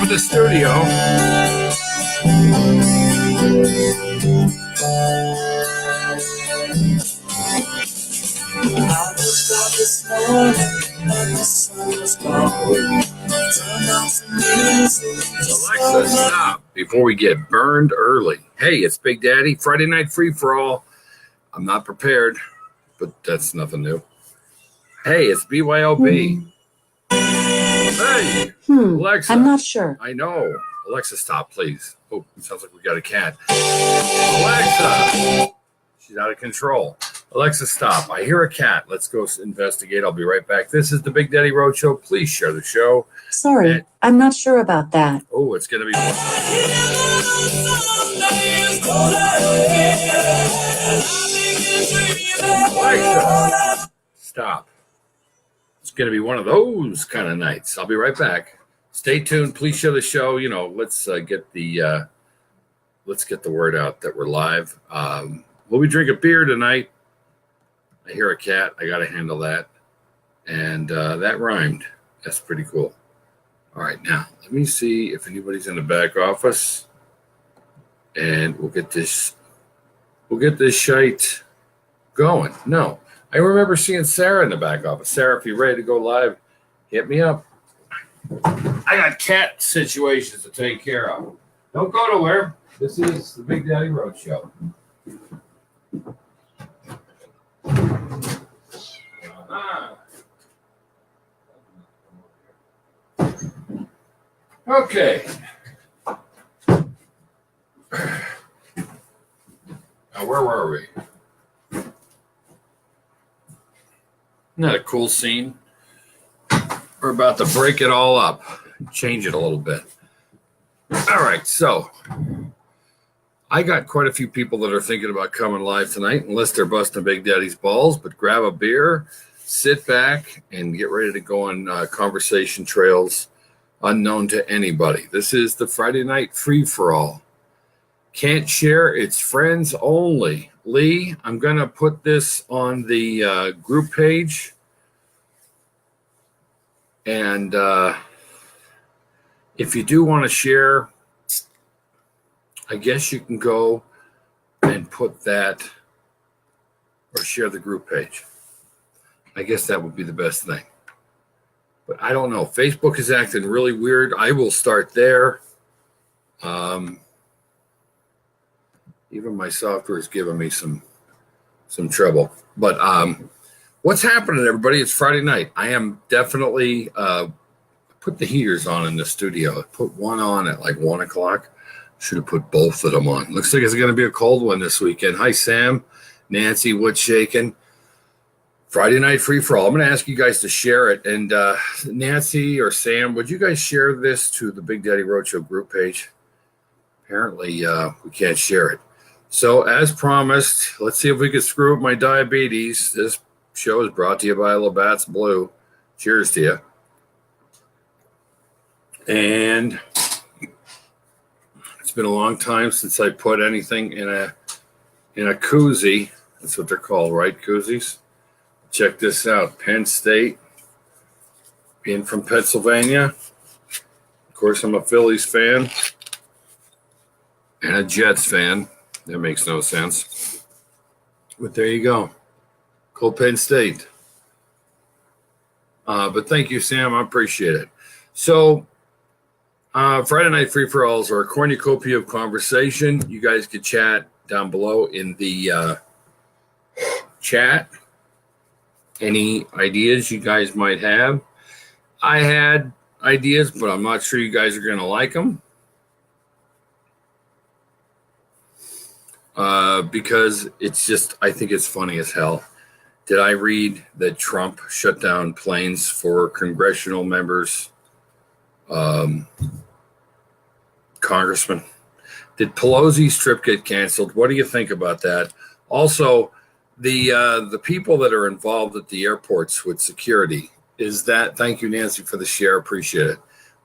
in the studio. I was out this morning and the sun was gone. Alexa, stop before we get burned early. Hey, it's Big Daddy, Friday Night Free for All. I'm not prepared, but that's nothing new. Hey, it's BYOB. Hey, Alexa. I'm not sure. I know. Alexa, stop, please. Oh, it sounds like we got a cat. Alexa, she's out of control. Alexa, stop. I hear a cat. Let's go investigate. I'll be right back. This is the Big Daddy Road Show. Please share the show. Sorry, I'm not sure about that. Oh, it's going to be fun. Alexa, stop. It's going to be one of those kind of nights. I'll be right back. Stay tuned. Please share the show. You know, let's get the word out that we're live. Will we drink a beer tonight? I hear a cat. I got to handle that. And that rhymed. That's pretty cool. All right, now let me see if anybody's in the back office, and we'll get this shite going. No, I remember seeing Sarah in the back office. Sarah, if you're ready to go live, hit me up. I got cat situations to take care of. Don't go nowhere. This is the Big Daddy Road Show. Okay. Now, where were we? Isn't that a cool scene? We're about to break it all up, change it a little bit. All right, so I got quite a few people that are thinking about coming live tonight, unless they're busting Big Daddy's balls, but grab a beer, sit back, and get ready to go on conversation trails unknown to anybody. This is the Friday Night Free-for-All. Can't share, it's friends only. Lee, I'm going to put this on the group page. And if you do want to share, I guess you can go and put that or share the group page. I guess that would be the best thing. But I don't know. Facebook is acting really weird. I will start there. Even my software is giving me some trouble. But what's happening, everybody? It's Friday night. I am definitely put the heaters on in the studio. I put one on at like 1 o'clock. Should have put both of them on. Looks like it's going to be a cold one this weekend. Hi, Sam, Nancy, what's shaking? Friday Night Free for All. I'm going to ask you guys to share it. And Nancy or Sam, would you guys share this to the Big Daddy Roadshow group page? Apparently, we can't share it. So, as promised, let's see if we can screw up my diabetes. This show is brought to you by Labatt's Blue. Cheers to you. And it's been a long time since I put anything in a koozie. That's what they're called, right? Koozies. Check this out. Penn State, being from Pennsylvania. Of course, I'm a Phillies fan and a Jets fan. That makes no sense. But there you go. Cold Penn State. But thank you, Sam. I appreciate it. So, Friday Night Free-for-Alls are a cornucopia of conversation. You guys could chat down below in the chat. Any ideas you guys might have. I had ideas, but I'm not sure you guys are going to like them. Because it's just, I think it's funny as hell. Did I read that Trump shut down planes for congressional members, congressmen? Did Pelosi's trip get canceled? What do you think about that? Also, the people that are involved at the airports with security, is that, thank you, Nancy, for the share, appreciate it.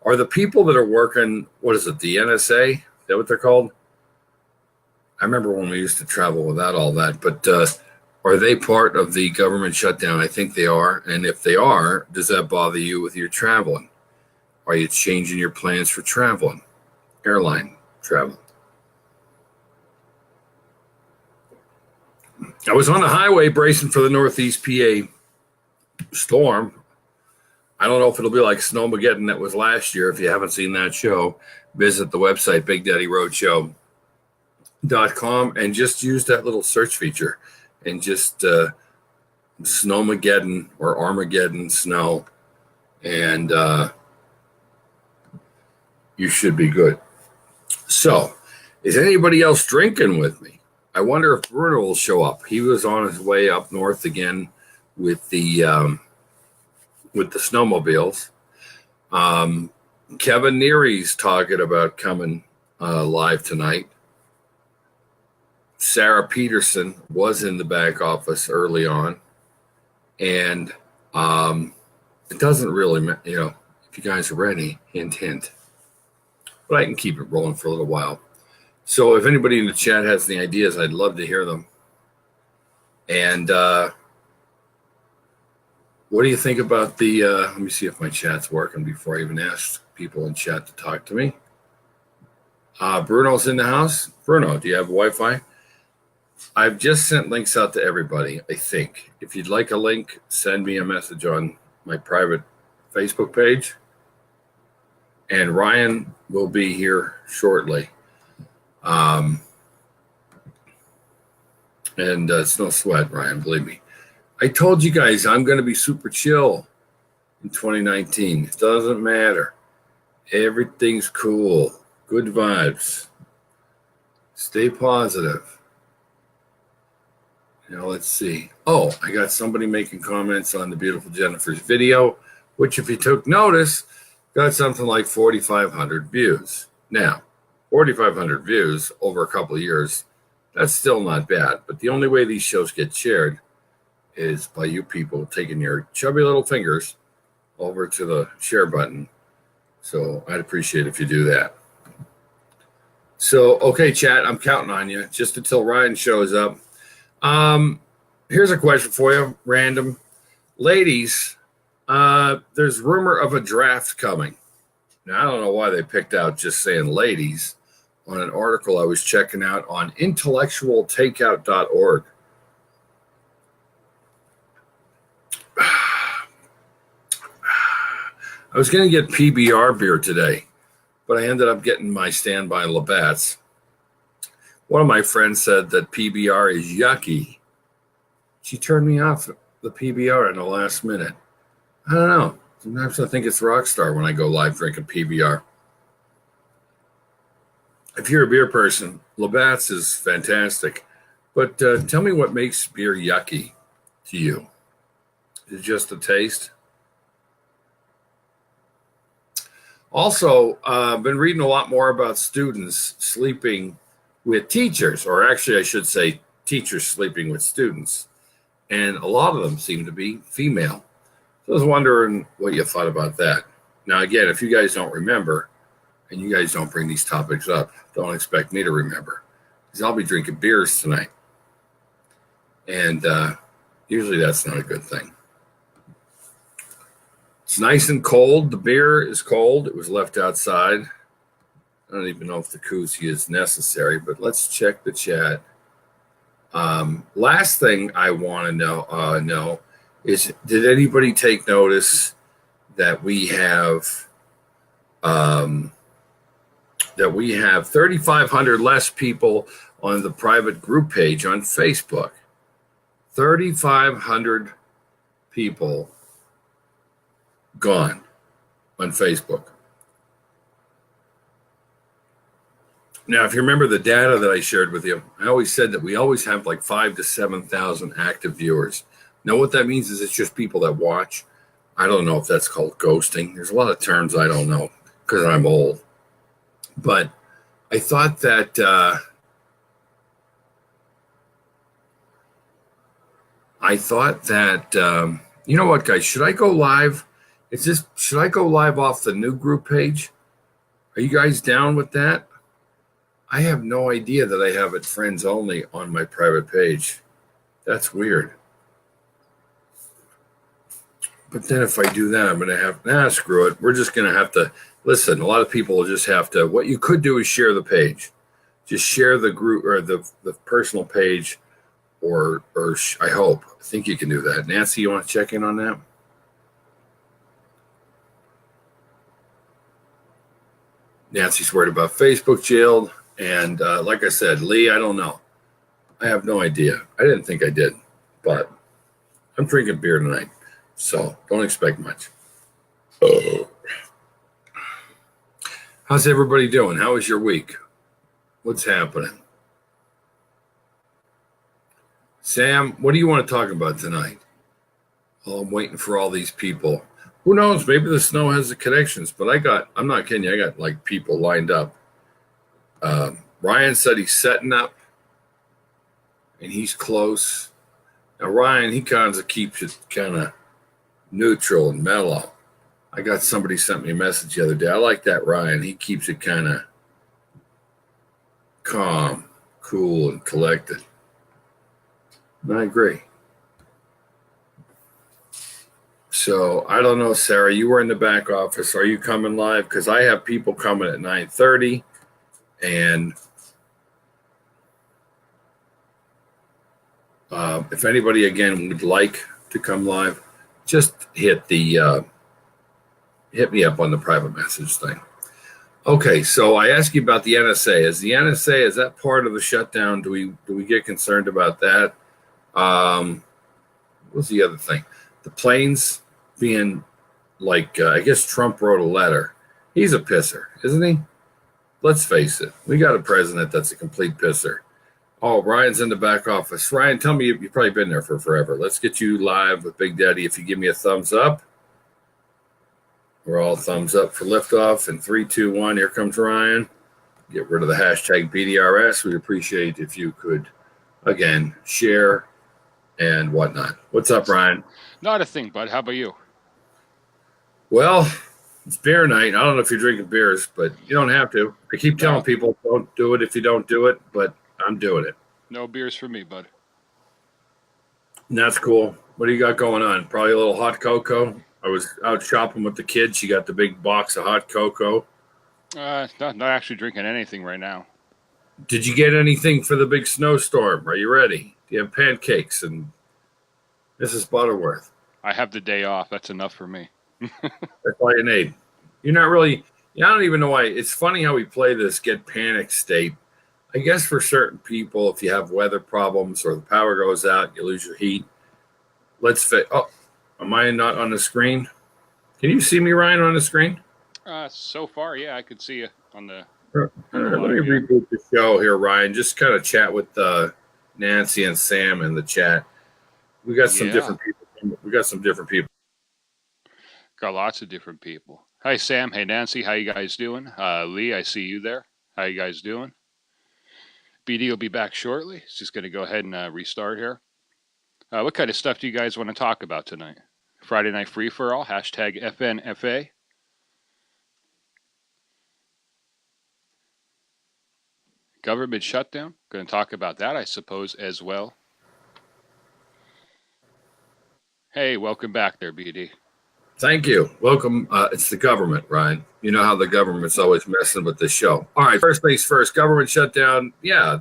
Are the people that are working, what is it, the NSA? Is that what they're called? I remember when we used to travel without all that, but are they part of the government shutdown? I think they are. And if they are, does that bother you with your traveling? Are you changing your plans for traveling? Airline travel. I was on the highway bracing for the Northeast PA storm. I don't know if it'll be like Snowmageddon that was last year. If you haven't seen that show, visit the website, BigDaddyRoadshow.com, and just use that little search feature and just Snowmageddon or Armageddon snow, and you should be good. So, is anybody else drinking with me? I wonder if Bruno will show up. He was on his way up north again with the snowmobiles. Kevin Neary's talking about coming live tonight. Sarah Peterson was in the back office early on, and it doesn't really, if you guys are ready, hint, hint. But I can keep it rolling for a little while. So if anybody in the chat has any ideas, I'd love to hear them. And what do you think about the, let me see if my chat's working before I even ask people in chat to talk to me. Bruno's in the house. Bruno, do you have Wi-Fi? I've just sent links out to everybody, I think. If you'd like a link, send me a message on my private Facebook page. And Ryan will be here shortly. And it's no sweat, Ryan, believe me. I told you guys I'm going to be super chill in 2019. It doesn't matter. Everything's cool. Good vibes. Stay positive. Now let's see. Oh, I got somebody making comments on the beautiful Jennifer's video, which if you took notice, got something like 4,500 views. Now, 4,500 views over a couple of years, that's still not bad. But the only way these shows get shared is by you people taking your chubby little fingers over to the share button. So I'd appreciate if you do that. So, okay, chat, I'm counting on you just until Ryan shows up. Here's a question for you, random. Ladies, there's rumor of a draft coming. Now, I don't know why they picked out just saying ladies on an article I was checking out on intellectualtakeout.org. I was going to get PBR beer today, but I ended up getting my standby Labatt's. One of my friends said that PBR is yucky. She turned me off the PBR in the last minute. I don't know. Sometimes I think it's Rockstar when I go live drinking PBR. If you're a beer person, Labatt's is fantastic. But tell me what makes beer yucky to you. Is it just the taste? Also, I've been reading a lot more about students sleeping with teachers, or actually I should say teachers sleeping with students. And a lot of them seem to be female. So I was wondering what you thought about that. Now, again, if you guys don't remember, and you guys don't bring these topics up, don't expect me to remember, because I'll be drinking beers tonight. And usually that's not a good thing. It's nice and cold. The beer is cold. It was left outside. I don't even know if the koozie is necessary, but let's check the chat. Last thing I want to know is, did anybody take notice that we have 3,500 less people on the private group page on Facebook? 3,500 people gone on Facebook. Now, if you remember the data that I shared with you, I always said that we always have like 5,000 to 7,000 active viewers. Now, what that means is it's just people that watch. I don't know if that's called ghosting. There's a lot of terms I don't know because I'm old. But I thought that you know what, guys? Should I go live? Should I go live off the new group page? Are you guys down with that? I have no idea that I have it friends only on my private page. That's weird. But then if I do that, I'm going to have, screw it. We're just going to have to listen. A lot of people will just have to, what you could do is share the page. Just share the group or the personal page, or I hope. I think you can do that. Nancy, you want to check in on that? Nancy's worried about Facebook jailed. And like I said, Lee, I don't know. I have no idea. I didn't think I did, but I'm drinking beer tonight, so don't expect much. Oh. How's everybody doing? How was your week? What's happening? Sam, what do you want to talk about tonight? Oh, I'm waiting for all these people. Who knows? Maybe the snow has the connections, but I'm not kidding you, I got like people lined up. Ryan said he's setting up and he's close. Now, Ryan, he kind of keeps it kind of neutral and mellow. I got somebody sent me a message the other day. I like that Ryan. He keeps it kind of calm, cool, and collected. And I agree. So I don't know, Sarah, you were in the back office. Are you coming live? Because I have people coming at 9:30, and if anybody again would like to come live, just hit me up on the private message thing. Okay, so I asked you about the NSA. Is that part of the shutdown? Do we get concerned about that? What's the other thing? The planes being like, I guess Trump wrote a letter. He's a pisser, isn't he? Let's face it. We got a president that's a complete pisser. Oh, Ryan's in the back office. Ryan, tell me you've probably been there for forever. Let's get you live with Big Daddy. If you give me a thumbs up. We're all thumbs up for liftoff. In 3, 2, 1, here comes Ryan. Get rid of the hashtag BDRS. We'd appreciate if you could, again, share and whatnot. What's up, Ryan? Not a thing, bud. How about you? Well, it's beer night. I don't know if you're drinking beers, but you don't have to. I keep telling people, don't do it if you don't do it, but I'm doing it. No beers for me, bud. And that's cool. What do you got going on? Probably a little hot cocoa. I was out shopping with the kids. She got the big box of hot cocoa. Not actually drinking anything right now. Did you get anything for the big snowstorm? Are you ready? Do you have pancakes and Mrs. Butterworth? I have the day off. That's enough for me. That's all you need. You're not really, I don't even know why. It's funny how we play this get panic state. I guess for certain people, if you have weather problems or the power goes out, you lose your heat. Oh, am I not on the screen? Can you see me, Ryan, on the screen? So far, yeah, I could see you on the. Let me reboot the show here, Ryan. Just kind of chat with Nancy and Sam in the chat. We got some different people. Got lots of different people. Hi, Sam. Hey, Nancy. How you guys doing? Lee, I see you there. How you guys doing? BD will be back shortly. He's just going to go ahead and restart here. What kind of stuff do you guys want to talk about tonight? Friday Night Free for All, hashtag FNFA. Government shutdown. Going to talk about that, I suppose, as well. Hey, welcome back there, BD. Thank you. Welcome. It's the government, Ryan. You know how the government's always messing with this show. All right, first things first, government shutdown. Yeah.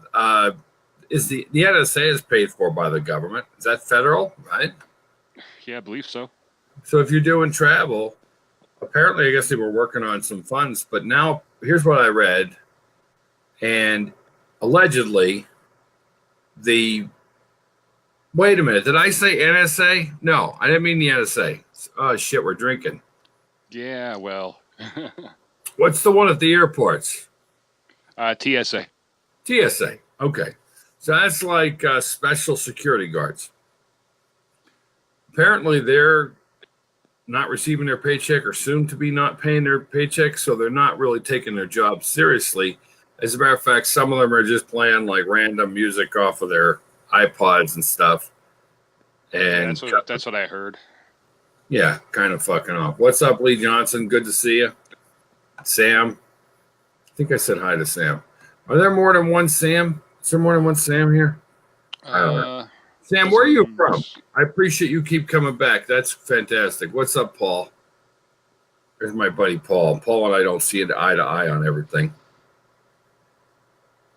Is the NSA is paid for by the government. Is that federal, right? Yeah, I believe so. So if you're doing travel, apparently I guess they were working on some funds, but now here's what I read. And allegedly wait a minute, did I say NSA? No, I didn't mean the NSA. Oh shit, we're drinking. Yeah, well. What's the one at the airports? TSA. TSA. Okay. So that's like special security guards. Apparently they're not receiving their paycheck or soon to be not paying their paycheck, so they're not really taking their job seriously. As a matter of fact, some of them are just playing like random music off of their iPods and stuff. And yeah, that's what I heard. Yeah, kind of fucking off. What's up, Lee Johnson? Good to see you. Sam. I think I said hi to Sam. Are there more than one Sam? Is there more than one Sam here? I don't know. Sam, where are you from? I appreciate you keep coming back. That's fantastic. What's up, Paul? There's my buddy Paul. Paul and I don't see eye to eye on everything.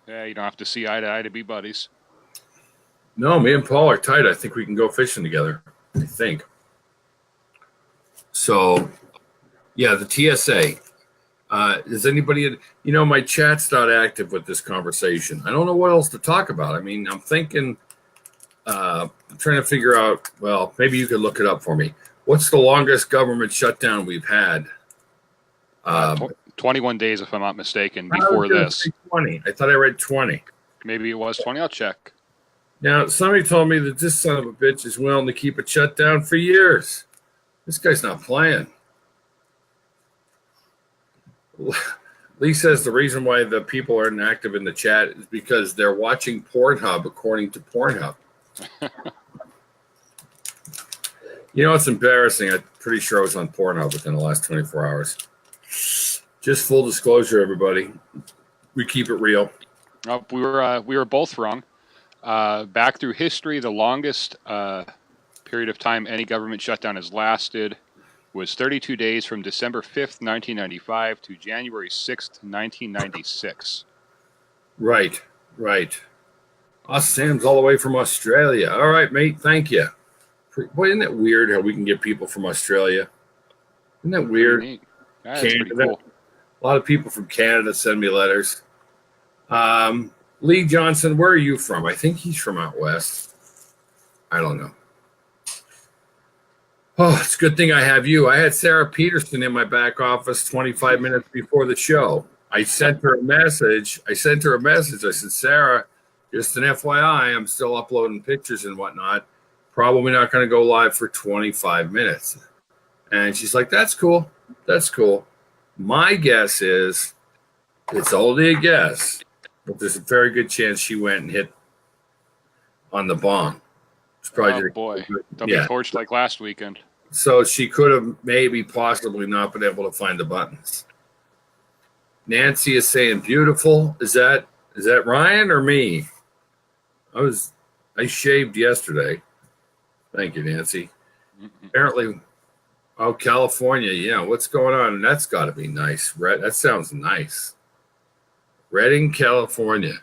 Yeah, you don't have to see eye to eye to be buddies. No, me and Paul are tight. I think we can go fishing together. I think. So, yeah, the TSA. Is anybody, my chat's not active with this conversation. I don't know what else to talk about. I mean, I'm thinking, I'm trying to figure out, well, maybe you could look it up for me. What's the longest government shutdown we've had? 21 days, if I'm not mistaken, before this. 20. I thought I read 20. Maybe it was 20. I'll check. Now, somebody told me that this son of a bitch is willing to keep it shut down for years. This guy's not playing. Lee says the reason why the people aren't active in the chat is because they're watching Pornhub, according to Pornhub. It's embarrassing. I'm pretty sure I was on Pornhub within the last 24 hours. Just full disclosure, everybody. We keep it real. We were both wrong. Back through history, the longest period of time any government shutdown has lasted was 32 days from December 5th, 1995 to January 6th, 1996. Right. Sam's all the way from Australia. All right, mate. Thank you. Boy, isn't that weird how we can get people from Australia? Isn't that weird? That's pretty cool. A lot of people from Canada send me letters. Lee Johnson, where are you from? I think he's from out west. I don't know. Oh, it's a good thing I have you. I had Sarah Peterson in my back office 25 minutes before the show. I sent her a message. I said, Sarah, just an FYI, I'm still uploading pictures and whatnot. Probably not going to go live for 25 minutes. And she's like, that's cool. My guess is, it's only a guess, but there's a very good chance she went and hit on the bong. It's probably don't be torched like last weekend. So she could have possibly not been able to find the buttons. Nancy is saying beautiful. Is that Ryan or me? I shaved yesterday. Thank you, Nancy. Apparently, California. Yeah, what's going on? That's got to be nice. That sounds nice. Redding, California.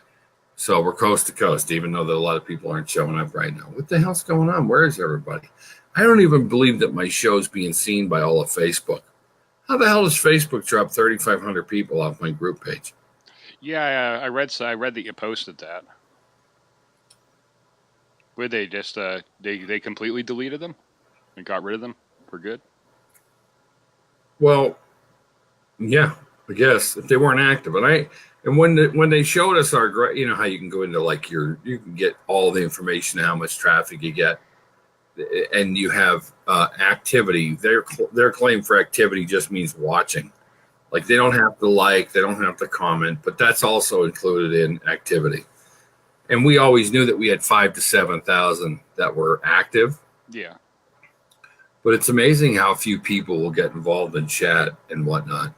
So we're coast to coast, even though a lot of people aren't showing up right now. What the hell's going on? Where is everybody? I don't even believe that my show's being seen by all of Facebook. How the hell does Facebook drop 3,500 people off my group page? Yeah, I read that you posted that. Would they just they completely deleted them and got rid of them for good? Well, yeah, I guess if they weren't active, and when they showed us our, how you can go into you can get all the information, how much traffic you get, and you have activity. Their claim for activity just means watching. Like they don't have to they don't have to comment, but that's also included in activity. And we always knew that we had 5,000 to 7,000 that were active. Yeah. But it's amazing how few people will get involved in chat and whatnot.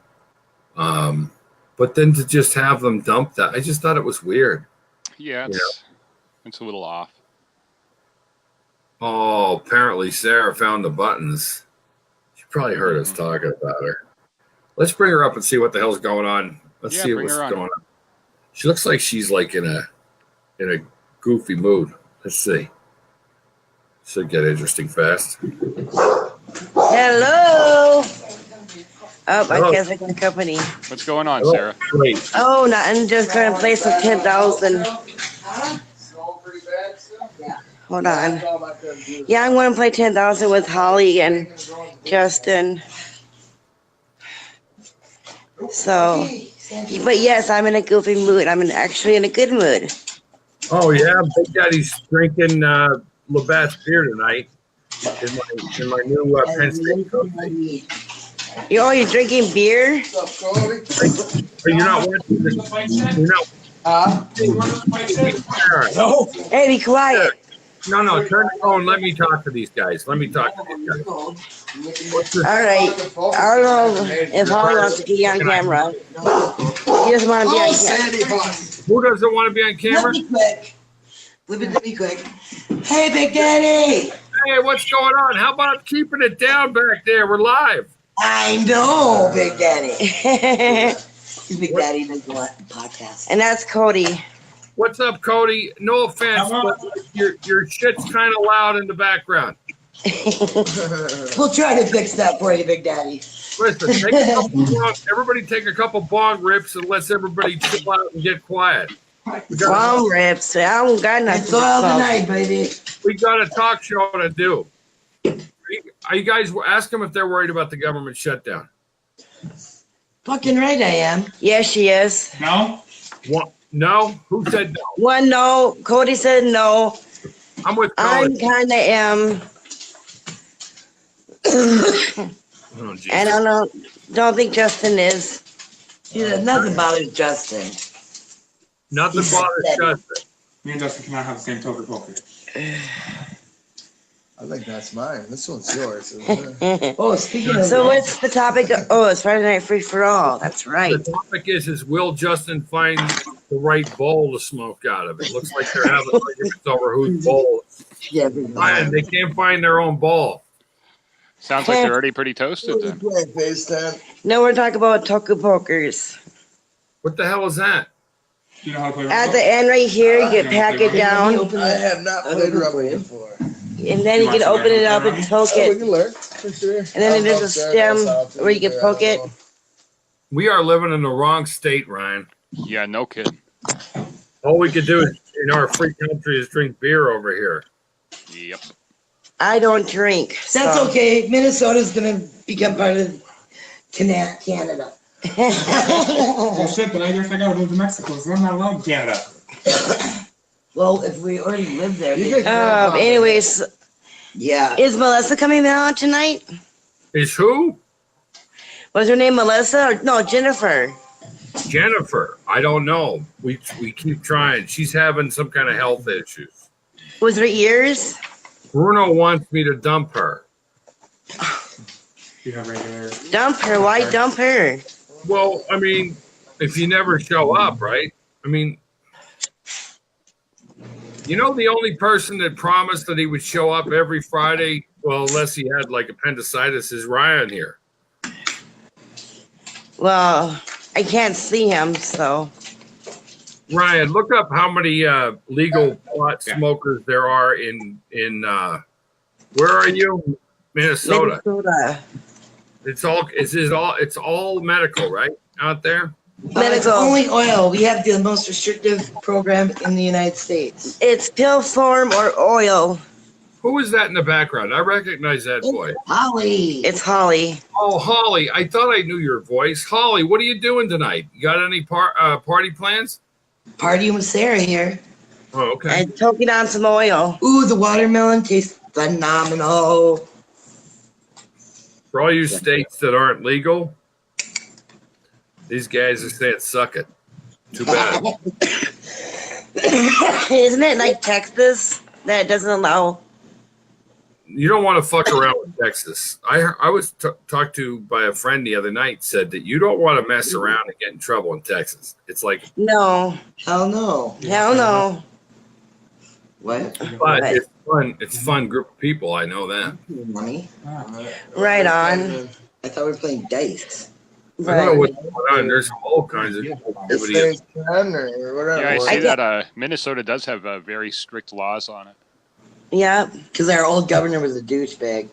But then to just have them dump that, I just thought it was weird. Yeah, it's a little off. Oh, apparently Sarah found the buttons. She probably heard us talking about her. Let's bring her up and see what the hell's going on. Let's see what's going on. She looks like she's in a goofy mood. Let's see. Should get interesting fast. Hello. I guess I can company. What's going on, Sarah? Wait. Oh, nothing. Just going to play some 10,000. Hold on. Yeah, I'm going to play 10,000 with Holly and Justin. So, but yes, I'm in a goofy mood. I'm actually in a good mood. Oh, yeah. Big Daddy's drinking Labatt's beer tonight in my new Penn State company. You're drinking beer? Are you not watching this? You're not. No. Hey, be quiet. No, turn the phone. Let me talk to these guys. All right. I don't know if Holly wants to be on camera. He doesn't want to be on camera. Who doesn't want to be on camera? Flip it to me quick. Hey, Big Daddy. Hey, what's going on? How about keeping it down back there? We're live. I know, Big Daddy. Big Daddy does what? Podcast. And that's Cody. What's up, Cody? No offense, but your shit's kind of loud in the background. We'll try to fix that for you, Big Daddy. Listen, everybody take a couple bong rips and let's everybody chill out and get quiet. Bong rips. I don't got nothing. It's all the night, baby. We got a talk show to do. Are you guys ask them if they're worried about the government shutdown? Fucking right I am. Yes, she is. No? What? No? Who said no? One no. Cody said no. I'm with I Cody. kind of am. Oh, geez. I don't think Justin is. See, nothing bothers Justin. Nothing bothers Justin. Me and Justin cannot have the same token poker. I think that's mine. This one's yours, isn't it? Oh, speaking of So what's the topic? Oh, it's Friday Night Free for All. That's right. The topic is will Justin find the right bowl to smoke out of? It looks like they're having arguments over whose bowl. yeah, And they can't find their own ball. Sounds like they're already pretty toasted then. No, we're talking about Toku Pokers. What the hell is that? You know how to play At the end right here, you get pack it down, I have not played rubber before. and then you can open it up and poke Oh, we it. can learn, for sure. And then there's a stem where you can poke it. We are living in the wrong state, Ryan. Yeah, no kidding. All we could do is, in our free country is drink beer over here. Yep. I don't drink. That's so. okay. Minnesota's going to become part of Canada. Well, shit, but I guess I gotta move to Mexico, so I'm not allowed in Canada. Well, if we already live there. Anyways, Yeah. is Melissa coming out tonight? Is who? Was her name Melissa? Or, no, Jennifer. Jennifer. I don't know. We keep trying. She's having some kind of health issues. Was her ears? Bruno wants me to dump her. You have regular. Dump her. Why dump her? Well, I mean, if you never show up, right? I mean, you know, the only person that promised that he would show up every Friday, well, unless he had like appendicitis, is Ryan here. Well, I can't see him, so. Ryan, look up how many legal pot smokers there are in where are you? Minnesota. It's all medical, right? Out there? It's Medical. only oil. We have the most restrictive program in the United States. It's pill form or oil. Who is that in the background? I recognize that voice. Holly. It's Holly. Oh, Holly, I thought I knew your voice. Holly, what are you doing tonight? You got any party plans? Partying with Sarah here. Oh, okay. And choking on some oil. Ooh, the watermelon tastes phenomenal. For all you states that aren't legal, these guys are saying suck it. Too bad. Isn't it like Texas that doesn't allow? You don't want to fuck around with Texas. I was talked to by a friend the other night, said that you don't want to mess around and get in trouble in Texas. It's like, No. Hell no. Hell no. What? but it's fun. It's a fun group of people. I know that. Money? Right on. I thought we were playing dice. I don't know what's going on. There's all kinds of If activity. they can or whatever. Yeah, I I see get- that Minnesota does have very strict laws on it. Yep. Because our old governor was a douchebag.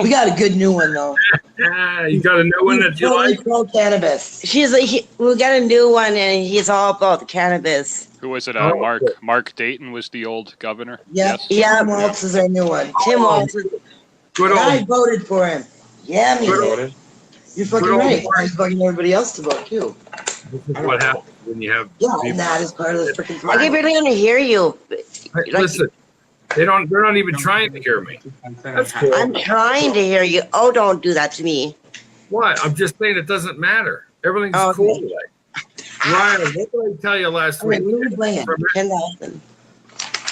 We got a good new one, though. Ah, you got a new one that you Totally like? pro cannabis. She's like, we got a new one, and he's all about the cannabis. Who was it? Oh, Mark Dayton was the old governor. Yep. Yes. Yeah. Tim Waltz is our new one. Tim Waltz. Good And I old. voted for him. Yeah, me. Good You're fucking Good old right. Mark. I'm fucking everybody else to vote, too. This is what happens when you have Yeah, people. and that is part of the freaking I can problem. barely hear you. Hey, listen, they're not even trying to hear me. That's cool. I'm trying to hear you. Oh, don't do that to me. What? I'm just saying it doesn't matter. Everything's Oh, cool today. Ryan, what did I tell you last All right, week? what are we playing? 10,000.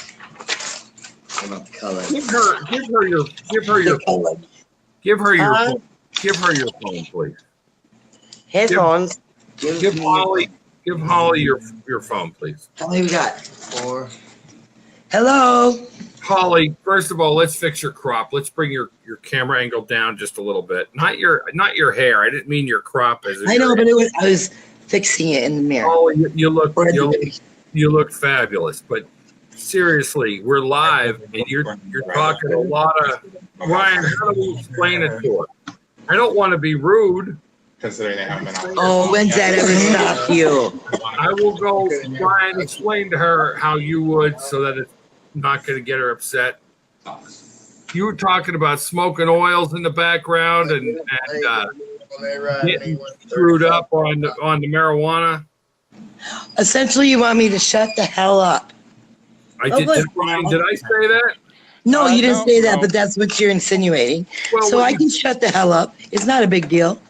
What about the color? Give her your The color. give her your Huh? phone. Give her your phone, please. Headphones. Give Holly your phone, please. How many we got? 4. Hello. Holly, first of all, let's fix your crop. Let's bring your camera angle down just a little bit. Not your hair. I didn't mean your crop as I know, but I was fixing it in the mirror. Oh, you look fabulous. But seriously, we're live and you're talking a lot of Ryan, how do we explain it to her? I don't want to be rude. Considering they haven't been out. Oh, when's that ever stop you? I will go, Ryan, explain to her how you would so that it's not going to get her upset. You were talking about smoking oils in the background and getting screwed up on the marijuana. Essentially, you want me to shut the hell up. Did I say that? No, you didn't say that, no. but that's what you're insinuating. Well, So I can shut the hell up. It's not a big deal.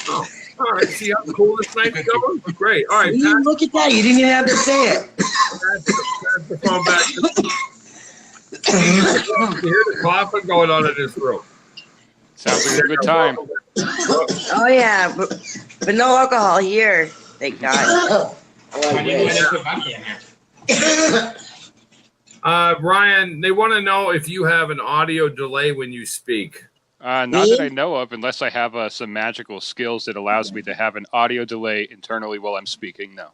All right, see how cool this night's going? Great. All right, See, look at that. You didn't even have to say it. pass the phone back. You hear the coughing going on in this room. Sounds like a good time. Oh yeah, but no alcohol here. Thank God. When you went into vodka in here. Ryan, they want to know if you have an audio delay when you speak. Not that I know of, unless I have some magical skills that allows me to have an audio delay internally while I'm speaking. No,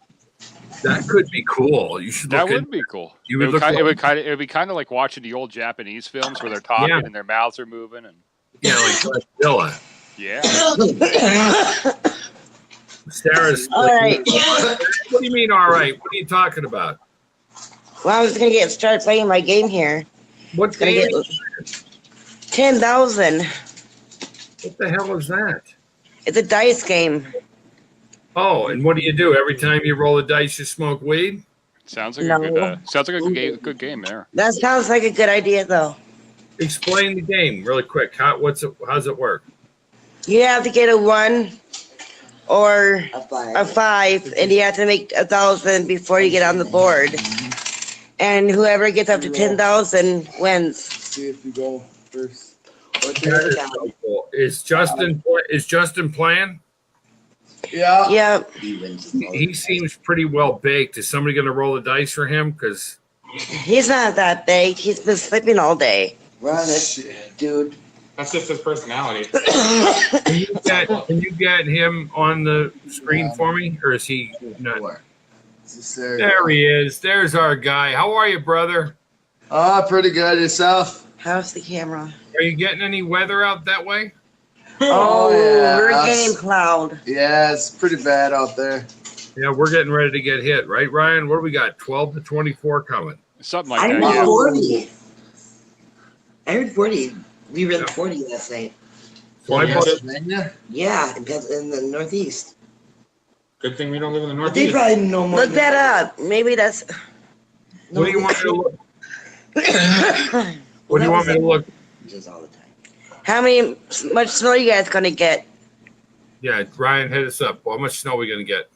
That could be cool. You should. that Look would be cool. You It would would, look. it would be kind of like watching the old Japanese films where they're talking Yeah. and their mouths are moving, and Like Godzilla. yeah, Sarah's. All right. What do you mean? All right. What are you talking about? Well, I was gonna start playing my game here. What Gonna game? get 10,000. What the hell is that? It's a dice game. Oh, and what do you do every time you roll the dice? You smoke weed? sounds like No. a good good game there. That sounds like a good idea, though. Explain the game really quick. How's it work? You have to get a 1 or A a 5, and you have to make 1,000 before you get on the board. And whoever gets up to 10,000 wins. See if you go first. That is so cool. Is Justin playing? Yeah. Yep. He seems pretty well baked. Is somebody going to roll the dice for him? Because He's not that big. He's been sleeping all day. Run it, dude. That's just his personality. can you get him on the screen for me, or is he not? There he is. There's our guy. How are you, brother? Pretty good. Yourself? How's the camera? Are you getting any weather out that way? Oh, yeah. hurricane cloud. Yeah, it's pretty bad out there. Yeah, we're getting ready to get hit, right, Ryan? What do we got? 12 to 24 coming. Something I like heard that. Yeah. 40. I heard 40. We read 40 last night. So I bought, Pennsylvania? Yeah, in the Northeast. Good thing we don't live in the But they Northeast. probably know more. Look that up. Maybe that's. what do you want me to look? Well, What do you want me to look? Just all the time. How much snow you guys gonna get? Yeah, Ryan, hit us up. How much snow are we going to get?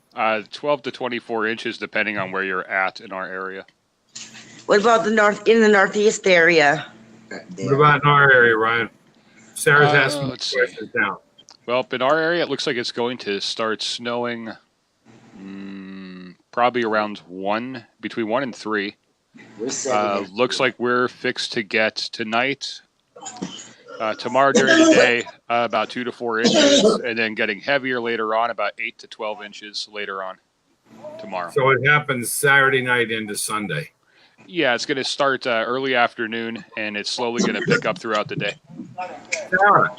12 to 24 inches, depending on where you're at in our area. What about in the northeast area? What about in our area, Ryan? Sarah's asking let's see. questions now. Well, in our area, it looks like it's going to start snowing probably around between 1 and 3. We're 7. Looks like we're fixed to get tonight, tomorrow during the day, about 2 to 4 inches, and then getting heavier later on, about 8 to 12 inches later on tomorrow. So it happens Saturday night into Sunday. Yeah, it's going to start early afternoon, and it's slowly going to pick up throughout the day. Sarah,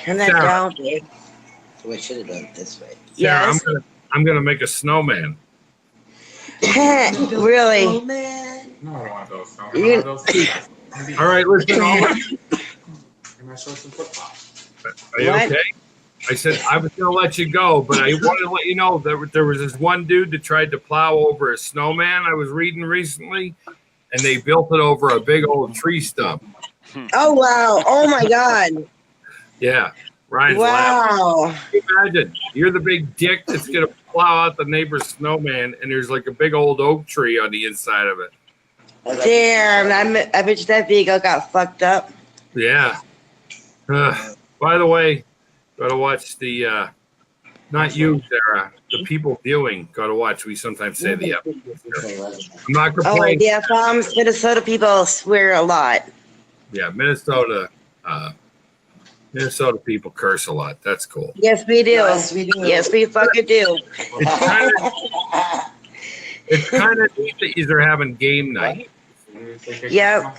Turn that Sarah. down, Dave. So I should have done it this way. Sarah, Yes. I'm gonna make a snowman. Really? Oh, man. No, I don't want those. No, I don't want those. All right, listen. I'm gonna show some flip-flops. Are you What? okay? I said I was going to let you go, but I wanted to let you know that there was this one dude that tried to plow over a snowman I was reading recently, and they built it over a big old tree stump. Oh wow! Oh my God! Yeah, Ryan's laughing. Wow! Can you imagine, you're the big dick that's going to plow out the neighbor's snowman, and there's like a big old oak tree on the inside of it. Damn! I bet you that vehicle got fucked up. Yeah. By the way, gotta watch the Not you, Sarah. The people viewing got to watch. We sometimes say the F. I'm not Oh, complaining. yeah, Minnesota people swear a lot. Yeah, Minnesota people curse a lot. That's cool. Yes, we do. Yes, we do. Yes, we fucking do. It's kind of neat that you're having game night. Yep.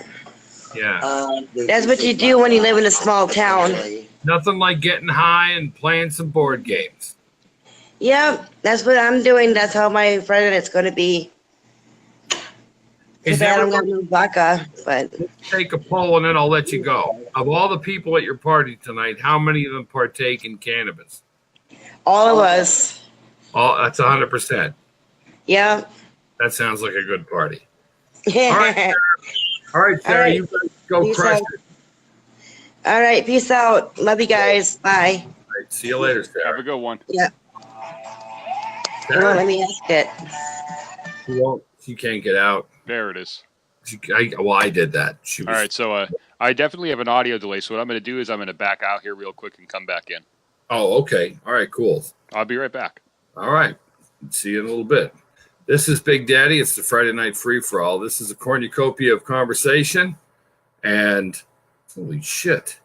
Yeah. That's what you do when you live in a small town. Nothing like getting high and playing some board games. Yep, that's what I'm doing. That's how my Friday night's going to be. Too Is bad I'm everyone, going to vodka, but take a poll and then I'll let you go. Of all the people at your party tonight, how many of them partake in cannabis? all of us. Oh, that's 100%. Yep. That sounds like a good party. All right, All right, Sarah, right. you guys go Peace crush out. it. All right, peace out. Love you guys. Bye. All right, see you later, Have Sarah. a good one. Yeah. Come on, let me ask it. She can't get out. There it is. I did that. She was, All right, so I definitely have an audio delay. So what I'm going to do is I'm going to back out here real quick and come back in. Oh, okay. All right, cool. I'll be right back. All right. See you in a little bit. This is Big Daddy. It's the Friday Night Free for All. This is a cornucopia of conversation. And holy shit.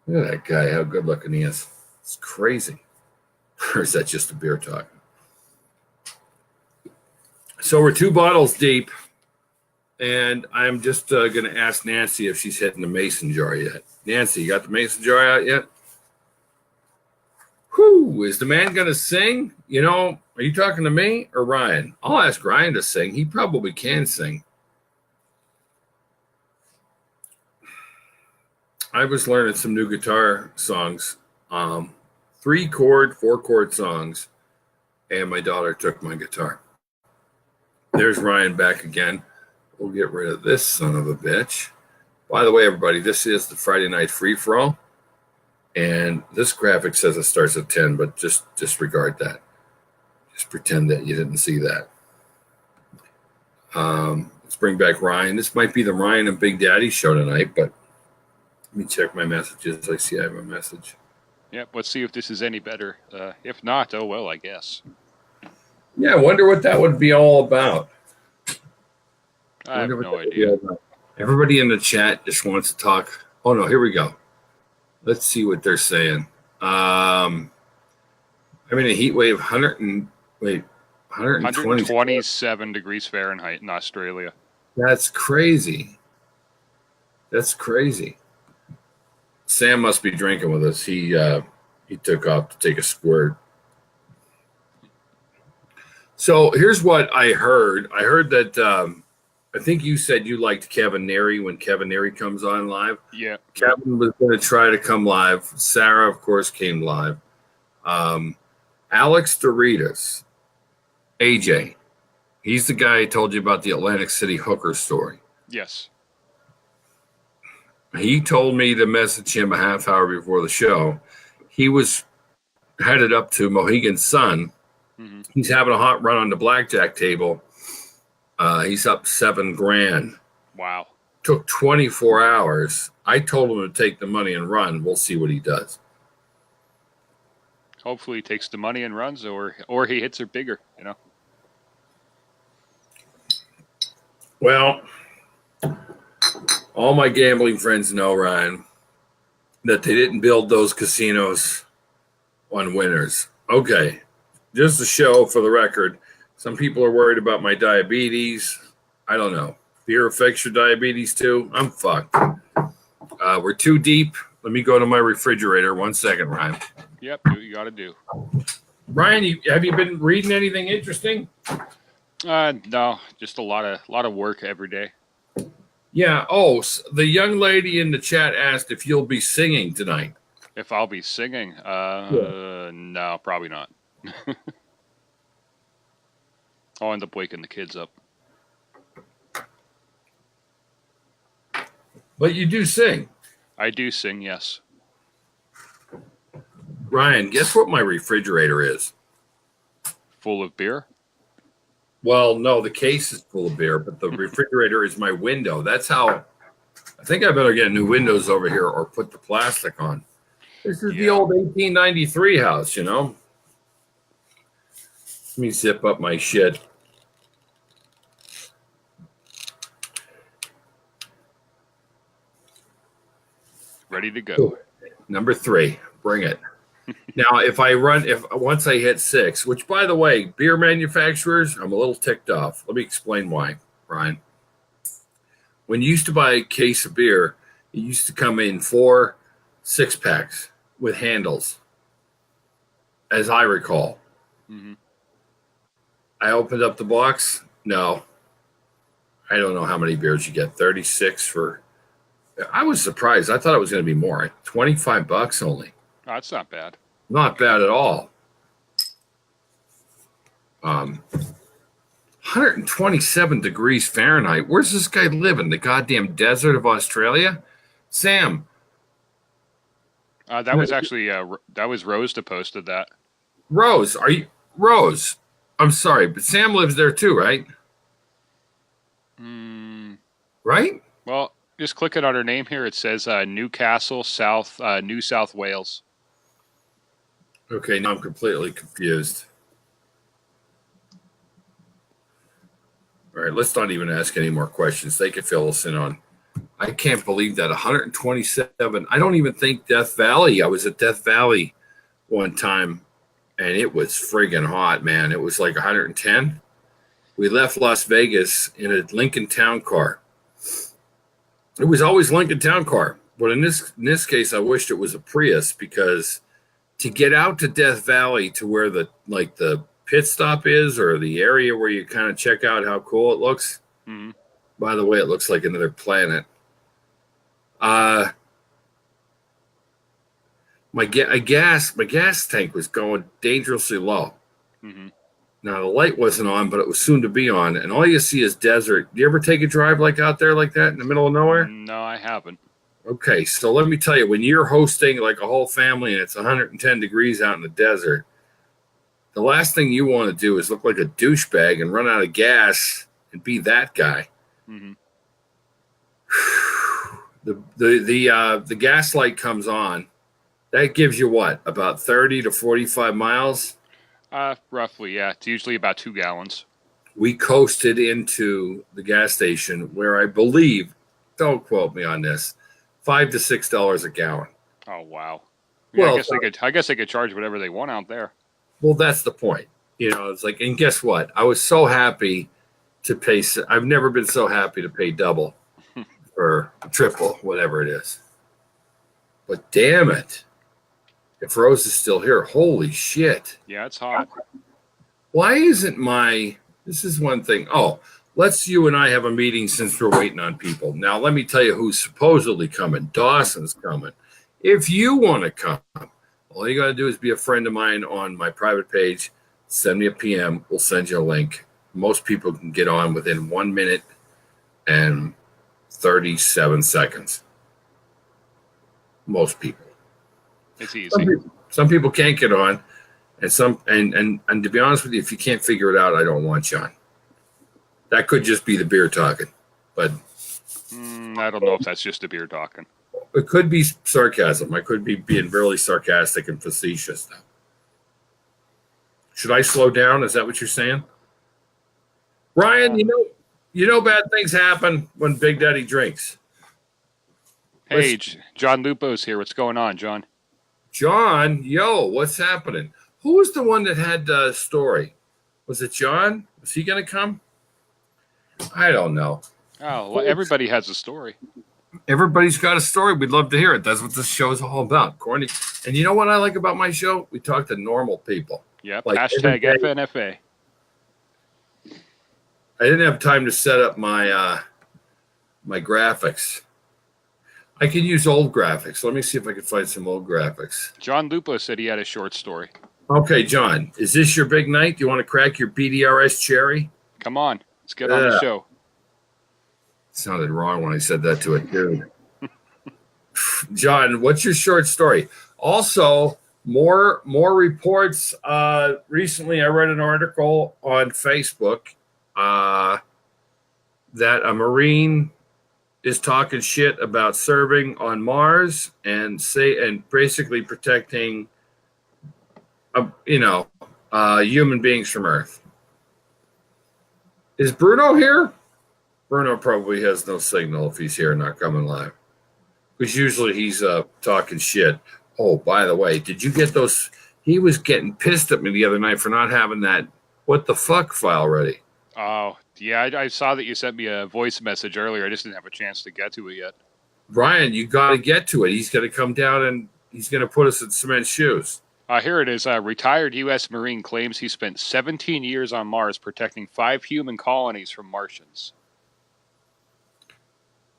Look at that guy, how good looking he is. It's crazy. Or is that just a beer talk? So we're 2 bottles deep. And I'm just going to ask Nancy if she's hitting the mason jar yet. Nancy, you got the mason jar out yet? Whew, is the man going to sing? You know, are you talking to me or Ryan? I'll ask Ryan to sing. He probably can sing. I was learning some new guitar songs, 3-chord, 4-chord songs, and my daughter took my guitar. There's Ryan back again. We'll get rid of this son of a bitch. By the way, everybody, this is the Friday Night Free-for-All. And this graphic says it starts at 10, but just disregard that. Just pretend that you didn't see that. Let's bring back Ryan. This might be the Ryan and Big Daddy show tonight, but let me check my messages. I see I have a message. Yep, let's see if this is any better. If not, oh well, I guess. Yeah, I wonder what that would be all about. I have no idea. Everybody in the chat just wants to talk. Oh, no, here we go. Let's see what they're saying. I'm in a heat wave 127 degrees Fahrenheit in Australia. That's crazy. That's crazy. Sam must be drinking with us. He took off to take a squirt. So here's what I heard. I heard that I think you said you liked Kevin Neary when Kevin Neary comes on live. Yeah. Kevin was going to try to come live. Sarah, of course, came live. Alex Doritas, AJ. He's the guy I told you about the Atlantic City hooker story. Yes. He told me to message him a half hour before the show. He was headed up to Mohegan Sun. Mm-hmm. He's having a hot run on the blackjack table. He's up $7,000. Wow. Took 24 hours. I told him to take the money and run. We'll see what he does. Hopefully he takes the money and runs, or he hits her bigger, you know. Well, all my gambling friends know, Ryan, that they didn't build those casinos on winners. Okay, just a show for the record. Some people are worried about my diabetes. I don't know. Beer affects your diabetes too? I'm fucked. We're too deep. Let me go to my refrigerator. 1 second, Ryan. Yep, do what you got to do. Ryan, have you been reading anything interesting? No, just a lot of work every day. Yeah. Oh, the young lady in the chat asked if you'll be singing tonight. If I'll be singing, no, probably not. I'll end up waking the kids up. But you do sing. I do sing, yes. Ryan, guess what my refrigerator is? Full of beer? Well, no, the case is full of beer, but the refrigerator is my window. That's how I think I better get new windows over here or put the plastic on. This is the old 1893 house, you know? Let me zip up my shit. Ready to go. Ooh. Number 3, bring it. Now, if once I hit 6, which by the way, beer manufacturers, I'm a little ticked off. Let me explain why, Brian. When you used to buy a case of beer, it used to come in 4 6-packs with handles, as I recall. Mm-hmm. I opened up the box. No, I don't know how many beers you get. 36 for. I was surprised. I thought it was going to be more. $25 only. Oh, that's not bad. Not bad at all. 127 degrees Fahrenheit. Where's this guy live? In the goddamn desert of Australia? Sam. That was actually that was Rose that posted that. Rose, are you Rose? I'm sorry, but Sam lives there too, right? Right? Well, just clicking on her name here, it says Newcastle, New South Wales. Okay, now I'm completely confused. All right, let's not even ask any more questions. They could fill us in on. I can't believe that 127. I don't even think Death Valley. I was at Death Valley one time, and it was friggin' hot, man. It was like 110. We left Las Vegas in a Lincoln Town Car. It was always Lincoln Town Car, but in this case, I wished it was a Prius, because to get out to Death Valley to where the pit stop is, or the area where you kind of check out how cool it looks. Mm-hmm. By the way, it looks like another planet. My gas tank was going dangerously low. Mm-hmm. Now the light wasn't on, but it was soon to be on, and all you see is desert. Do you ever take a drive like out there like that in the middle of nowhere? No, I haven't. Okay, so let me tell you, when you're hosting like a whole family and it's 110 degrees out in the desert, the last thing you want to do is look like a douchebag and run out of gas and be that guy. Mm-hmm. The gas light comes on. That gives you what, about 30 to 45 miles? Roughly, yeah. It's usually about 2 gallons. We coasted into the gas station where I believe, don't quote me on this, $5 to $6 a gallon. Oh wow. Yeah, Well, I guess they could charge whatever they want out there. Well, that's the point. You know, it's like, and guess what? I was so happy to pay. I've never been so happy to pay double or triple, whatever it is. But damn it. If Rose is still here, holy shit. Yeah, it's hot. Why isn't this is one thing. Oh, let's you and I have a meeting since we're waiting on people. Now, let me tell you who's supposedly coming. Dawson's coming. If you want to come, all you got to do is be a friend of mine on my private page. Send me a PM. We'll send you a link. Most people can get on within 1 minute and 37 seconds. Most people. It's easy. Some people can't get on, and and to be honest with you, if you can't figure it out, I don't want you on. That could just be the beer talking, but I don't know if that's just the beer talking. It could be sarcasm. I could be being really sarcastic and facetious now. Should I slow down? Is that what you're saying? Ryan, you know bad things happen when Big Daddy drinks. Hey, John Lupo's here. What's going on, John? John, what's happening? Who was the one that had the story? Was it John? Was he going to come? I don't know. Oh, well, everybody has a story. Everybody's got a story. We'd love to hear it. That's what this show is all about. Corny. And you know what I like about my show? We talk to normal people. Yep. Like Hashtag FNFA. I didn't have time to set up my my graphics. I can use old graphics. Let me see if I can find some old graphics. John Lupo said he had a short story. Okay, John, is this your big night? Do you want to crack your BDRS cherry? Come on. Let's get on the show. Sounded wrong when I said that to a dude. John, what's your short story? Also, more reports. Recently, I read an article on Facebook that a Marine is talking shit about serving on Mars and basically protecting, Human beings from Earth. Is Bruno here? Bruno probably has no signal if he's here, not coming live. Because usually he's talking shit. Oh, by the way, did you get those? He was getting pissed at me the other night for not having that what the fuck file ready. Oh, yeah, I saw that you sent me a voice message earlier. I just didn't have a chance to get to it yet. Brian, you got to get to it. He's going to come down and he's going to put us in cement shoes. Here it is. Retired U.S. Marine claims he spent 17 years on Mars protecting 5 human colonies from Martians.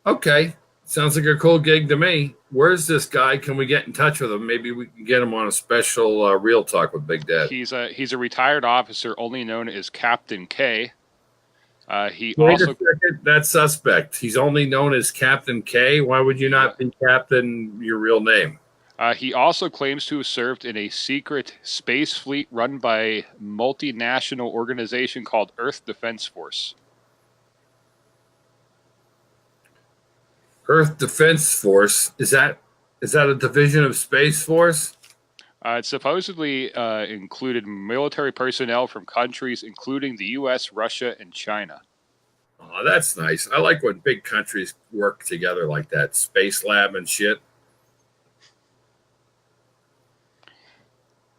Okay. Sounds like a cool gig to me. Where's this guy? Can we get in touch with him? Maybe we can get him on a special Real Talk with Big Dad. He's a retired officer, only known as Captain K. Wait a second. That's suspect. He's only known as Captain K. Why would you not be Captain your real name? He also claims to have served in a secret space fleet run by a multinational organization called Earth Defense Force. Earth Defense Force, is that a division of Space Force? It supposedly included military personnel from countries including the U.S., Russia, and China. Oh, that's nice. I like when big countries work together like that. Space Lab and shit.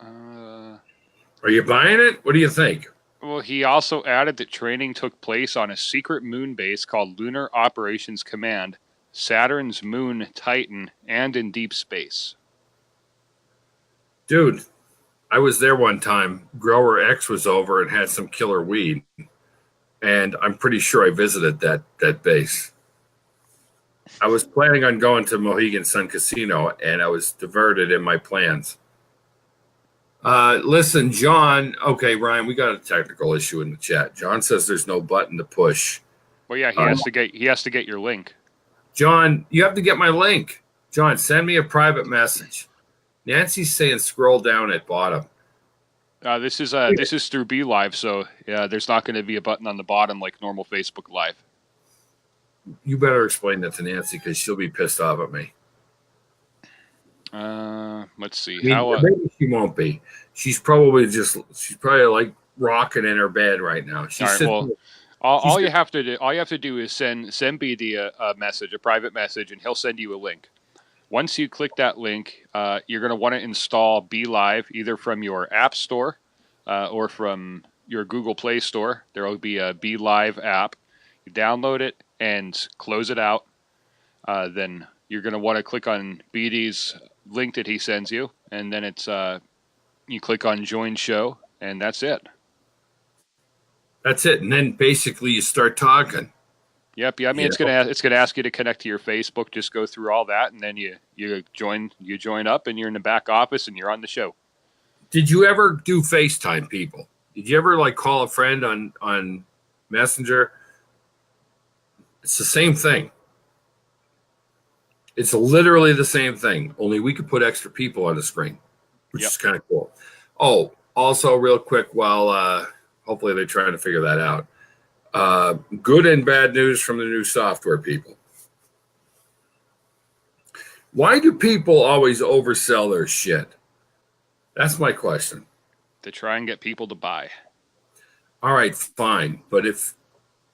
Are you buying it? What do you think? Well, he also added that training took place on a secret moon base called Lunar Operations Command, Saturn's moon Titan, and in deep space. Dude, I was there one time. Grower X was over and had some killer weed. And I'm pretty sure I visited that base. I was planning on going to Mohegan Sun Casino, and I was diverted in my plans. Listen, John. Okay, Ryan, we got a technical issue in the chat. John says there's no button to push. Well, yeah, he has to get your link. John, you have to get my link. John, send me a private message. Nancy's saying scroll down at bottom. This is through Be Live, so yeah, there's not going to be a button on the bottom like normal Facebook Live. You better explain that to Nancy because she'll be pissed off at me. Let's see. Maybe she won't be. She's probably like rocking in her bed right now. All you have to do is send BD a message, a private message, and he'll send you a link. Once you click that link, you're going to want to install Be Live either from your App Store or from your Google Play Store. There will be a Be Live app. You download it and close it out. Then you're going to want to click on BD's link that he sends you, and then it's you click on Join Show, and that's it. That's it, and then basically you start talking. Yep. Yeah. I mean, it's gonna ask you to connect to your Facebook. Just go through all that, and then you join up, and you're in the back office, and you're on the show. Did you ever do FaceTime people? Did you ever like call a friend on Messenger? It's the same thing. It's literally the same thing. Only we could put extra people on the screen, which is kind of cool. Oh, also, real quick, while hopefully they're trying to figure that out. Good and bad news from the new software people. Why do people always oversell their shit? That's my question. To try and get people to buy. All right, fine. But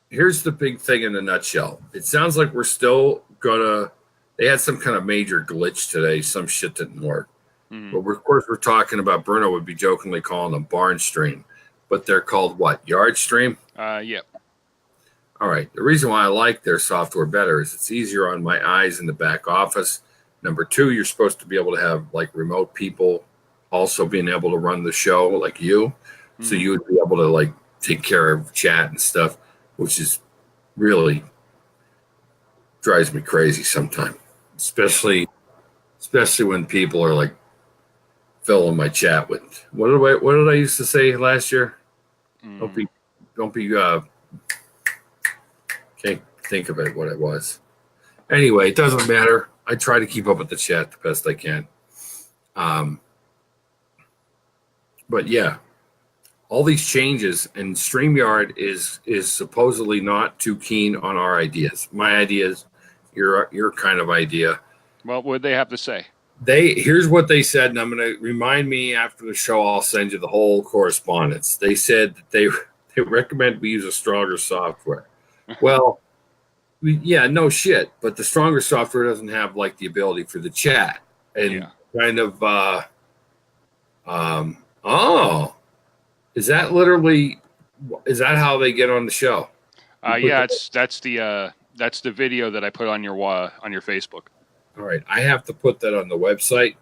here's the big thing in a nutshell. It sounds like we're still they had some kind of major glitch today. Some shit didn't work. Mm-hmm. But of course we're talking about Bruno would be jokingly calling them barn stream. But they're called what? Yard stream? Yep. All right. The reason why I like their software better is it's easier on my eyes in the back office. Number 2, you're supposed to be able to have like remote people also being able to run the show like you. Mm-hmm. So you would be able to like take care of chat and stuff, which is really drives me crazy sometimes, especially when people are like filling my chat with what did I used to say last year? Don't be can't think of it what it was. Anyway, it doesn't matter. I try to keep up with the chat the best I can. But yeah, all these changes, and StreamYard is supposedly not too keen on our ideas. My ideas, your kind of idea. Well, what would they have to say? Here's what they said, and I'm going to remind me after the show. I'll send you the whole correspondence. They said that they recommend we use a stronger software. Well, yeah, no shit, but the stronger software doesn't have like the ability for the chat and kind of. Oh, is that how they get on the show? Yeah, that's the video that I put on your Facebook. All right, I have to put that on the website.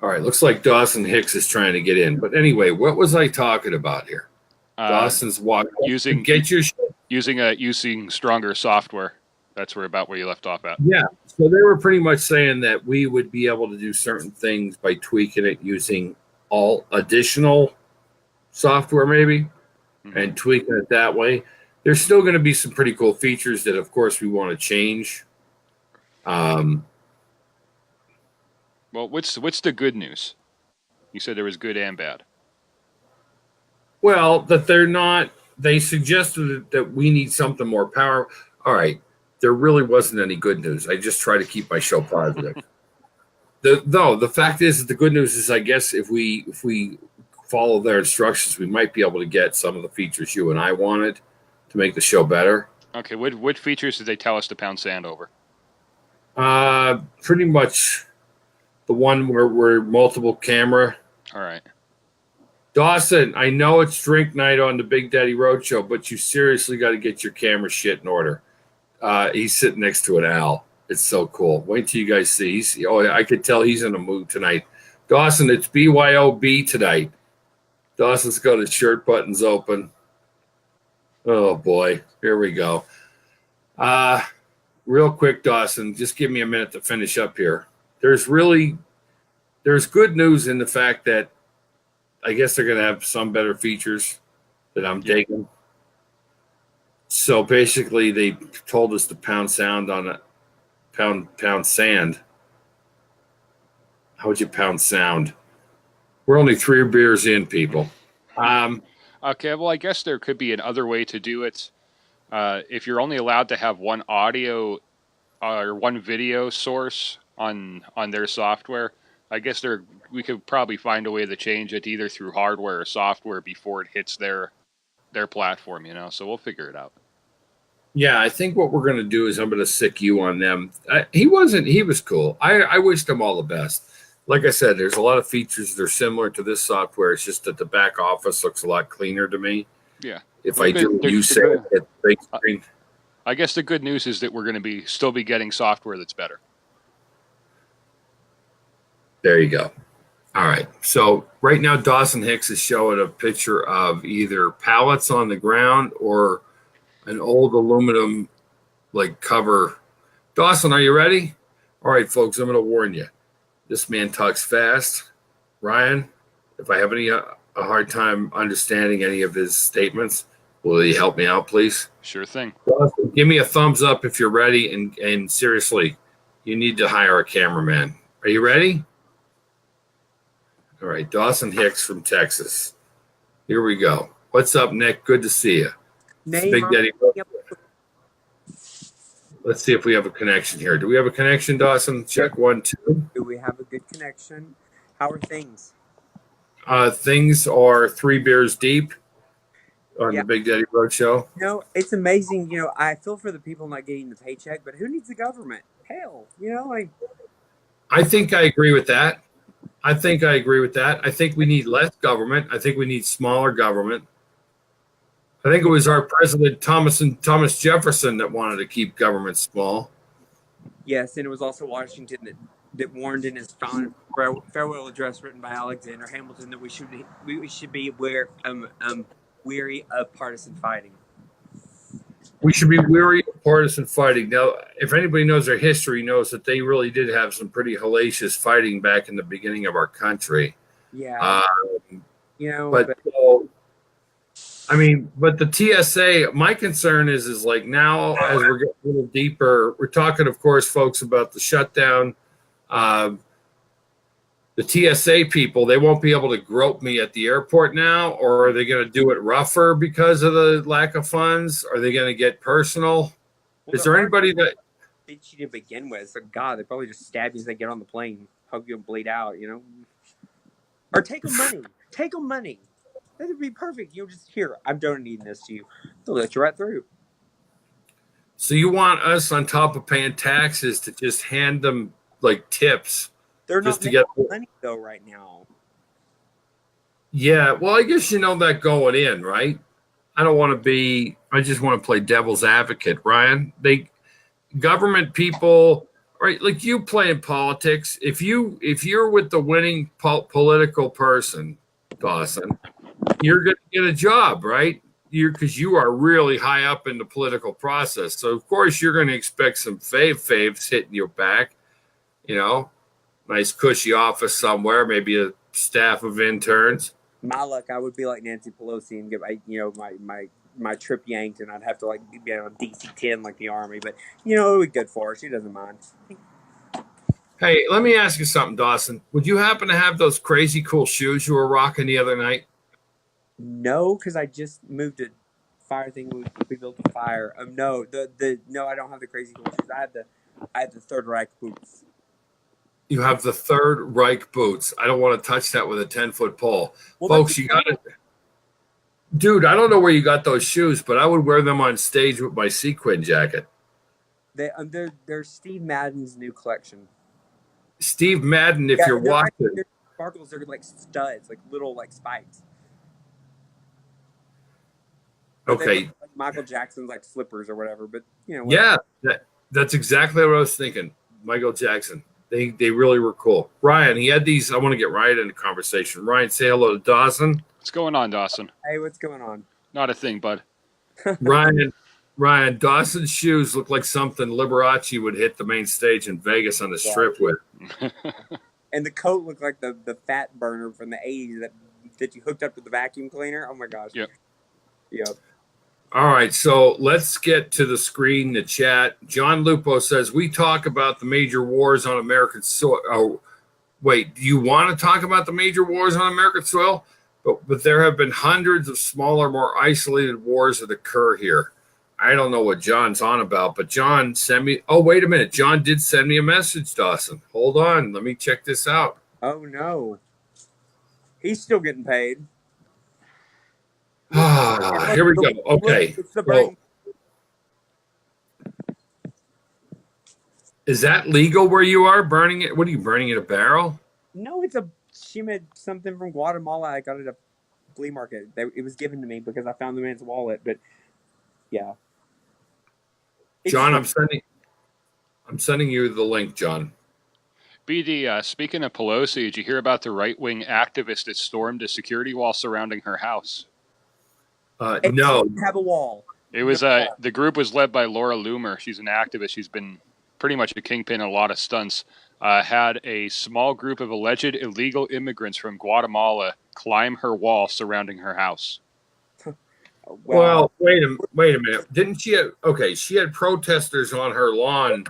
All right, looks like Dawson Hicks is trying to get in. But anyway, what was I talking about here? Dawson's walking. Using stronger software. That's where you left off at. Yeah. So they were pretty much saying that we would be able to do certain things by tweaking it using all additional software, maybe, and tweaking it that way. There's still going to be some pretty cool features that, of course, we want to change. Well, what's the good news? You said there was good and bad. Well, that they're not. They suggested that we need something more power. All right. There really wasn't any good news. I just try to keep my show positive. The fact is that the good news is, I guess, if we follow their instructions, we might be able to get some of the features you and I wanted to make the show better. Okay, what features did they tell us to pound sand over? Pretty much the one where we're multiple camera. All right. Dawson, I know it's drink night on the Big Daddy Roadshow, but you seriously got to get your camera shit in order. He's sitting next to an owl. It's so cool. Wait till you guys see. I could tell he's in a mood tonight. Dawson, it's BYOB tonight. Dawson's got his shirt buttons open. Oh, boy. Here we go. Real quick, Dawson, just give me a minute to finish up here. There's good news in the fact that I guess they're going to have some better features that I'm digging. So basically, they told us to pound sand on a pound sand. How would you pound sound? We're only 3 beers in, people. Okay, well, I guess there could be another way to do it. If you're only allowed to have one audio or one video source on their software, I guess we could probably find a way to change it either through hardware or software before it hits their platform, So we'll figure it out. Yeah, I think what we're going to do is I'm going to sick you on them. He was cool. I wished him all the best. Like I said, there's a lot of features that are similar to this software. It's just that the back office looks a lot cleaner to me. Yeah. If I do what you say at the big screen. I guess the good news is that we're going to still be getting software that's better. There you go. All right. So right now, Dawson Hicks is showing a picture of either pallets on the ground or an old aluminum cover. Dawson, are you ready? All right, folks, I'm going to warn you. This man talks fast. Ryan, if I have a hard time understanding any of his statements, will you help me out, please? Sure thing. Dawson, give me a thumbs up if you're ready. And seriously, you need to hire a cameraman. Are you ready? All right, Dawson Hicks from Texas. Here we go. What's up, Nick? Good to see you. Big Daddy. Yep. Let's see if we have a connection here. Do we have a connection, Dawson? Check 1, 2. Do we have a good connection? How are things? Things are 3 beers deep on the Big Daddy Roadshow. It's amazing. I feel for the people not getting the paycheck, but who needs the government? Hell, I think I agree with that. I think we need less government. I think we need smaller government. I think it was our president, Thomas Jefferson, that wanted to keep government small. Yes, and it was also Washington that warned in his farewell address written by Alexander Hamilton that we should be weary of partisan fighting. We should be weary of partisan fighting. Now, if anybody knows their history, knows that they really did have some pretty hellacious fighting back in the beginning of our country. Yeah. But the TSA, my concern is now as we're getting a little deeper, we're talking, of course, folks, about the shutdown. The TSA people, they won't be able to grope me at the airport now, or are they going to do it rougher because of the lack of funds? Are they going to get personal? Is there anybody that bitchy to begin with. So God, they probably just stab you as they get on the plane, hope you don't bleed out, or take them money. Take them money. That would be perfect. Just here. I'm donating this to you. They'll let you right through. So you want us on top of paying taxes to just hand them like tips? They're just not to making get money though right now. Yeah, well, I guess you know that going in, right? I don't want to be. I just want to play devil's advocate, Ryan. Government people, right? Like you play in politics. If you're with the winning political person, Dawson, you're going to get a job, right? Because you are really high up in the political process. So of course you're going to expect some faves hitting your back. Nice cushy office somewhere, maybe a staff of interns. My luck, I would be like Nancy Pelosi and get my trip yanked, and I'd have to be on DC-10 like the Army. But it would be good for her. She doesn't mind. Hey, let me ask you something, Dawson. Would you happen to have those crazy cool shoes you were rocking the other night? No, because I just moved a fire thing. We built a fire. No, no, I don't have the crazy cool shoes. I have the Third Reich boots. You have the Third Reich boots. I don't want to touch that with a 10-foot pole. Well, folks, you got it. Dude, I don't know where you got those shoes, but I would wear them on stage with my sequin jacket. They're Steve Madden's new collection. Steve Madden, if you're watching. They're sparkles, they're like studs, like little spikes. Okay. Like Michael Jackson's slippers or whatever, but Yeah, that's exactly what I was thinking. Michael Jackson. They really were cool. Ryan, he had these. I want to get Ryan in the conversation. Ryan, say hello to Dawson. What's going on, Dawson? Hey, what's going on? Not a thing, bud. Ryan, Dawson's shoes look like something Liberace would hit the main stage in Vegas on the strip with. And the coat looked like the fat burner from the 80s that you hooked up to the vacuum cleaner. Oh my gosh. Yep. All right, so let's get to the screen, the chat. John Lupo says, we talk about the major wars on American soil. Oh, wait, do you want to talk about the major wars on American soil? But there have been hundreds of smaller, more isolated wars that occur here. I don't know what John's on about, but John sent me. Oh, wait a minute. John did send me a message, Dawson. Hold on. Let me check this out. Oh, no. He's still getting paid. Here we go. Okay. It's the brain. Is that legal where you are burning it? What are you burning in a barrel? No, she made something from Guatemala. I got it at a flea market. It was given to me because I found the man's wallet. But yeah, John, I'm sending you the link, John. BD, speaking of Pelosi, did you hear about the right-wing activist that stormed a security wall surrounding her house? No. Have a wall. It was the group was led by Laura Loomer. She's an activist. She's been pretty much a kingpin in a lot of stunts. Had a small group of alleged illegal immigrants from Guatemala climb her wall surrounding her house. Well, wait a minute. Didn't she she had protesters on her lawn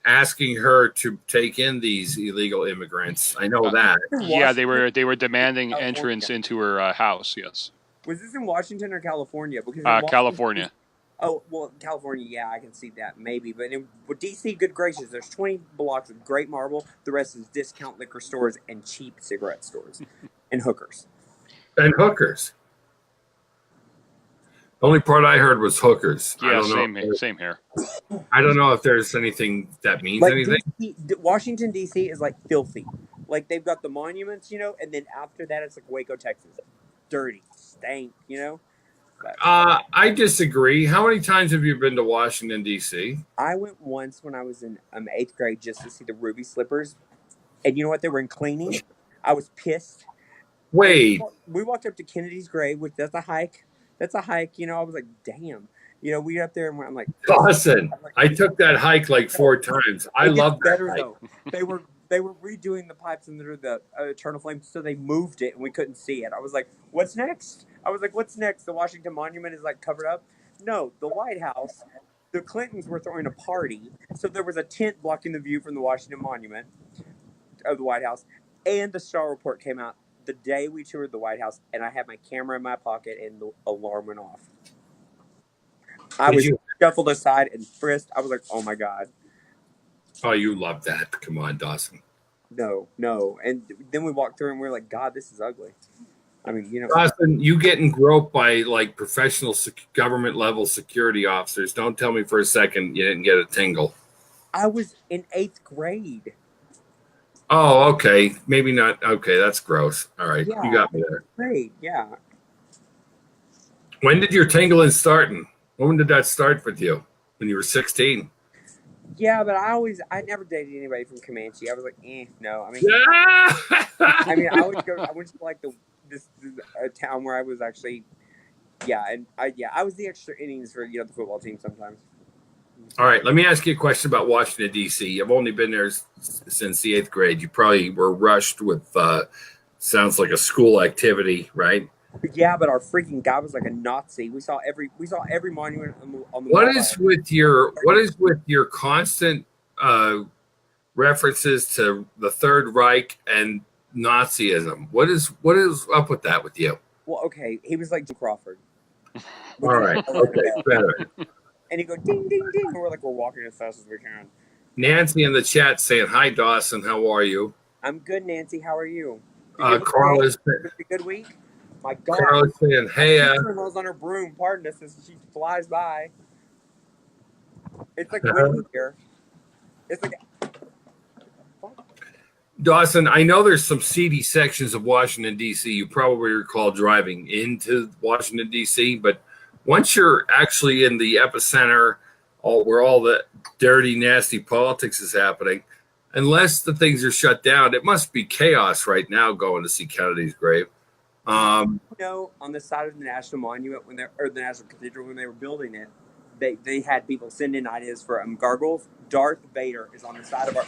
asking her to take in these illegal immigrants. I know that. Yeah, they were demanding entrance into her house, yes. Was this in Washington or California? Because California. Oh, well, California, yeah, I can see that, maybe. But with D.C., good gracious, there's 20 blocks of great marble. The rest is discount liquor stores and cheap cigarette stores. And hookers. And hookers. The only part I heard was hookers. Yeah, same here. I don't know if there's anything that means anything. Washington, D.C. is filthy. They've got the monuments, and then after that, it's Waco, Texas. Dirty, stank, I disagree. How many times have you been to Washington, D.C.? I went once when I was in 8th grade just to see the Ruby Slippers. And you know what? They were in cleaning. I was pissed. Wait. We walked up to Kennedy's grave, which that's a hike. I was like, damn. We got up there and I'm like, Dawson, I took that hike 4 times. I love that hike. Though. They were redoing the pipes under the Eternal Flame, so they moved it and we couldn't see it. I was like, what's next? The Washington Monument is covered up? No, the White House, the Clintons were throwing a party, so there was a tent blocking the view from the Washington Monument of the White House, and the Star Report came out the day we toured the White House, and I had my camera in my pocket and the alarm went off. I was shuffled aside and frisked. I was like, oh my God. Oh, you love that. Come on, Dawson. No. And then we walked through and we were like, God, this is ugly. I mean, Dawson, you getting groped by like professional government level security officers. Don't tell me for a second you didn't get a tingle. I was in 8th grade. Oh, okay. Maybe not. Okay, that's gross. All right. Yeah. You got me there. Grade, yeah. When did your tingling start? When did that start with you? When you were 16? Yeah, but I never dated anybody from Comanche. I was like, no. I mean, I went to like this town where I was actually, I was the extra innings for the football team sometimes. All right, let me ask you a question about Washington, D.C. You've only been there since the 8th grade. You probably were rushed with, sounds like a school activity, right? Yeah, but our freaking guy was like a Nazi. We saw every monument on the What wall. is with your constant references to the Third Reich and Nazism? What is up with that with you? Well, okay, he was like Jim Crawford. All right, okay, better. And he go ding ding ding, and we're walking as fast as we can. Nancy in the chat saying, "Hi, Dawson. How are you?" I'm good, Nancy. How are you? Carl is a good week. My God. Carl is saying, "Hey." Was on her broom. Pardon us as she flies by. It's like windy here. It's like. Dawson, I know there's some seedy sections of Washington, D.C. You probably recall driving into Washington, D.C., but once you're actually in the epicenter, where all the dirty, nasty politics is happening, unless the things are shut down, it must be chaos right now going to see Kennedy's grave. On the side of the National Monument or the National Cathedral when they were building it, they had people send in ideas for gargoyles. Darth Vader is on the side of our.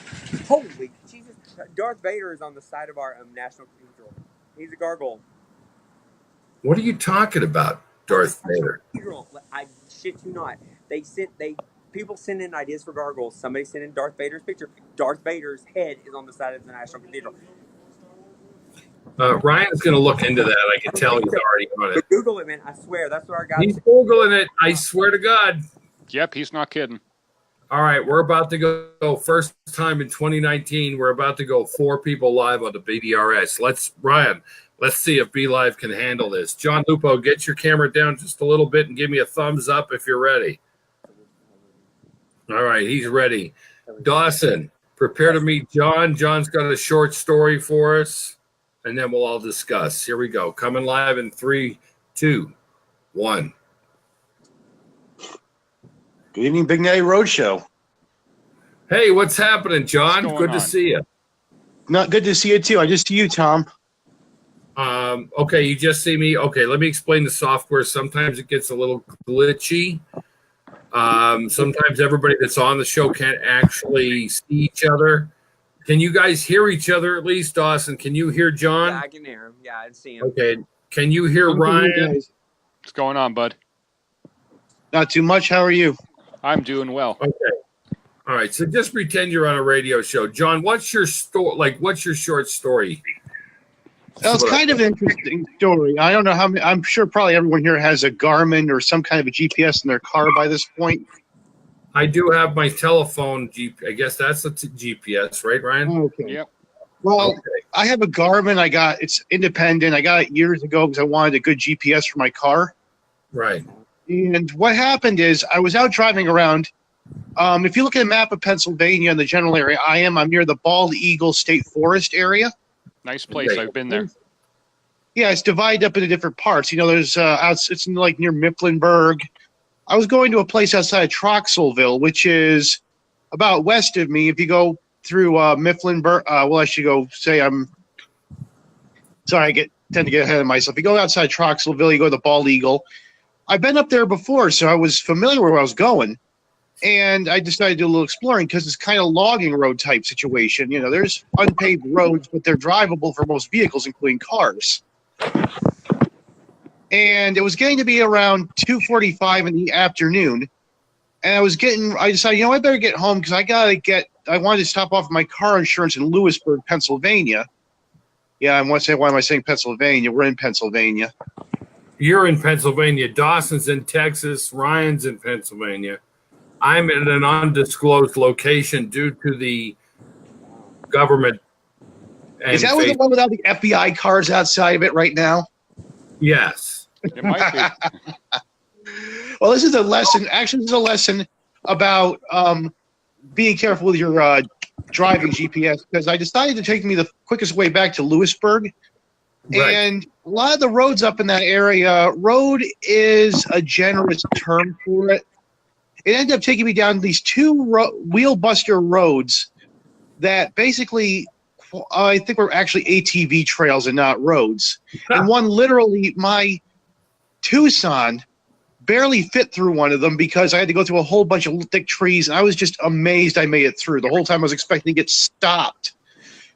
Holy Jesus! Darth Vader is on the side of our National Cathedral. He's a gargoyle. What are you talking about, Darth Vader? I shit you not. People send in ideas for gargoyles. Somebody sent in Darth Vader's picture. Darth Vader's head is on the side of the National Cathedral. Ryan's going to look into that. I can tell he's already on it. Google it, man. I swear. That's what our guy. He's Googling it. I swear to God. Yep, he's not kidding. All right, we're about to go first time in 2019. We're about to go 4 people live on the BDRS. Ryan, let's see if B Live can handle this. John Lupo, get your camera down just a little bit and give me a thumbs up if you're ready. All right, he's ready. Dawson, prepare to meet John. John's got a short story for us, and then we'll all discuss. Here we go. Coming live in 3, 2, 1. Good evening, Big Natty Roadshow. Hey, what's happening, John? What's Good going to on? see you. Not good to see you, too. I just see you, Tom. Okay, you just see me. Okay, let me explain the software. Sometimes it gets a little glitchy. Sometimes everybody that's on the show can't actually see each other. Can you guys hear each other at least, Dawson? Can you hear John? Yeah, I can hear him. Yeah, I see him. Okay. Can you hear Ryan? What's going on, bud? Not too much. How are you? I'm doing well. Okay. All right. So just pretend you're on a radio show. John, what's your what's your short story? Well, it's kind of an interesting story. I don't know how many. I'm sure probably everyone here has a Garmin or some kind of a GPS in their car by this point. I do have my telephone. I guess that's a GPS, right, Ryan? Okay. Yep. Well, Okay. I have a Garmin. It's independent. I got it years ago because I wanted a good GPS for my car. Right. And what happened is I was out driving around. If you look at a map of Pennsylvania in the general area, I'm near the Bald Eagle State Forest area. Nice place. I've been there. Yeah, it's divided up into different parts. There's it's near Mifflinburg. I was going to a place outside of Troxelville, which is about west of me. If you go through Mifflinburg, I should go say I'm sorry, tend to get ahead of myself. If you go outside Troxelville, you go to the Bald Eagle. I've been up there before, so I was familiar where I was going. And I decided to do a little exploring because it's kind of logging road type situation. There's unpaved roads, but they're drivable for most vehicles, including cars. And it was getting to be around 2:45 in the afternoon. And I decided, I better get home because I wanted to stop off my car insurance in Lewisburg, Pennsylvania. Yeah, I want to say, why am I saying Pennsylvania? We're in Pennsylvania. You're in Pennsylvania. Dawson's in Texas. Ryan's in Pennsylvania. I'm in an undisclosed location due to the government. Is that the one without the FBI cars outside of it right now? Yes. It might be. Well, this is a lesson. Actually, this is a lesson about being careful with your driving GPS, because I decided to take me the quickest way back to Lewisburg. Right. And a lot of the roads up in that area, road is a generous term for it. It ended up taking me down these two wheelbuster roads that basically, I think were actually ATV trails and not roads. And one literally, my Tucson barely fit through one of them because I had to go through a whole bunch of thick trees, and I was just amazed I made it through. The whole time I was expecting to get stopped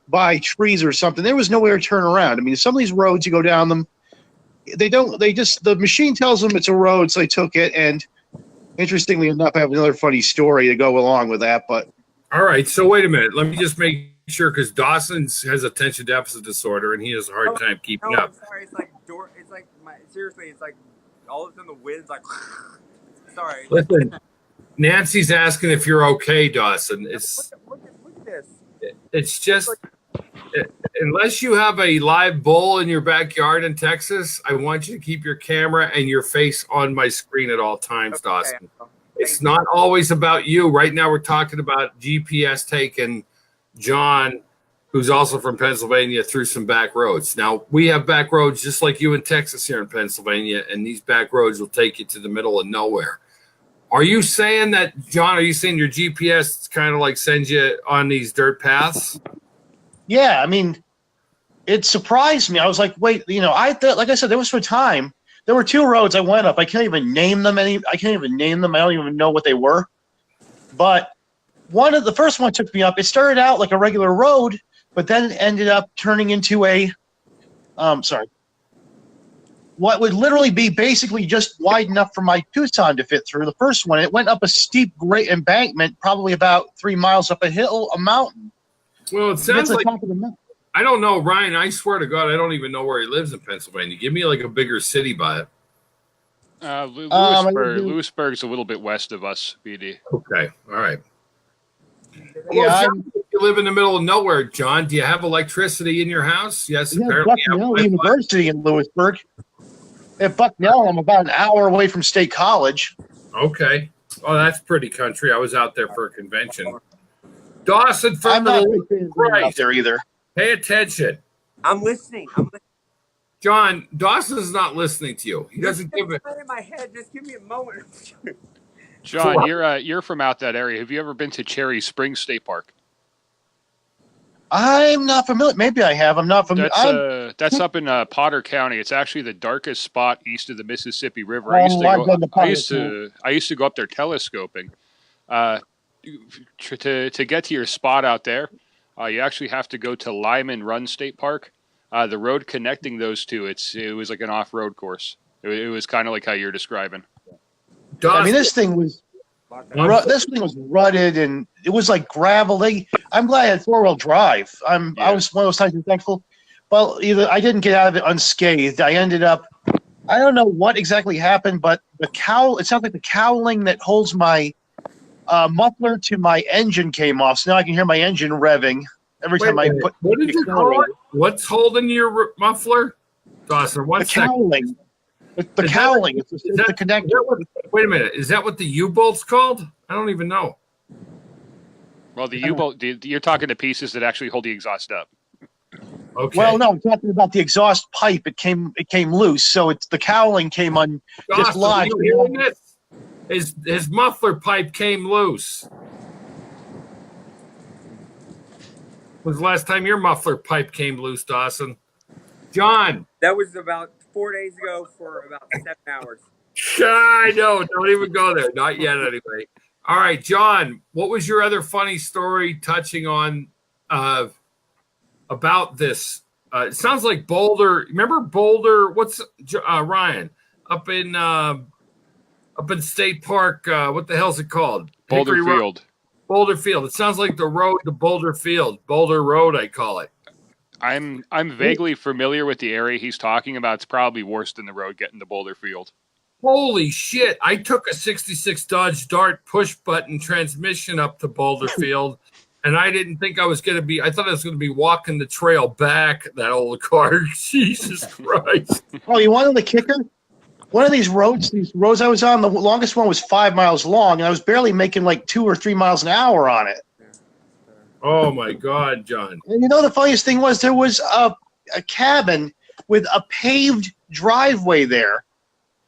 by trees or something. There was nowhere to turn around. I mean, some of these roads, you go down them, the machine tells them it's a road, so they took it. And interestingly enough, I have another funny story to go along with that. But all right, so wait a minute. Let me just make sure, because Dawson has attention deficit disorder, and he has a hard time keeping up. I'm sorry. Seriously, it's like all of a sudden the wind's like. Sorry. Listen, Nancy's asking if you're okay, Dawson. Look at this. It's just, unless you have a live bull in your backyard in Texas, I want you to keep your camera and your face on my screen at all times, Dawson. It's not always about you. Right now we're talking about GPS taking John, who's also from Pennsylvania, through some back roads. Now, we have back roads just like you in Texas here in Pennsylvania, and these back roads will take you to the middle of nowhere. Are you saying that, John, are you saying your GPS kind of like sends you on these dirt paths? yeah, I mean, it surprised me. I was like, wait, I thought, like I said, there was for time. There were two roads I went up. I can't even name them. I don't even know what they were. But the first one took me up. It started out like a regular road, but then ended up turning into what would literally be basically just wide enough for my Tucson to fit through. The first one, it went up a steep, great embankment, probably about 3 miles up a mountain. Well, it sounds like, top of the mountain. I don't know, Ryan, I swear to God, I don't even know where he lives in Pennsylvania. Give me like a bigger city by it. Lewisburg's a little bit west of us, BD. Okay, all right. Yeah, Well, you live in the middle of nowhere, John. Do you have electricity in your house? Yes, apparently. Bucknell University in Lewisburg. At Bucknell, I'm about an hour away from State College. Okay. Oh, that's pretty country. I was out there for a convention. Dawson, for I'm not right out there either. Pay attention. I'm listening. John, Dawson's not listening to you. He doesn't give it. In my head. Just give me a moment. John, you're from out that area. Have you ever been to Cherry Springs State Park? I'm not familiar. Maybe I have. I'm not familiar. That's up in Potter County. It's actually the darkest spot east of the Mississippi River. I've been to Potter, I used to go up there telescoping. To get to your spot out there, you actually have to go to Lyman Run State Park. The road connecting those two, it was like an off-road course. It was kind of like how you're describing. Dawson, I mean, this thing was rutted, and it was like gravel. I'm glad I had 4-wheel drive. I was one of those times thankful. Well, I didn't get out of it unscathed. I ended up, I don't know what exactly happened, but it sounds like the cowling that holds my muffler to my engine came off. So now I can hear my engine revving every time I put. What did you call it? What's holding your muffler, Dawson? What's the cowling? The cowling. It's the connector. Wait a minute. Is that what the U-bolt's called? I don't even know. Well, the U-bolt, you're talking to pieces that actually hold the exhaust up. Okay. Well, no, I'm talking about the exhaust pipe. It came loose, so it's the cowling came dislodged. Are you hearing this? His muffler pipe came loose. When was the last time your muffler pipe came loose, Dawson? John. That was about 4 days ago for about 7 hours. I know. Don't even go there. Not yet, anyway. All right, John, what was your other funny story touching on about this? It sounds like Boulder. Remember Boulder? What's Ryan up in State Park? What the hell's it called? Boulder Hickory Field. Road. Boulder Field. It sounds like the road to Boulder Field. Boulder Road, I call it. I'm vaguely familiar with the area he's talking about. It's probably worse than the road getting to Boulder Field. Holy shit. I took a 66 Dodge Dart push button transmission up to Boulder Field, and I didn't think I was going to be, I thought I was going to be walking the trail back, that old car. Jesus Christ. Oh, you want the kicker? One of these roads I was on, the longest one was 5 miles long, and I was barely making like 2 or 3 miles an hour on it. Oh my God, John. And you know the funniest thing was there was a cabin with a paved driveway there.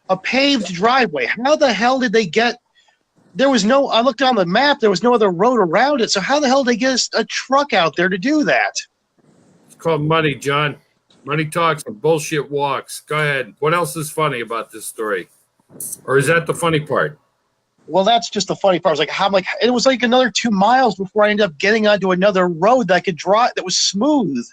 A paved driveway. How the hell did they get? There was no. I looked on the map. There was no other road around it. So how the hell did they get a truck out there to do that? It's called money, John. Money talks and bullshit walks. Go ahead. What else is funny about this story? Or is that the funny part? Well, that's just the funny part. I was like, it was like another 2 miles before I ended up getting onto another road that I could drive. That was smooth.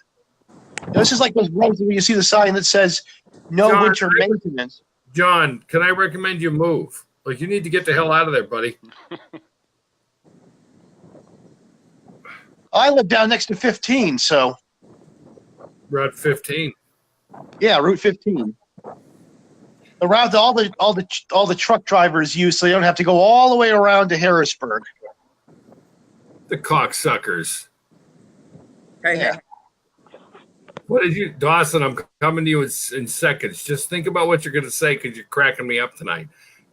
This is like those roads where you see the sign that says "No John, winter maintenance." John, can I recommend you move? Like, you need to get the hell out of there, buddy. I live down next to 15, so Route 15. yeah, Route 15. The route that all the truck drivers use, so they don't have to go all the way around to Harrisburg. The cocksuckers. Hey, Yeah. hey, What did you, Dawson? I'm coming to you in seconds. Just think about what you're going to say because you're cracking me up tonight.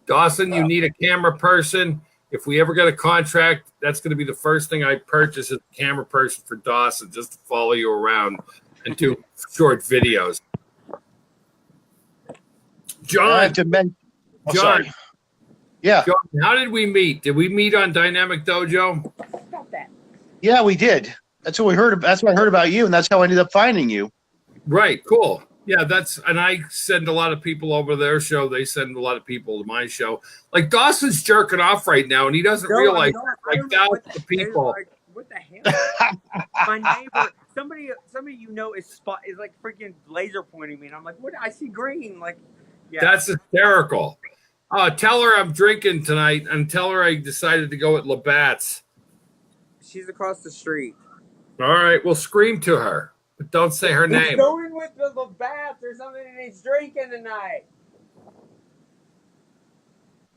Dawson, you need a camera person. If we ever get a contract, that's going to be the first thing I purchase is a camera person for Dawson, just to follow you around and do short videos. I John, have to mention. Oh, John, sorry. Yeah, John, how did we meet? Did we meet on Dynamic Dojo? yeah, we did. That's what we heard. That's what I heard about you, and that's how I ended up finding you. Right, cool. Yeah, and I send a lot of people over to their show. They send a lot of people to my show. Like Dawson's jerking off right now, and he doesn't realize like thousands of people. like, what the hell? My neighbor, somebody you know is like freaking laser pointing me, and I'm like, what? I see green. Like, yeah. That's hysterical. Tell her I'm drinking tonight, and tell her I decided to go at Labatt's. She's across the street. All right, we'll scream to her, but don't say her He's name. going with the Labatt's or something, and he's drinking tonight.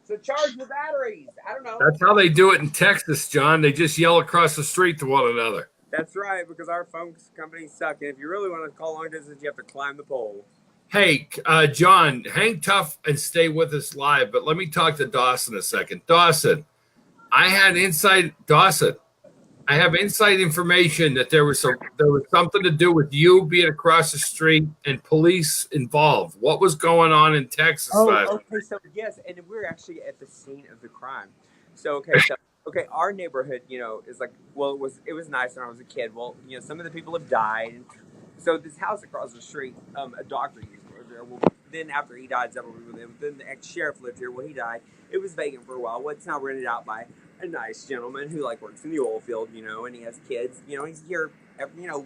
So charge the batteries. I don't know. That's how they do it in Texas, John. They just yell across the street to one another. That's right, because our phone companies suck, and if you really want to call long distance, you have to climb the pole. Hey, John, hang tough and stay with us live, but let me talk to Dawson a second. Dawson, I have inside information that there was something to do with you being across the street and police involved. What was going on in Texas last night? Okay, so yes, and we're actually at the scene of the crime. So our neighborhood, is like, well, it was nice when I was a kid. Well, some of the people have died, and so this house across the street, a doctor used to live there. Well, then after he died, several people lived. Then the ex-sheriff lived here. Well, he died. It was vacant for a while. Well, it's now rented out by a nice gentleman who works in the oil field, and he has kids. He's here,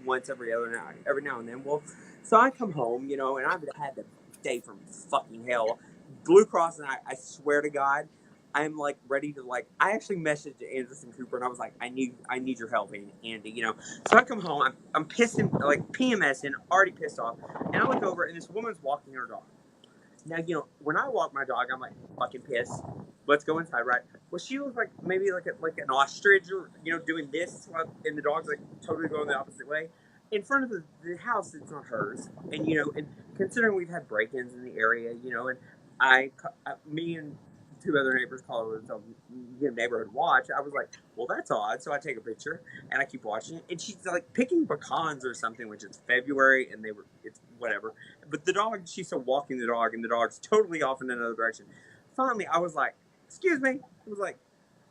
once every now and then. Well, so I come home, and I've had the day from fucking hell. Blue Cross, and I swear to God, I'm ready to I actually messaged Anderson Cooper, and I was like, I need your help, Andy. So I come home, I'm pissed, PMSing, already pissed off, and I look over, and this woman's walking her dog. Now, when I walk my dog, I'm fucking pissed. Let's go inside, right? Well, she looks like maybe like an ostrich, or doing this, and the dog's totally going the opposite way. In front of the house, it's not hers, and and considering we've had break-ins in the area, and me and two other neighbors call over to neighborhood watch. I was like, well, that's odd. So I take a picture and I keep watching it, and she's picking pecans or something, which is February, and it's whatever. But the dog, she's still walking the dog, and the dog's totally off in another direction. Finally, I was like, excuse me. I was like,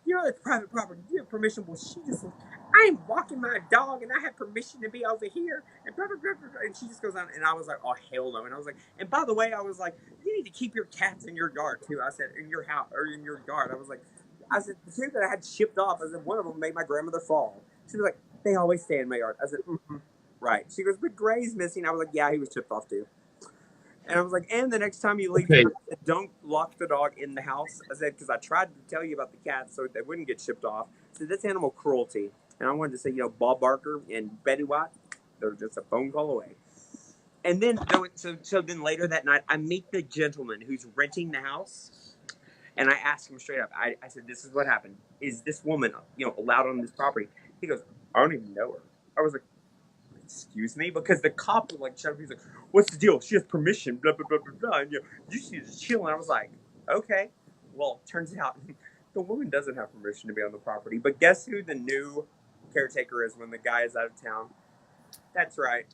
it's private property. Do you have permission? Well, she just said, I'm walking my dog, and I have permission to be over here. And blah, blah, blah, blah. And she just goes on, and I was like, oh, hell no. And I was like, and by the way, I was like, you need to keep your cats in your yard, too. I said, in your house, or in your yard. I said, the two that I had shipped off, I said, one of them made my grandmother fall. She was like, they always stay in my yard. I said, right. She goes, but Gray's missing. I was like, yeah, he was shipped off, too. And I was like, and the next time you leave, don't lock the dog in the house. I said, because I tried to tell you about the cats so they wouldn't get shipped off. I said, that's animal cruelty. And I wanted to say, Bob Barker and Betty White, they're just a phone call away. And then so then later that night, I meet the gentleman who's renting the house, and I ask him straight up. I said, "This is what happened. Is this woman, allowed on this property?" He goes, "I don't even know her." I was like, "Excuse me," because the cop was like, "Shut up." He's like, "What's the deal? She has permission." Blah blah blah blah blah. And, you should just chill. And I was like, "Okay." Well, turns out the woman doesn't have permission to be on the property. But guess who the new caretaker is when the guy is out of town? That's right.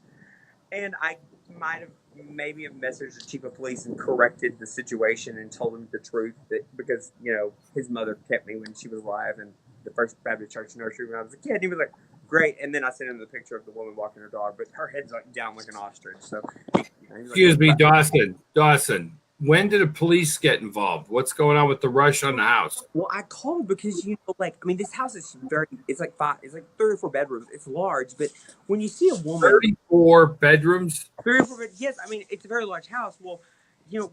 And I might have maybe have messaged the chief of police and corrected the situation and told him the truth because his mother kept me when she was alive in the First Baptist Church nursery when I was a kid. And he was like, "Great," and then I sent him the picture of the woman walking her dog, but her head's like down like an ostrich. So, Excuse me, Dawson. Dawson, when did the police get involved? What's going on with the rush on the house? Well, I called because this house is it's like 3 or 4 bedrooms. It's large, but when you see a woman, 34 bedrooms. 3 or 4 bedrooms, yes, it's a very large house. Well,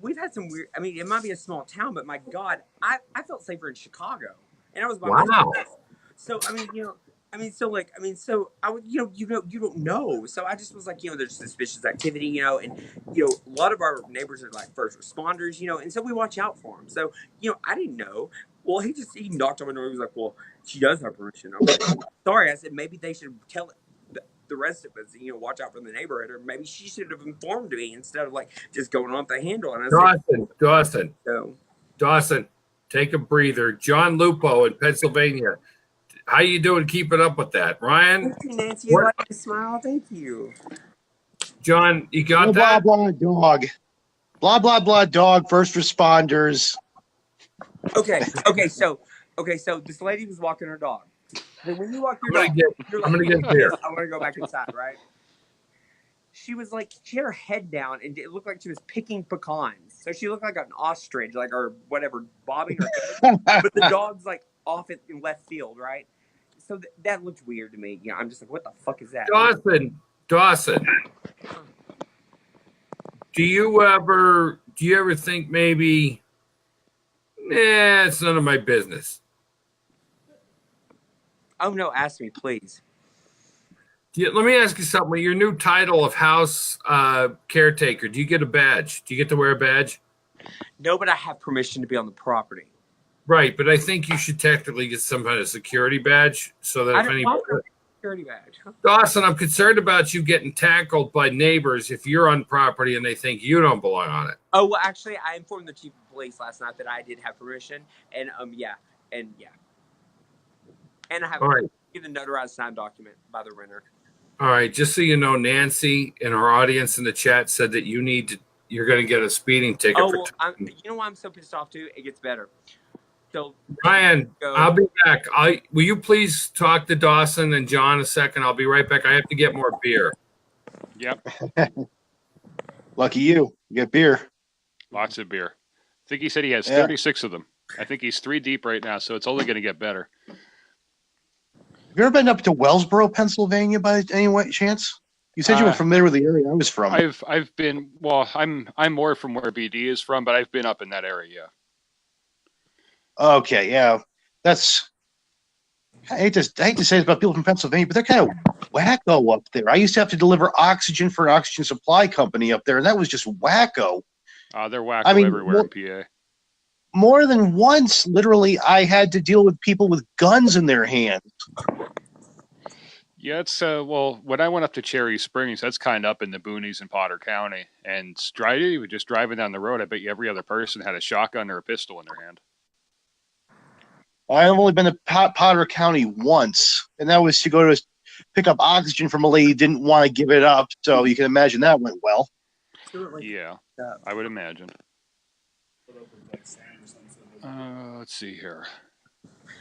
we've had some weird. It might be a small town, but my God, I felt safer in Chicago, and I was by myself. So so I would, you don't know. So I just was like, there's suspicious activity, and a lot of our neighbors are like first responders, and so we watch out for them. So I didn't know. Well, he knocked on my door. He was like, "Well, she does have permission." I'm like, "Sorry," I said, "Maybe they should tell the rest of us, watch out for the neighborhood, or maybe she should have informed me instead of like just going off the handle." And I said, Dawson, take a breather. John Lupo in Pennsylvania. How you doing keeping up with that? Ryan? Thank you, Nancy. You like to smile? Thank you. John, you got blah, that? Blah, blah, dog. Blah, blah, blah, dog, first responders. Okay, so this lady was walking her dog. Then when you walk your dog, I'm gonna get here. I want to go back inside, right? She was like, she had her head down, and it looked like she was picking pecans. So she looked like an ostrich, or whatever, bobbing her head. But the dog's like off in left field, right? So that looked weird to me. I'm just like, what the fuck is that? Dawson. Do you ever think maybe, it's none of my business? Oh no, ask me, please. Let me ask you something. With your new title of house caretaker, do you get a badge? Do you get to wear a badge? No, but I have permission to be on the property. Right, but I think you should technically get some kind of security badge so that security badge. Huh? Dawson, I'm concerned about you getting tackled by neighbors if you're on property and they think you don't belong on it. Oh well, actually, I informed the chief of police last night that I did have permission, and and I have a notarized signed document by the renter. All right, just so you know, Nancy in our audience in the chat said that you're going to get a speeding ticket. Oh, well, you know why I'm so pissed off too? It gets better. So Ryan, I'll be back. Will you please talk to Dawson and John a second? I'll be right back. I have to get more beer. Yep. Lucky you. You get beer. Lots of beer. I think he said he has 36 of them. I think he's 3 deep right now, so it's only going to get better. Have you ever been up to Wellsboro, Pennsylvania by any chance? You said you were familiar with the area I was from. I've been, well, I'm more from where BD is from, but I've been up in that area. Okay, yeah. That's, I hate to say this about people from Pennsylvania, but they're kind of wacko up there. I used to have to deliver oxygen for an oxygen supply company up there, and that was just wacko. They're wacko everywhere in PA. More than once, literally, I had to deal with people with guns in their hands. Yeah, it's well, when I went up to Cherry Springs, that's kind of up in the boonies in Potter County, and just driving down the road, I bet you every other person had a shotgun or a pistol in their hand. I've only been to Potter County once, and that was to go to pick up oxygen from a lady who didn't want to give it up, so you can imagine that went well. Yeah, I would imagine. Let's see here.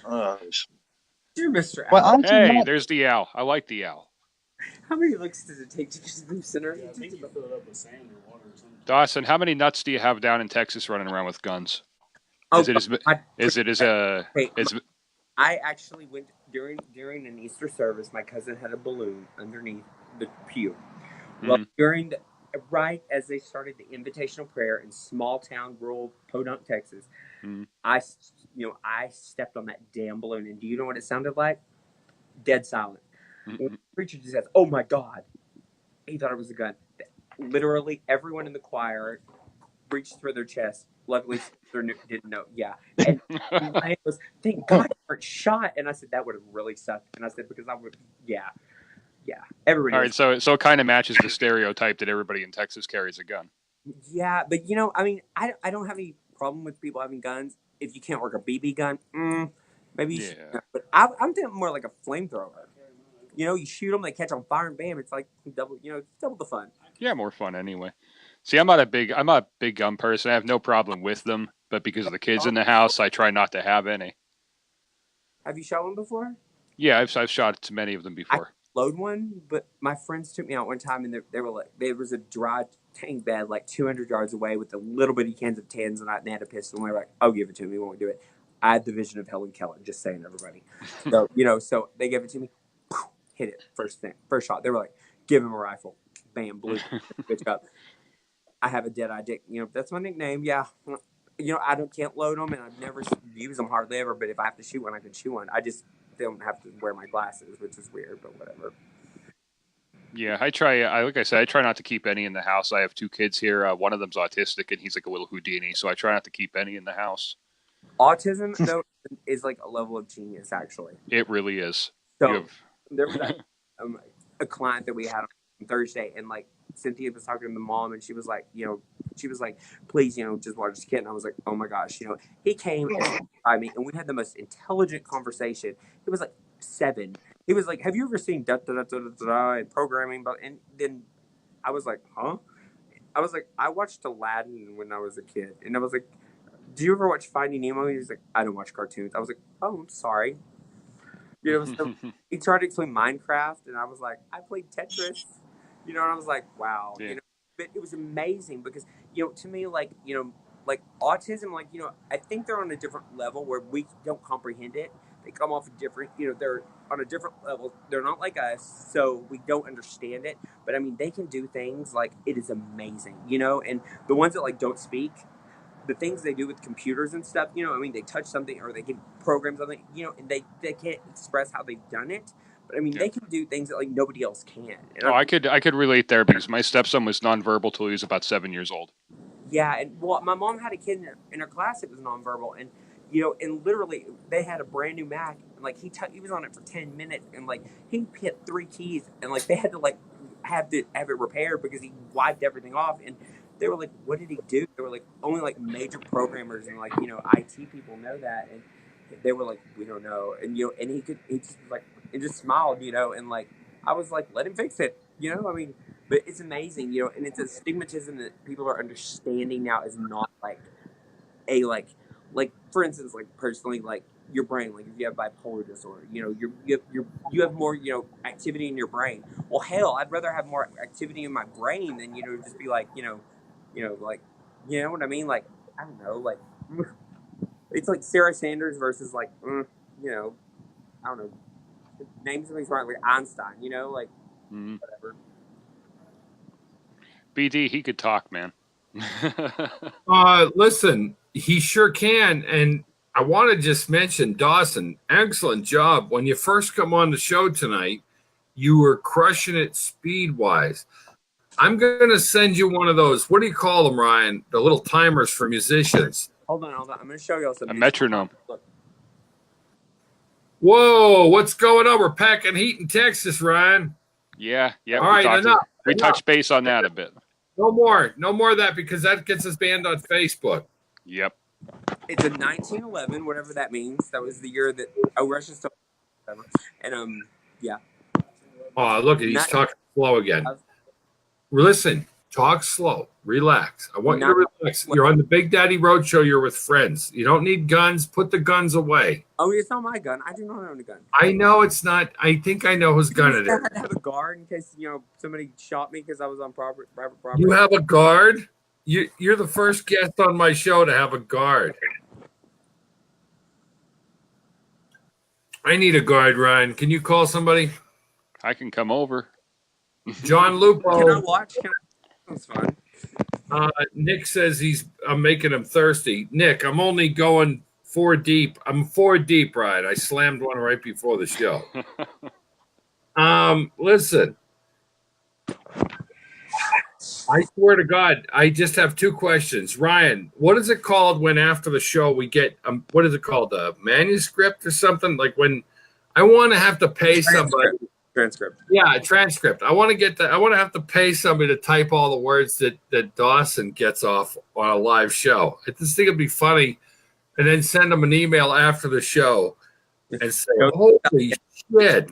Dear Mr. Well, Owl. Hey, there's the owl. I like the owl. How many licks does it take to just leave center? I think you fill it up with sand or water or something. Dawson, how many nuts do you have down in Texas running around with guns? I actually went during an Easter service. My cousin had a balloon underneath the pew. Well, right as they started the invitational prayer in small town rural Podunk, Texas, I stepped on that damn balloon, and do you know what it sounded like? Dead silent. The preacher just says, "Oh my God," he thought it was a gun. literally everyone in the choir reached for their chest. Luckily, didn't know. Yeah, and Ryan was, "Thank God you weren't shot." And I said that would have really sucked. And I said because I would, yeah. Everybody. All right, so it kind of matches the stereotype that everybody in Texas carries a gun. Yeah, but I mean, I don't have any problem with people having guns. If you can't work a BB gun, maybe you should. But I'm thinking more like a flamethrower. You shoot them, they catch on fire, and bam, it's like double. It's double the fun. Yeah, more fun anyway. See, I'm not a big gun person. I have no problem with them, but because of the kids in the house, I try not to have any. Have you shot one before? Yeah, I've shot many of them before. I load one, but my friends took me out one time, and they were like, there was a dry tank bed like 200 yards away with the little bitty cans of tins, and they had a pistol, and they were like, "Oh, give it to me, we won't do it." I had the vision of Helen Keller, just saying, everybody. So so they gave it to me, hit it first shot. They were like, "Give him a rifle," bam, blew the bitch up. I have a Deadeye Dick. That's my nickname. Yeah. I can't load them, and I've never used them hardly ever. But if I have to shoot one, I can shoot one. I just don't have to wear my glasses, which is weird, but whatever. Yeah, like I said, I try not to keep any in the house. I have 2 kids here. One of them's autistic, and he's like a little Houdini, so I try not to keep any in the house. Autism, though, is like a level of genius, actually. It really is. So there was a client that we had on Thursday, and like Cynthia was talking to the mom, and she was like, please, just watch this kid. And I was like, oh my gosh, he came by me, and we had the most intelligent conversation. He was like 7. He was like, have you ever seen da da da da da da and programming? And then I was like, huh? I was like, I watched Aladdin when I was a kid, and I was like, do you ever watch Finding Nemo? He was like, I don't watch cartoons. I was like, oh, I'm sorry. So he tried to explain Minecraft, and I was like, I played Tetris. And I was like, wow. Yeah. But it was amazing because, to me, like autism, I think they're on a different level where we don't comprehend it. They come off different, they're on a different level. They're not like us, so we don't understand it. But I mean, they can do things like it is amazing, and the ones that don't speak, the things they do with computers and stuff, they touch something or they can program something, and they can't express how they've done it. But I mean, they can do things that nobody else can. And I could relate there because my stepson was nonverbal till he was about 7 years old. Yeah, and my mom had a kid in her class that was nonverbal, and and literally they had a brand new Mac, and he was on it for 10 minutes, and he hit 3 keys, and they had to have it repaired because he wiped everything off, and they were like, what did he do? They were like, only major programmers and IT people know that, and they were like, we don't know, and and he just was and just smiled, and I was like, let him fix it, I mean, but it's amazing, and it's a stigmatism that people are understanding now is not a for instance, personally, your brain, if you have bipolar disorder, you have more, activity in your brain. Well, hell, I'd rather have more activity in my brain than, just be you know what I mean? I don't know, it's like Sarah Sanders versus I don't know, name something smart like Einstein, whatever. BD, he could talk, man. Listen, he sure can. And I want to just mention, Dawson, excellent job. When you first come on the show tonight, you were crushing it speed-wise. I'm going to send you one of those. What do you call them, Ryan? The little timers for musicians. Hold on. I'm going to show you something. A metronome. Look. Whoa, what's going on? We're packing heat in Texas, Ryan. Yeah. All right, enough. We touched base on that a bit. No more of that because that gets us banned on Facebook. Yep. It's a 1911, whatever that means. That was the year that Russian stuff. And yeah. Oh, look, he's talking slow again. Listen, talk slow, relax. I want you to relax. You're on the Big Daddy Roadshow. You're with friends. You don't need guns. Put the guns away. Oh, it's not my gun. I do not own a gun. I know it's not. I think I know whose gun it is. I had to have a guard in case somebody shot me because I was on private property. You have a guard? You're the first guest on my show to have a guard. I need a guard, Ryan. Can you call somebody? I can come over. John Lupo. Can I watch? That's fine. Nick says I'm making him thirsty. Nick, I'm only going 4 deep. I'm 4 deep, Ryan. I slammed one right before the show. Listen. I swear to God, I just have two questions. Ryan, what is it called when after the show we get what is it called? A manuscript or something? Like when I want to have to pay somebody. Transcript. Yeah, a transcript. I want to get I want to have to pay somebody to type all the words that Dawson gets off on a live show. I just think it'd be funny, and then send them an email after the show and say, "Holy shit!"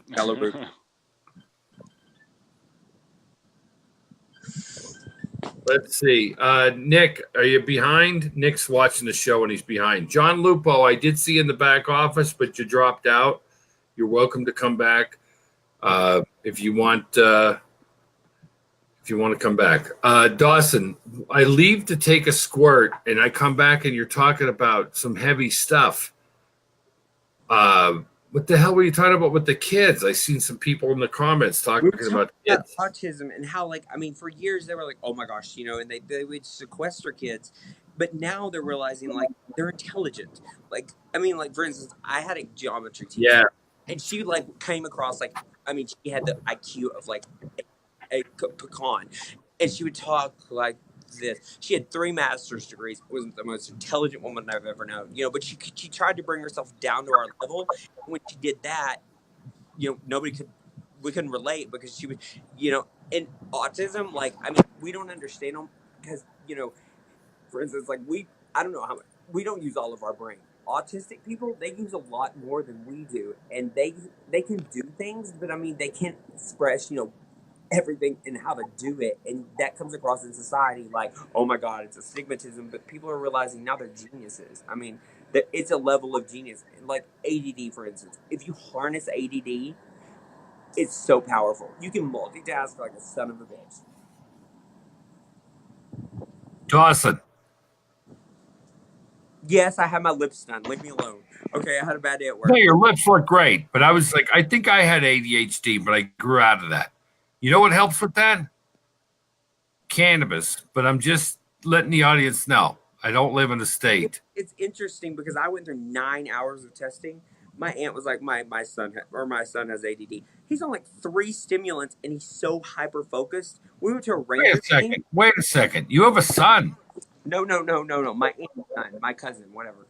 Let's see. Nick, are you behind? Nick's watching the show and he's behind. John Lupo, I did see in the back office, but you dropped out. You're welcome to come back if you want. If you want to come back, Dawson, I leave to take a squirt, and I come back, and you're talking about some heavy stuff. What the hell were you talking about with the kids? I seen some people in the comments talking about kids. Autism and how, like, I mean, for years they were like, oh my gosh, and they would sequester kids. But now they're realizing, like, they're intelligent. Like, I mean, like, for instance, I had a geometry teacher. Yeah. And she, like, came across, like, I mean, she had the IQ of, like, a pecan. And she would talk like this. She had 3 master's degrees. Wasn't the most intelligent woman I've ever known. But she tried to bring herself down to our level. And when she did that, we couldn't relate because she would, and autism, like, I mean, we don't understand them because, for instance, like I don't know how much, we don't use all of our brain. Autistic people, they use a lot more than we do. And they can do things, but I mean, they can't express, everything and how to do it, and that comes across in society like, oh my god, it's a stigmatism. But people are realizing now they're geniuses. I mean, that it's a level of genius. Like ADD, for instance, if you harness ADD, it's so powerful. You can multitask like a son of a bitch. Dawson. Yes, I had my lips done. Leave me alone. Okay, I had a bad day at work. No, your lips look great, but I was like, I think I had ADHD, but I grew out of that. You know what helps with that? Cannabis. But I'm just letting the audience know. I don't live in the state. It's interesting because I went through 9 hours of testing. My aunt was like, my son has ADD. He's on like 3 stimulants and he's so hyper focused. We went to a Rangers game. Wait a second. You have a son. No. My aunt's son, my cousin, whatever.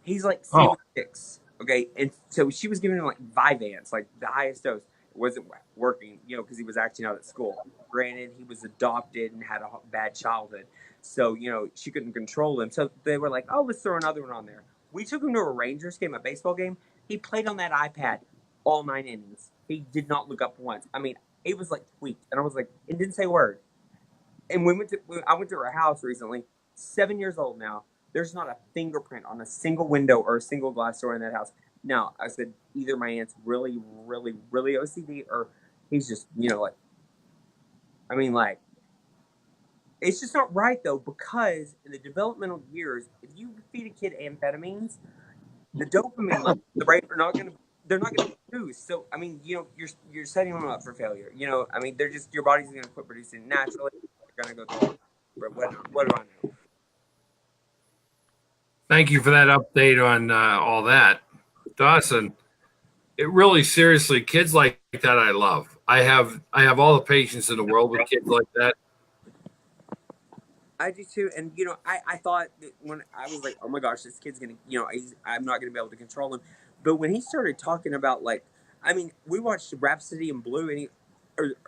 He's like 6. Okay, and so she was giving him like Vyvanse, like the highest dose. It wasn't working, because he was acting out at school. Granted, he was adopted and had a bad childhood, so she couldn't control him. So they were like, "Oh, let's throw another one on there." We took him to a Rangers game, a baseball game. He played on that iPad all 9 innings. He did not look up once. I mean, it was like tweaked, and I was like, it didn't say a word. And I went to her house recently. 7 years old now. There's not a fingerprint on a single window or a single glass door in that house. Now, I said either my aunt's really, really, really OCD or he's just, it's just not right, though, because in the developmental years, if you feed a kid amphetamines, the dopamine levels, the brain they're not going to produce. So, I mean, you're setting them up for failure. I mean, your body's going to quit producing naturally. You're going to go through what do I know? Thank you for that update on all that. Dawson, it really, seriously, kids like that I love. I have all the patience in the world with kids like that. I do too, and I thought that when I was like, oh my gosh, this kid's gonna, I'm not gonna be able to control him. But when he started talking about we watched Rhapsody in Blue and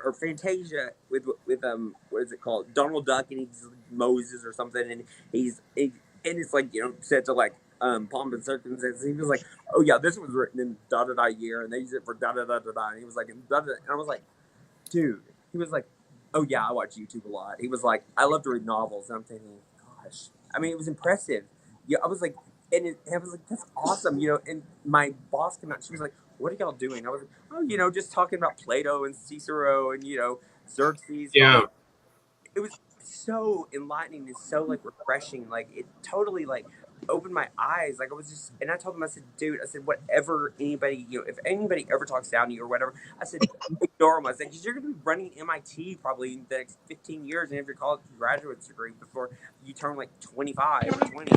or Fantasia with what is it called, Donald Duck, and he's Moses or something, and and it's like set to like pomp and circumstances. He was like, oh yeah, this was written in da da da year, and they use it for da da da da da. And he was like, and I was like, dude. He was like, oh yeah, I watch YouTube a lot. He was like, I love to read novels. And I'm thinking, gosh, I mean, it was impressive. Yeah, I was like, I was like, that's awesome, And my boss came out. She was like, what are y'all doing? I was like, oh, just talking about Plato and Cicero and Xerxes. Yeah. It was so enlightening and so like refreshing. Like it totally like opened my eyes. Like I was just, and I told him, I said, dude, I said, whatever anybody, if anybody ever talks down to you or whatever, I said, ignore them. I said, because you're going to be running MIT probably in the next 15 years and have your college graduate degree before you turn like 25 or 20,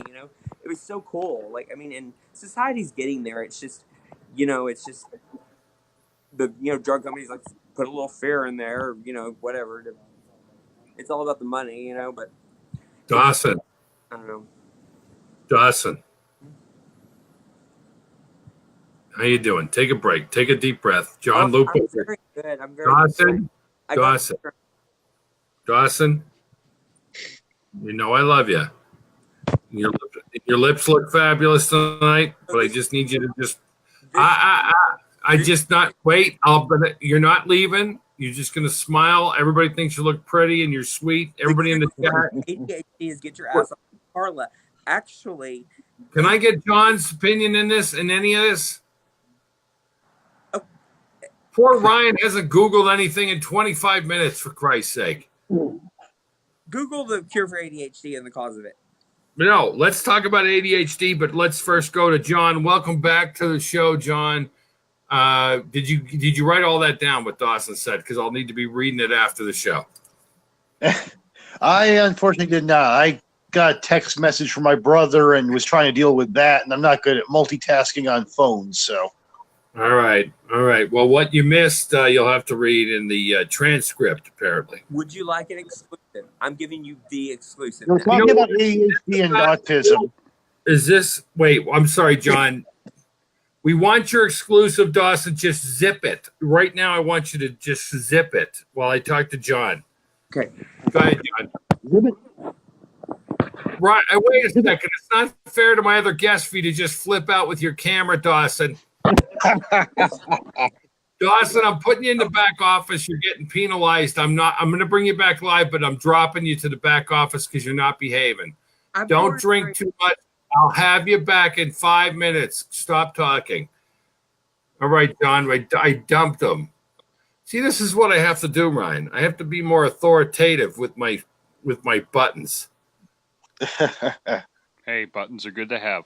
It was so cool. Like, I mean, and society's getting there. It's just, it's just the, drug companies like put a little fear in there, whatever. it's all about the money, you know. But Dawson, I don't know. Dawson, how you doing? Take a break. Take a deep breath. John Oh, Lupo. I'm very good. I'm very Dawson, I got- Dawson, Dawson. You know I love you. Your lips look fabulous tonight, but I just need you to just. I just not wait. You're not leaving. You're just gonna smile. Everybody thinks you look pretty and you're sweet. Everybody in the chat. ADHD is get your ass off. Carla, actually, Can I get John's opinion in this? In any of this? Oh. Poor Ryan hasn't Googled anything in 25 minutes. For Christ's sake. Google the cure for ADHD and the cause of it. No, let's talk about ADHD, but let's first go to John. Welcome back to the show, John. Did you write all that down? What Dawson said? Because I'll need to be reading it after the show. I unfortunately did not. I got a text message from my brother and was trying to deal with that, and I'm not good at multitasking on phones. So, all right. Well, what you missed, you'll have to read in the transcript. Apparently. Would you like an exclusive? I'm giving you the exclusive. we're talking about ADHD and autism. Is this? Wait, I'm sorry, John. We want your exclusive, Dawson. Just zip it right now. I want you to just zip it while I talk to John. Okay. Go ahead, John. Zip it. Right. Wait a second. It's not fair to my other guests for you to just flip out with your camera, Dawson. Dawson, I'm putting you in the back office. You're getting penalized. I'm going to bring you back live, but I'm dropping you to the back office because you're not behaving. Don't drink too much. I'll have you back in 5 minutes. Stop talking. All right, John. I dumped him. See, this is what I have to do, Ryan. I have to be more authoritative with my buttons. Hey, buttons are good to have.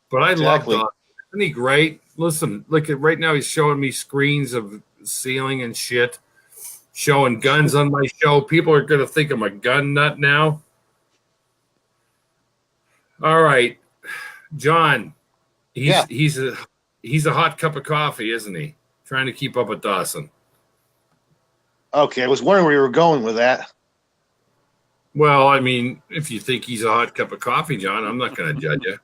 But I Exactly. love Dawson. Isn't he great? Listen, look at right now. He's showing me screens of ceiling and shit, showing guns on my show. People are going to think I'm a gun nut now. All right, John. He's a hot cup of coffee, isn't he? Trying to keep up with Dawson. Okay, I was wondering where you were going with that. Well, I mean, if you think he's a hot cup of coffee, John, I'm not going to judge you.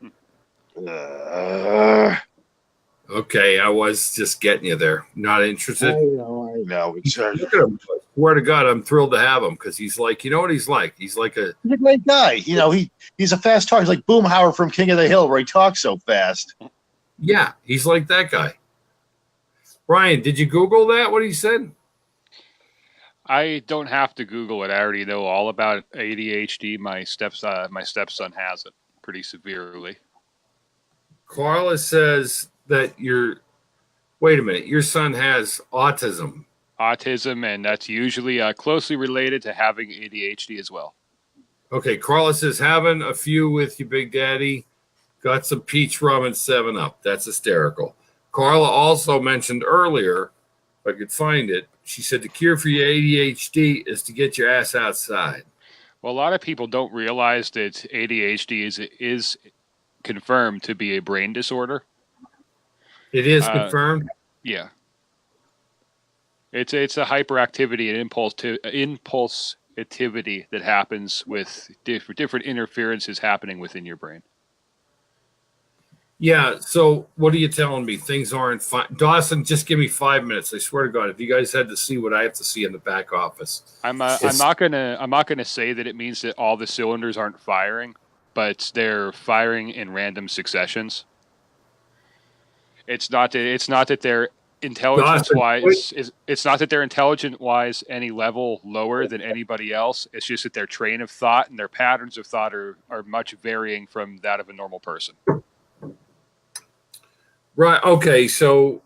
Okay, I was just getting you there. Not interested. I know. It's, Look at him. I swear to God, I'm thrilled to have him because he's like, you know what he's like? He's like he's a great guy. You know, he's a fast talker. He's like Boomhauer from King of the Hill, where he talks so fast. yeah, he's like that guy. Brian, did you Google that? What he said? I don't have to Google it. I already know all about ADHD. My stepson has it pretty severely. Carla says that wait a minute, your son has autism. Autism, and that's usually closely related to having ADHD as well. Okay, Carla says having a few with you, Big Daddy. Got some peach rum and 7-Up. That's hysterical. Carla also mentioned earlier, if I could find it, she said the cure for your ADHD is to get your ass outside. Well, a lot of people don't realize that ADHD is confirmed to be a brain disorder. It is confirmed? Yeah. It's a hyperactivity and impulsivity that happens with different interferences happening within your brain. Yeah, so what are you telling me? Things aren't fine. Dawson, just give me 5 minutes. I swear to God, if you guys had to see what I have to see in the back office. I'm not gonna say that it means that all the cylinders aren't firing, but they're firing in random successions. It's not that they're intelligence wise it's not that they're intelligent wise any level lower than anybody else. It's just that their train of thought and their patterns of thought are much varying from that of a normal person. Right. Okay. So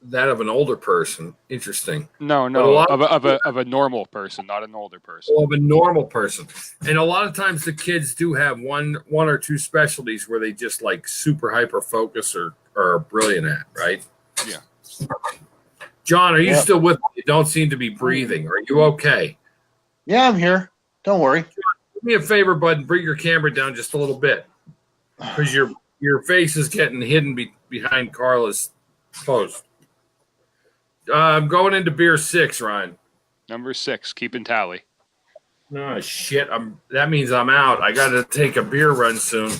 that of an older person. Interesting. No, of a normal person, not an older person. Of a normal person. And a lot of times the kids do have one or two specialties where they just like super hyper focus or are brilliant at, right? Yeah. John, are you still with me? You don't seem to be breathing. Are you okay? Yeah, I'm here. Don't worry. John, do me a favor, bud, and bring your camera down just a little bit. Because your face is getting hidden behind Carla's post. I'm going into beer 6, Ryan. Number 6, keeping tally. No shit. That means I'm out. I got to take a beer run soon.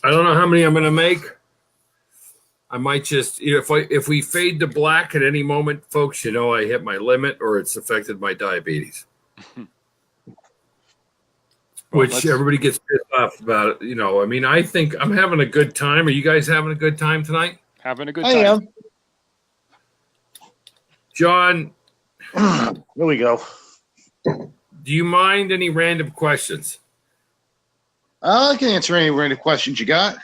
I don't know how many I'm going to make. I might just, if we fade to black at any moment, folks, I hit my limit or it's affected my diabetes. Which everybody gets pissed off about it. I think I'm having a good time. Are you guys having a good time tonight? Having a good time. I am. John. There we go. Do you mind any random questions? I can answer any random questions you got.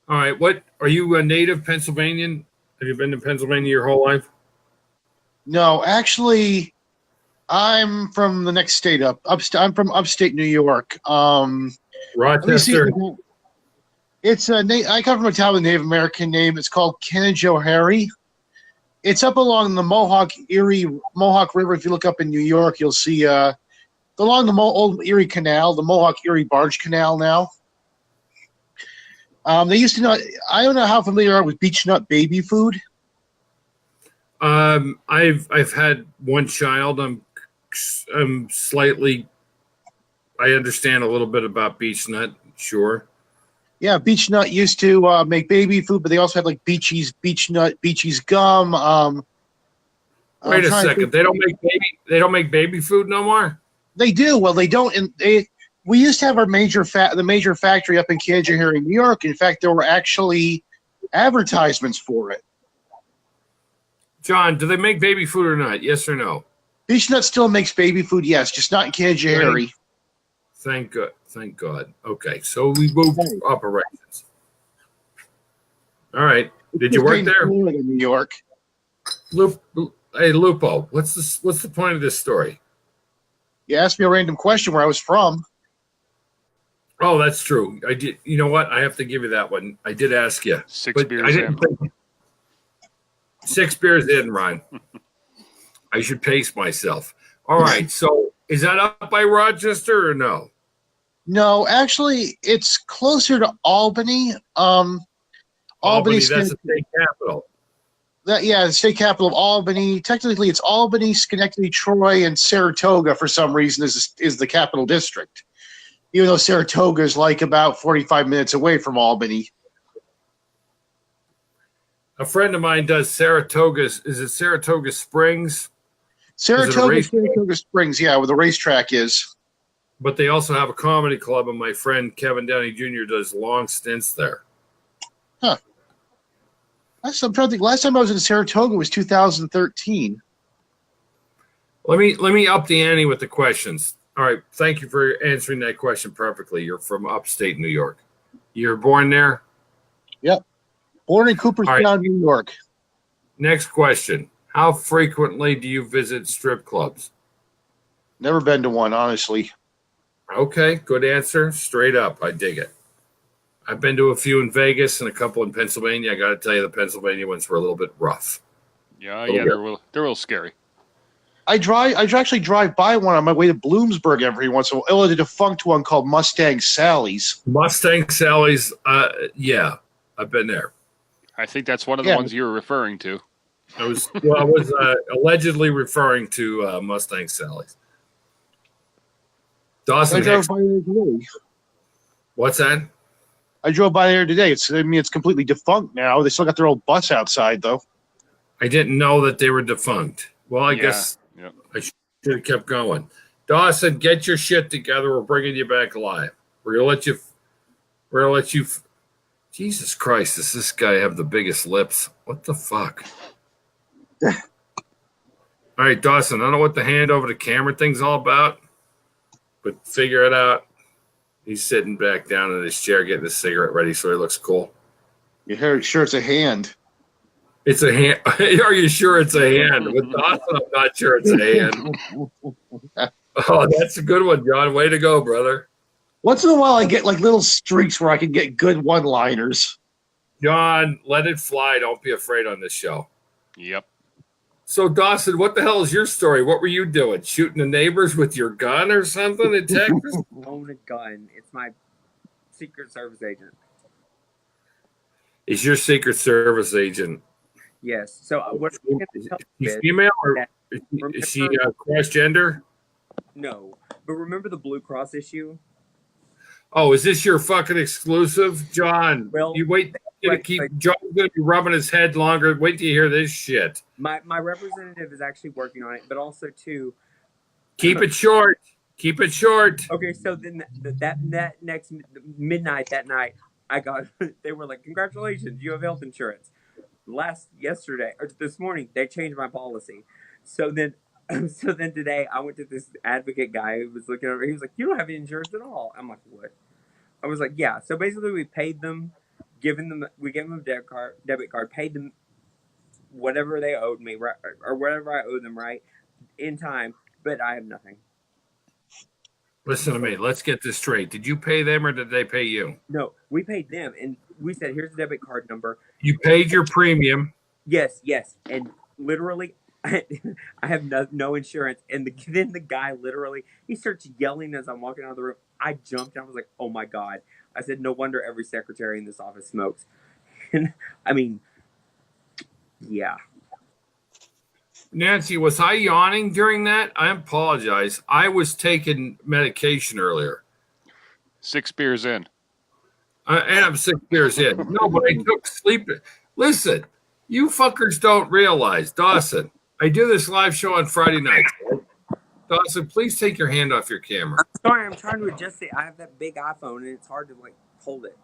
All right. What are you a native Pennsylvanian? Have you been to Pennsylvania your whole life? No, actually, I'm from the next state up. I'm from upstate New York. Rochester. It's I come from a town with a Native American name. It's called Canajoharie. It's up along the Mohawk River. If you look up in New York, you'll see along the old Erie Canal, the Mohawk Erie Barge Canal now. They used to know. I don't know how familiar you are with beech nut baby food. I've had one child. I'm slightly. I understand a little bit about beech nut. Sure. Yeah, beech nut used to make baby food, but they also had like Beechie's gum. Wait a second. They don't make baby food no more. They do. Well, they don't. And we used to have our major factory up in Canajoharie, New York. In fact, there were actually advertisements for it. John, do they make baby food or not? Yes or no? Beech nut still makes baby food, yes, just not in Canajoharie. Thank God. Thank God. Okay, so we moved operations. All right. Did you work there? In New York. Hey, Lupo, what's the point of this story? You asked me a random question where I was from. Oh, that's true. I did. You know what? I have to give you that one. I did ask you. 6 beers in. 6 beers in, Ron. I should pace myself. All right. So is that up by Rochester or no? No, actually, it's closer to Albany. Albany, that's the state capital. The state capital of Albany. Technically, it's Albany, Schenectady, Troy, and Saratoga. For some reason, is the capital district. Even though Saratoga is like about 45 minutes away from Albany. A friend of mine does Saratoga. Is it Saratoga Springs? Saratoga Springs, yeah, where the racetrack is. But they also have a comedy club, and my friend Kevin Downey Jr. does long stints there. Huh. I'm trying to think. Last time I was in Saratoga was 2013. Let me up the ante with the questions. All right. Thank you for answering that question perfectly. You're from upstate New York. You were born there? Yep. Born in Cooperstown, New York. Next question. How frequently do you visit strip clubs? Never been to one, honestly. Okay, good answer. Straight up. I dig it. I've been to a few in Vegas and a couple in Pennsylvania. I got to tell you, the Pennsylvania ones were a little bit rough. Yeah, they're a little scary. I actually drive by one on my way to Bloomsburg every once in a while. The defunct one called Mustang Sally's. Mustang Sally's, yeah, I've been there. I think that's one of the ones you were referring to. I was allegedly referring to Mustang Sally's. Dawson Hicks. What's that? I drove by there today. It's completely defunct now. They still got their old bus outside, though. I didn't know that they were defunct. Well, I guess I should have kept going. Dawson, get your shit together. We're bringing you back alive. We're gonna let you. Jesus Christ, does this guy have the biggest lips? What the fuck? All right, Dawson, I don't know what the hand over the camera thing's all about, but figure it out. He's sitting back down in his chair getting his cigarette ready so he looks cool. You're sure it's a hand? It's a hand. Are you sure it's a hand? With Dawson, I'm not sure it's a hand. Oh, that's a good one, John. Way to go, brother. Once in a while, I get like little streaks where I can get good one-liners. John, let it fly. Don't be afraid on this show. Yep. So, Dawson, what the hell is your story? What were you doing? Shooting the neighbors with your gun or something in Texas? Own a gun. It's my Secret Service agent. Is your Secret Service agent? Yes. So what I'm going to tell you is female or that Is she cross-gender? No, but remember the Blue Cross issue? Oh, is this your fucking exclusive, John? Well, you wait. John's gonna be rubbing his head longer. Wait till you hear this shit. My representative is actually working on it, but also too. Keep it short. Keep it short. Okay, so then that next midnight that night, I got. They were like, "Congratulations, you have health insurance." Yesterday or this morning, they changed my policy. So then today, I went to this advocate guy who was looking over. He was like, "You don't have any insurance at all." I'm like, "What?" I was like, "Yeah." So basically, we paid them, we gave them a debit card, paid them whatever they owed me, right, or whatever I owed them, right, in time. But I have nothing. Listen to me. Let's get this straight. Did you pay them or did they pay you? No, we paid them, and we said, "Here's the debit card number." You paid your premium. Yes, and literally, I have no insurance. And then the guy literally, he starts yelling as I'm walking out of the room. I jumped and I was like, "Oh my God!" I said, "No wonder every secretary in this office smokes." And I mean, yeah. Nancy, was I yawning during that? I apologize. I was taking medication earlier. 6 beers in. And I'm 6 beers in. No, but I took sleep. Listen, you fuckers don't realize, Dawson, I do this live show on Friday nights. Dawson, please take your hand off your camera. I'm sorry, I'm trying to adjust it. I have that big iPhone and it's hard to like hold it.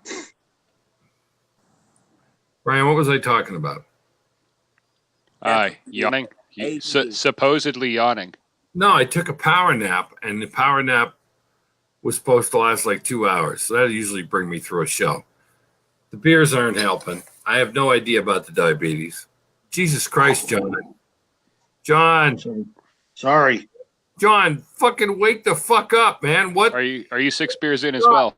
Ryan, what was I talking about? Yawning. Supposedly yawning. No, I took a power nap, and the power nap was supposed to last like 2 hours. So that usually bring me through a show. The beers aren't helping. I have no idea about the diabetes. Jesus Christ, John. John. Sorry. John, fucking wake the fuck up, man. What? Are you 6 beers in as well?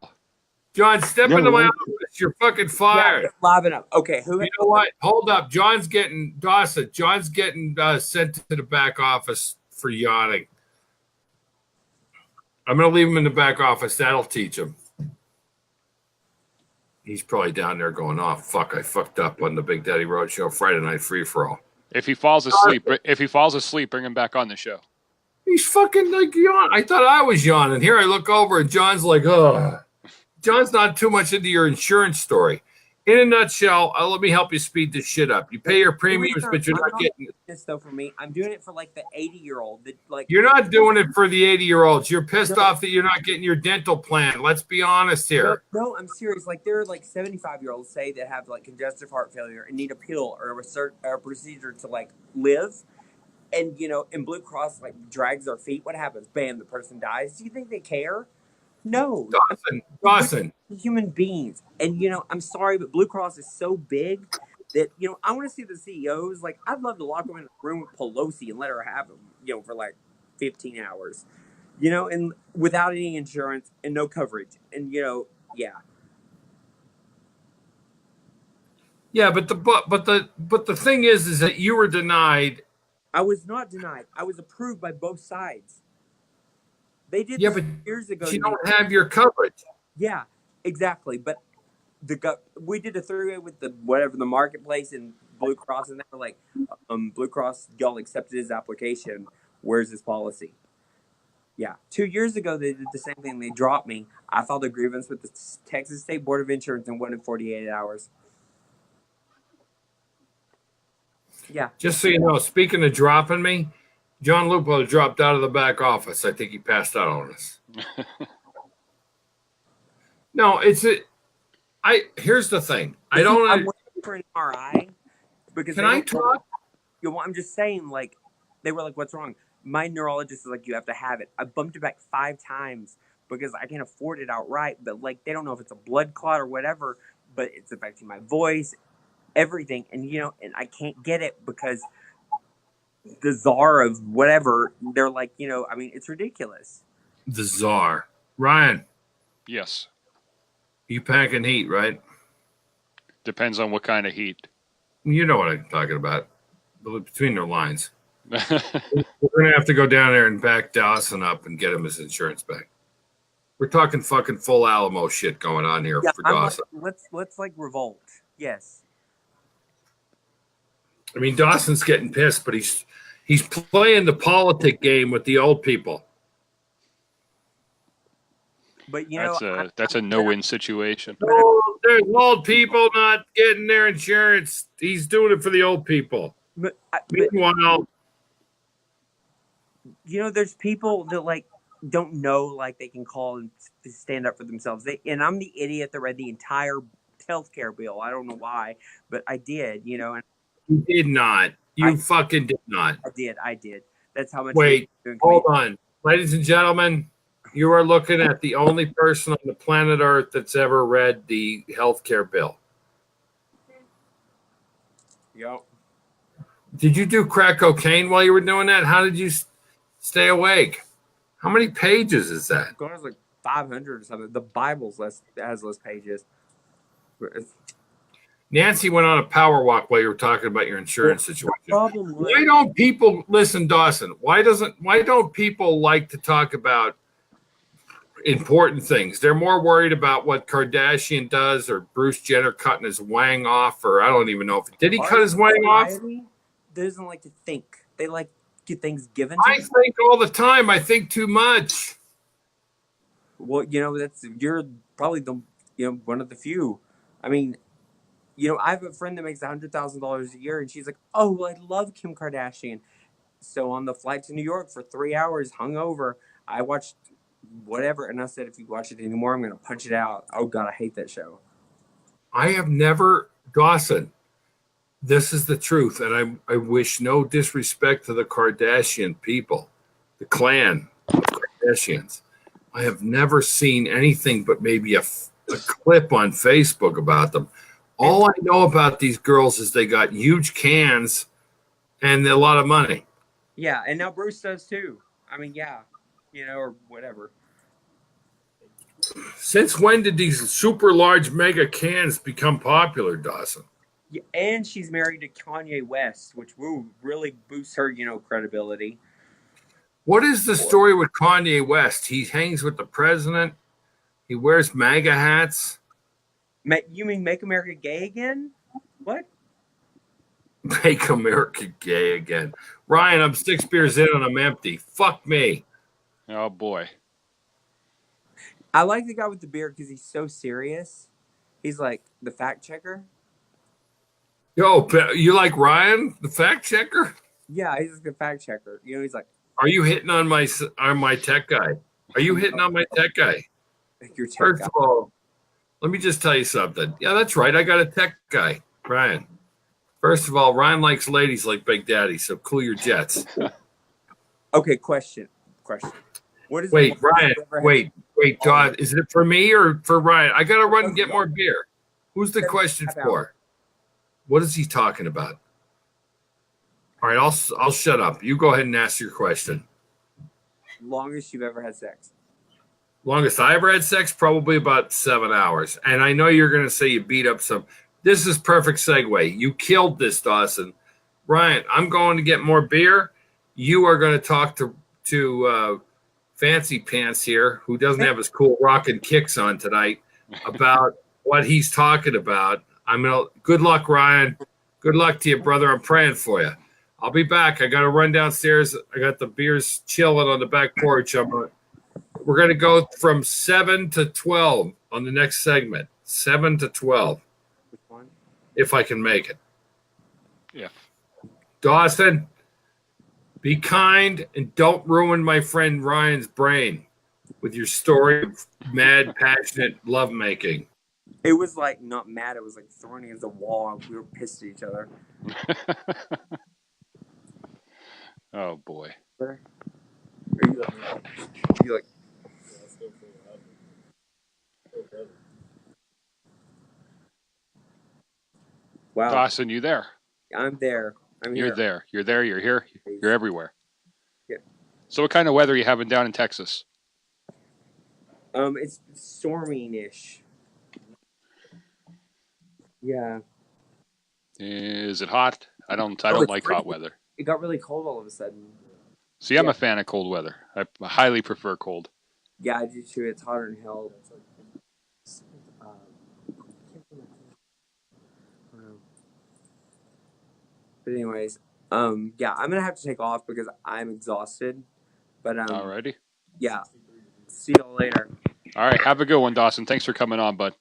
John, step into my office. You're fucking fired. Yeah, live it up. Okay, You know what? Hold up. John's getting sent to the back office for yawning. I'm going to leave him in the back office. That'll teach him. He's probably down there going, "Oh, fuck, I fucked up on the Big Daddy Roadshow Friday Night Free-for-All." If he falls asleep, bring him back on the show. He's fucking like yawning. I thought I was yawning. Here I look over and John's like, "Oh." John's not too much into your insurance story. In a nutshell, let me help you speed this shit up. You pay your premiums, but you're not getting this though for me. I'm doing it for like the 80-year-old. You're not doing it for the 80-year-olds. You're pissed off that you're not getting your dental plan. Let's be honest here. No, I'm serious. Like there are like 75-year-olds say that have like congestive heart failure and need a pill or a procedure to like live. And and Blue Cross like drags their feet. What happens? Bam, the person dies. Do you think they care? No. Dawson. Human beings. And, I'm sorry, but Blue Cross is so big that, I want to see the CEOs. Like, I'd love to lock them in a room with Pelosi and let her have them, for like 15 hours, and without any insurance and no coverage. And, yeah. Yeah, but the thing is that you were denied. I was not denied. I was approved by both sides. They did but years ago. You don't have your coverage. Yeah, exactly. But we did a 3-way with the marketplace and Blue Cross, and they were like, Blue Cross, y'all accepted his application. Where's his policy? Yeah. 2 years ago, they did the same thing. They dropped me. I filed a grievance with the Texas State Board of Insurance and won in 48 hours. Yeah. Just so you know, speaking of dropping me, John Lupo dropped out of the back office. I think he passed out on us. No, here's the thing. I don't. I'm waiting for an MRI because. Can I talk? I'm just saying, like, they were like, "What's wrong?" My neurologist is like, "You have to have it." I bumped it back 5 times because I can't afford it outright. But like, they don't know if it's a blood clot or whatever. But it's affecting my voice, everything, and and I can't get it because the czar of whatever, they're like, it's ridiculous. The czar. Ryan. Yes. You packing heat, right? Depends on what kind of heat. You know what I'm talking about. Between their lines. We're going to have to go down there and back Dawson up and get him his insurance back. We're talking fucking full Alamo shit going on here for Dawson. Let's like revolt. Yes. I mean, Dawson's getting pissed, but He's playing the politic game with the old people. But you know, That's a no-win situation. Oh, there's old people not getting their insurance. He's doing it for the old people. but Meanwhile, you know, there's people that like don't know like they can call and stand up for themselves. And I'm the idiot that read the entire healthcare bill. I don't know why, but I did. You know, and you did not. You fucking did not. I did. That's how much. Wait, hold on. Ladies and gentlemen, you are looking at the only person on the planet Earth that's ever read the healthcare bill. Yep. Did you do crack cocaine while you were doing that? How did you stay awake? How many pages is that? It was like 500 or something. The Bible's has less pages. Nancy went on a power walk while you were talking about your insurance situation. Problem Why don't people listen, Dawson? Why don't people like to talk about important things? They're more worried about what Kardashian does or Bruce Jenner cutting his wang off, or I don't even know if did he cut his wang off? Doesn't like to think. They like get things given. I think all the time. I think too much. Well, you know, you're probably one of the few. I mean, you know, I have a friend that makes $100,000 a year, and she's like, "Oh, I love Kim Kardashian." So on the flight to New York for 3 hours, hungover, I watched whatever, and I said, "If you watch it anymore, I'm gonna punch it out." Oh God, I hate that show. I have never, Dawson. This is the truth, and I wish no disrespect to the Kardashian people, the clan of Kardashians. I have never seen anything but maybe a clip on Facebook about them. All I know about these girls is they got huge cans and a lot of money. Yeah, and now Bruce does too. I mean, yeah, you know, or whatever. Since when did these super large mega cans become popular, Dawson? Yeah, and she's married to Kanye West, which will really boost her, you know, credibility. What is the story with Kanye West? He hangs with the president. He wears MAGA hats. You mean Make America Gay Again? What? Make America gay again. Ryan, I'm 6 beers in and I'm empty. Fuck me. Oh boy. I like the guy with the beard because he's so serious. He's like the fact checker. Yo, you like Ryan, the fact checker? Yeah, he's like the fact checker. You know, he's like, Are you hitting on my tech guy? Are you hitting on my tech guy? your tech First guy. of all, let me just tell you something. Yeah, that's right. I got a tech guy, Ryan. First of all, Ryan likes ladies like Big Daddy, so cool your jets. Okay, question. What is Wait, Ryan, wait, Todd, is it for me or for Ryan? I got to run and get more beer. Who's the question for? What is he talking about? All right, I'll shut up. You go ahead and ask your question. Longest you've ever had sex? Longest I ever had sex, probably about 7 hours. And I know you're going to say you beat up some. This is perfect segue. You killed this, Dawson. Ryan, I'm going to get more beer. You are going to talk to Fancy Pants here, who doesn't have his cool rockin' kicks on tonight, about what he's talking about. Good luck, Ryan. Good luck to you, brother. I'm praying for you. I'll be back. I got to run downstairs. I got the beers chilling on the back porch. We're going to go from 7 to 12 on the next segment. 7 to 12. Which one? If I can make it. Yeah. Dawson, be kind and don't ruin my friend Ryan's brain with your story of mad, passionate lovemaking. It was like not mad. It was like throwing against the wall. We were pissed at each other. Oh boy. Are you like? Wow. Dawson, you there? I'm there. You're there. You're there. You're here. You're everywhere. Yeah. So what kind of weather are you having down in Texas? It's storming-ish. Yeah. Is it hot? I don't like hot weather. It got really cold all of a sudden. See, I'm a fan of cold weather. I highly prefer cold. Yeah, I do too. It's hotter than hell. But anyways, Yeah, I'm gonna have to take off because I'm exhausted. But Alrighty. yeah. See y'all later. All right. Have a good one, Dawson. Thanks for coming on, bud.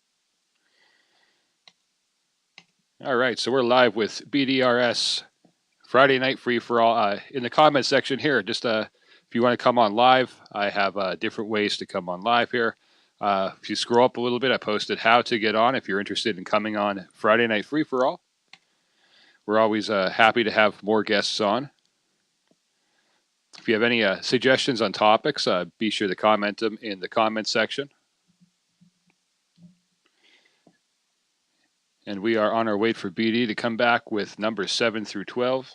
All right. So we're live with BDRS Friday Night Free for All. In the comment section here, just if you want to come on live, I have different ways to come on live here. If you scroll up a little bit, I posted how to get on if you're interested in coming on Friday Night Free for All. We're always happy to have more guests on. If you have any suggestions on topics, be sure to comment them in the comment section. And we are on our way for BD to come back with numbers 7 through 12.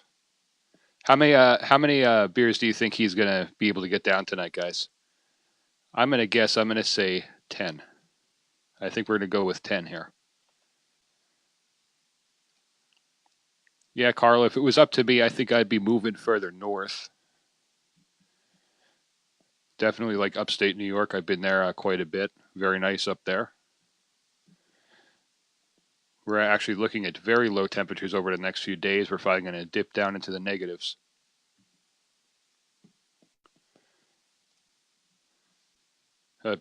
How many beers do you think he's going to be able to get down tonight, guys? I'm going to say 10. I think we're going to go with 10 here. Yeah, Carl, if it was up to me, I think I'd be moving further north. Definitely like upstate New York. I've been there quite a bit. Very nice up there. We're actually looking at very low temperatures over the next few days. We're probably going to dip down into the negatives.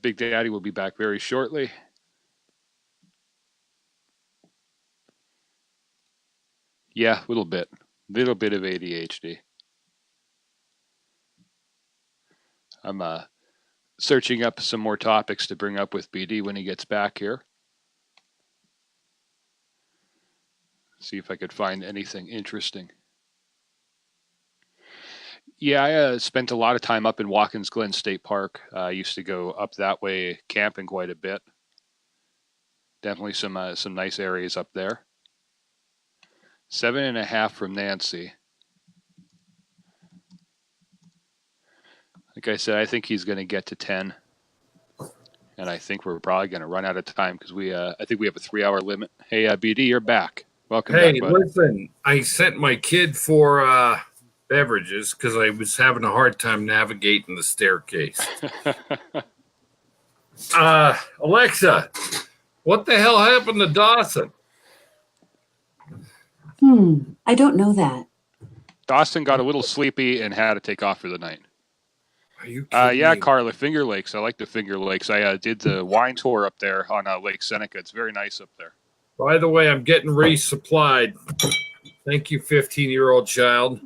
Big Daddy will be back very shortly. Yeah, little bit of ADHD. I'm searching up some more topics to bring up with BD when he gets back here. See if I could find anything interesting. Yeah, I spent a lot of time up in Watkins Glen State Park. I used to go up that way camping quite a bit. Definitely some nice areas up there. 7.5 from Nancy. Like I said, I think he's going to get to 10. And I think we're probably going to run out of time because I think we have a 3-hour limit. Hey, BD, you're back. Welcome back, bud. Listen, I sent my kid for beverages because I was having a hard time navigating the staircase. Alexa, what the hell happened to Dawson? I don't know that. Dawson got a little sleepy and had to take off for the night. Are you kidding yeah, me? Carla, Finger Lakes. I like the Finger Lakes. I did the wine tour up there on Lake Seneca. It's very nice up there. By the way, I'm getting resupplied. Thank you, 15-year-old child.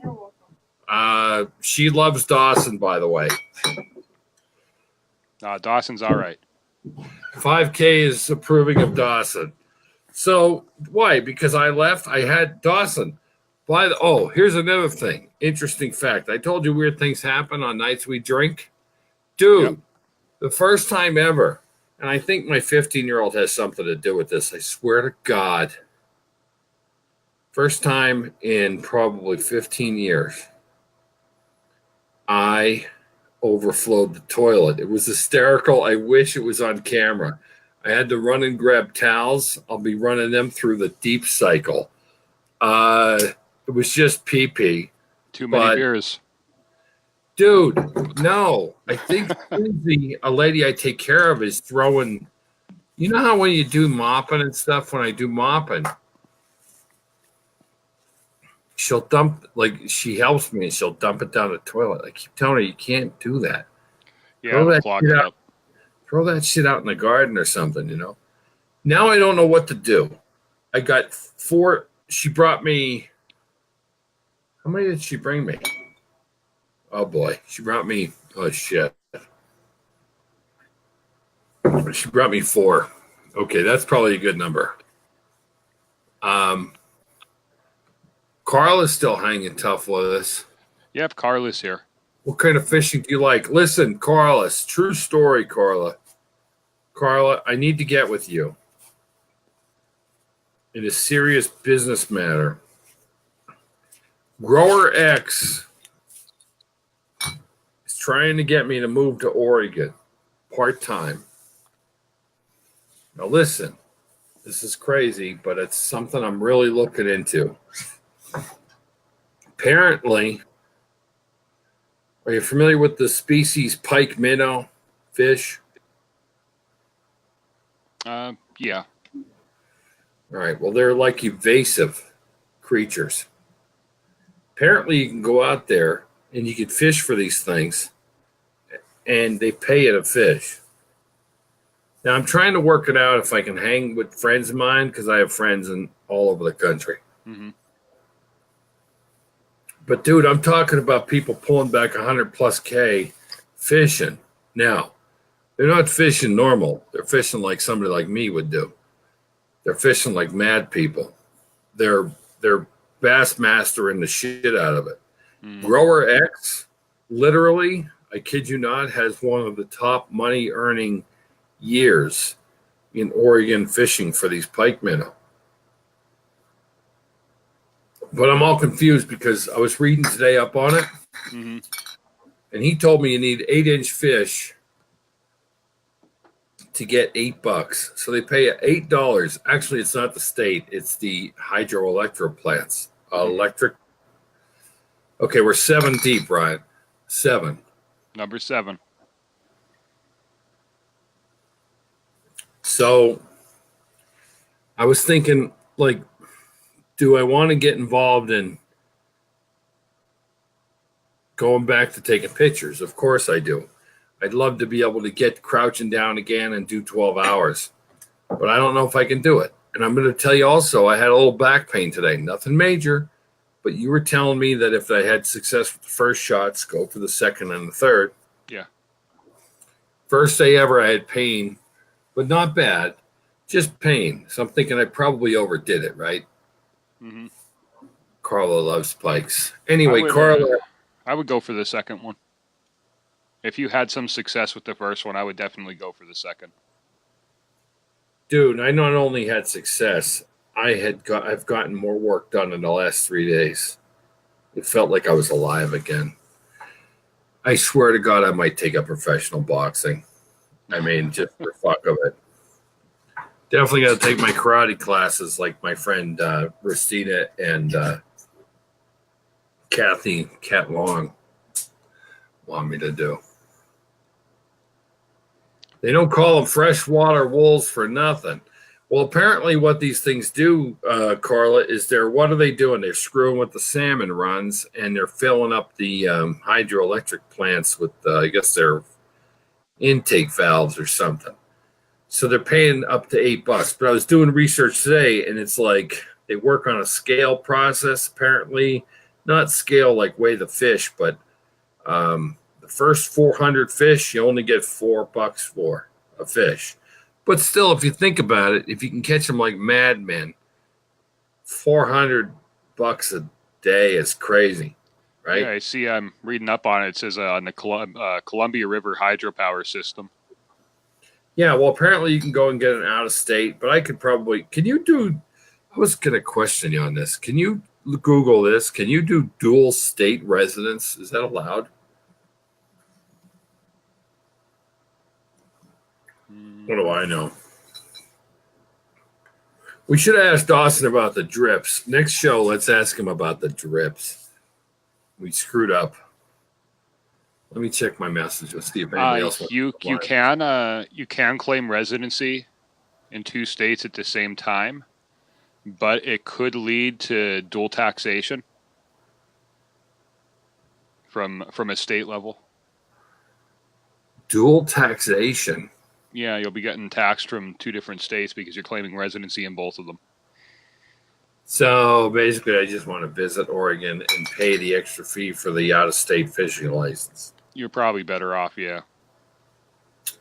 She loves Dawson, by the way. Dawson's all right. 5K is approving of Dawson. So why? Because I left. I had Dawson. Here's another thing. Interesting fact. I told you weird things happen on nights we drink. Dude, Yep. The first time ever, and I think my 15-year-old has something to do with this. I swear to God. First time in probably 15 years, I overflowed the toilet. It was hysterical. I wish it was on camera. I had to run and grab towels. I'll be running them through the deep cycle. It was just pee-pee. Too many beers. Dude, no. I think Susie, a lady I take care of, is throwing. You know how when you do mopping and stuff, when I do mopping, she'll dump, like she helps me and she'll dump it down the toilet. I keep telling her you can't do that. Yeah, clog it up. Throw that shit out in the garden or something, you know. Now I don't know what to do. I got 4. She brought me. How many did she bring me? Oh boy, she brought me. Oh shit. She brought me 4. Okay, that's probably a good number. Carl is still hanging tough with us. Yep, Carla's here. What kind of fishing do you like? Listen, Carla, true story, Carla. Carla, I need to get with you in a serious business matter. Grower X is trying to get me to move to Oregon part-time. Now listen, this is crazy, but it's something I'm really looking into. Apparently, are you familiar with the species pike minnow fish? Yeah. All right. Well, they're like evasive creatures. Apparently, you can go out there and you can fish for these things, and they pay you to fish. Now, I'm trying to work it out if I can hang with friends of mine because I have friends in all over the country. Mm-hmm. But, dude, I'm talking about people pulling back 100 plus K fishing. Now, they're not fishing normal. They're fishing like somebody like me would do. They're fishing like mad people. They're bass mastering the shit out of it. Grower X, literally, I kid you not, has one of the top money earning years in Oregon fishing for these pike minnow. But I'm all confused because I was reading today up on it, Mm-hmm. and he told me you need 8-inch fish to get $8. So they pay you $8. Actually, it's not the state; it's the hydroelectric plants. Electric. Okay, we're 7 deep, Ryan. 7. Number 7. So I was thinking, like, do I want to get involved in going back to taking pictures? Of course I do. I'd love to be able to get crouching down again and do 12 hours, but I don't know if I can do it. And I'm going to tell you also, I had a little back pain today. Nothing major, but you were telling me that if I had success with the first shots, go for the second and the third. Yeah. First day ever, I had pain, but not bad, just pain. So I'm thinking I probably overdid it, right? Mm-hmm. Carla loves spikes. Anyway, Carla. I would go for the second one. If you had some success with the first one, I would definitely go for the second. Dude, I not only had success, I've gotten more work done in the last 3 days. It felt like I was alive again. I swear to God, I might take up professional boxing. I mean, just for fuck of it. Definitely got to take my karate classes like my friend Christina and Kathy Cat Long want me to do. They don't call them freshwater wolves for nothing. Well, apparently what these things do, Carla, is what are they doing? They're screwing with the salmon runs, and they're filling up the hydroelectric plants with, I guess, their intake valves or something. So they're paying up to $8. But I was doing research today, and it's like they work on a scale process, apparently. Not scale like weigh the fish, but the first 400 fish, you only get $4 for a fish. But still, if you think about it, if you can catch them like madmen, $400 a day is crazy, right? Yeah, I see. I'm reading up on it. It says on the Columbia River hydropower system. Yeah, well, apparently you can go and get an out of state, but I could probably. Can you do? I was going to question you on this. Can you Google this? Can you do dual state residence? Is that allowed? What do I know? We should have asked Dawson about the drips. Next show, let's ask him about the drips. We screwed up. Let me check my message. Let's see if anybody else wants You to can claim residency in 2 states at the same time, but it could lead to dual taxation from a state level. dual taxation. Yeah, you'll be getting taxed from 2 different states because you're claiming residency in both of them. So basically, I just want to visit Oregon and pay the extra fee for the out-of-state fishing license. You're probably better off, yeah.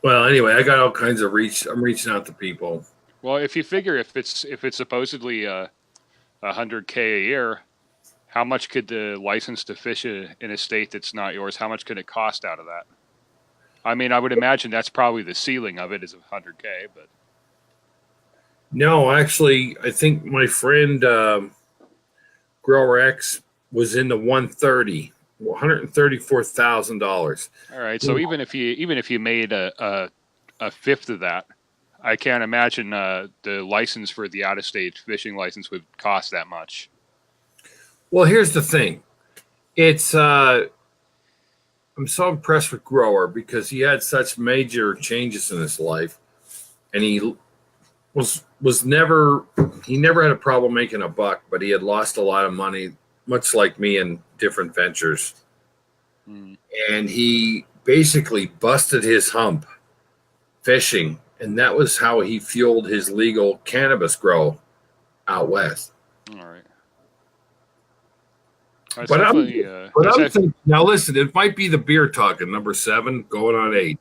Well, anyway, I got all kinds of reach. I'm reaching out to people. Well, if you figure if it's supposedly $100K a year, how much could the license to fish in a state that's not yours? How much could it cost out of that? I mean, I would imagine that's probably the ceiling of it is $100K, but No, actually, I think my friend Grower X was in the $134,000. all right. So even if you made a fifth of that, I can't imagine the license for the out-of-state fishing license would cost that much. Well, here's the thing. It's I'm so impressed with Grower because he had such major changes in his life, and he never had a problem making a buck, but he had lost a lot of money much like me in different ventures. Mm. And he basically busted his hump fishing. And that was how he fueled his legal cannabis grow out west. All right. That's But I'm, definitely. but I'm thinking, now listen, it might be the beer talking, number 7, going on 8.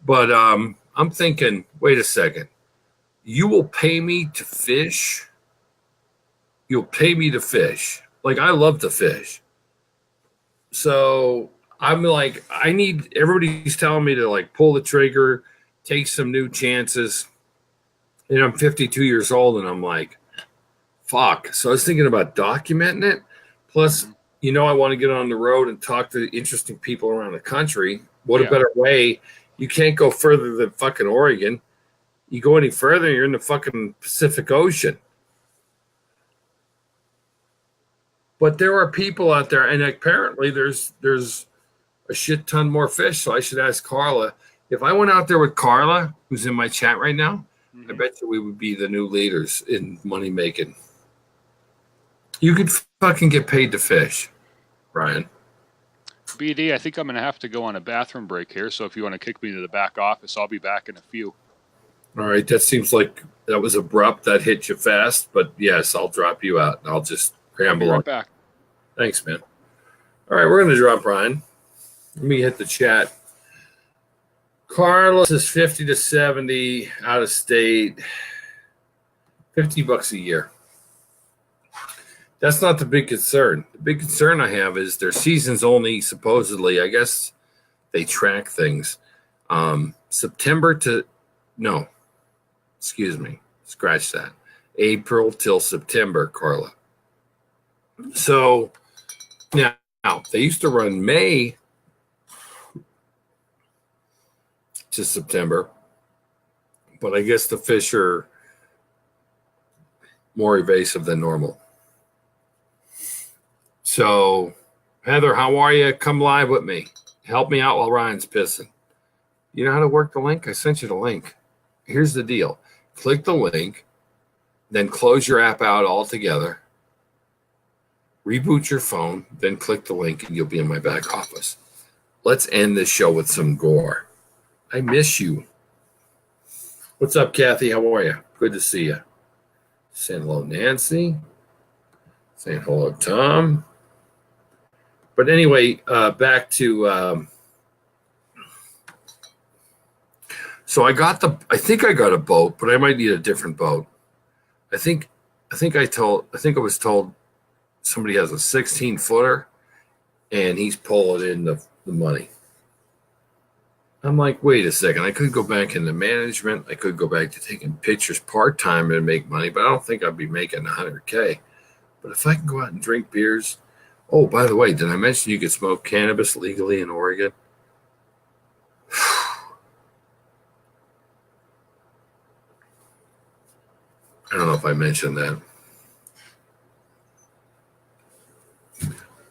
But I'm thinking, wait a second. You will pay me to fish? You'll pay me to fish. Like, I love to fish. So I'm like, everybody's telling me to like pull the trigger, take some new chances. And I'm 52 years old and I'm like, fuck. So I was thinking about documenting it. Plus, I want to get on the road and talk to interesting people around the country. What a better way. You can't go further than fucking Oregon. You go any further, you're in the fucking Pacific Ocean. But there are people out there, and apparently there's a shit ton more fish. So I should ask Carla. If I went out there with Carla, who's in my chat right now, I bet you we would be the new leaders in money making. You could fucking get paid to fish, Brian. BD, I think I'm going to have to go on a bathroom break here. So if you want to kick me to the back office, I'll be back in a few. All right. That seems like that was abrupt. That hit you fast. But yes, I'll drop you out. I'll just ramble on. Back. Thanks, man. All right. We're going to drop Brian. Let me hit the chat. Carlos is 50 to 70 out of state, $50 a year. That's not the big concern. The big concern I have is their season's only supposedly, I guess they track things. Scratch that. April till September, Carla. So now they used to run May to September, but I guess the fish are more evasive than normal. So, Heather, how are you? Come live with me. Help me out while Ryan's pissing. You know how to work the link? I sent you the link. Here's the deal. Click the link, then close your app out altogether. Reboot your phone, then click the link, and you'll be in my back office. Let's end this show with some gore. I miss you. What's up, Kathy? How are you? Good to see you. Saying hello, Nancy. Saying hello, Tom. But anyway, back to so I think I got a boat, but I might need a different boat. I think I was told somebody has a 16-footer and he's pulling in the money. I'm like, wait a second. I could go back into management. I could go back to taking pictures part-time and make money, but I don't think I'd be making $100K. But if I can go out and drink beers. Oh, by the way, did I mention you could smoke cannabis legally in Oregon? I don't know if I mentioned that.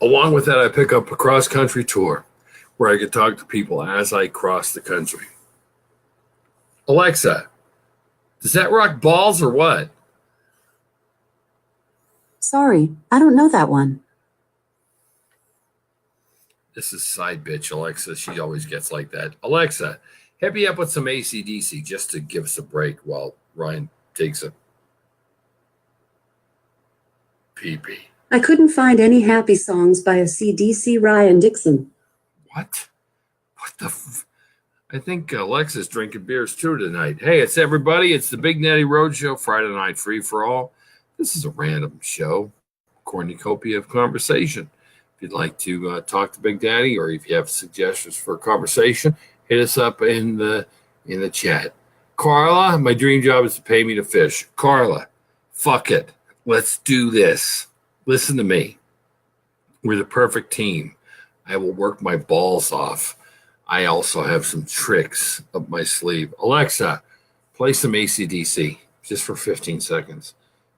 Along with that, I pick up a cross-country tour where I could talk to people as I cross the country. Alexa, does that rock balls or what? Sorry, I don't know that one. This is side bitch Alexa. She always gets like that. Alexa, hit me up with some AC/DC just to give us a break while Ryan takes a pee-pee. I couldn't find any happy songs by a CDC Ryan Dixon. What? I think Alexa's drinking beers too tonight. Hey, it's everybody. It's the Big Natty Roadshow, Friday Night Free for All. This is a random show, cornucopia of conversation. If you'd like to talk to Big Daddy, or if you have suggestions for a conversation, hit us up in the chat. Carla, my dream job is to pay me to fish. Carla, fuck it. Let's do this. Listen to me. We're the perfect team. I will work my balls off. I also have some tricks up my sleeve. Alexa, play some AC/DC just for 15 seconds.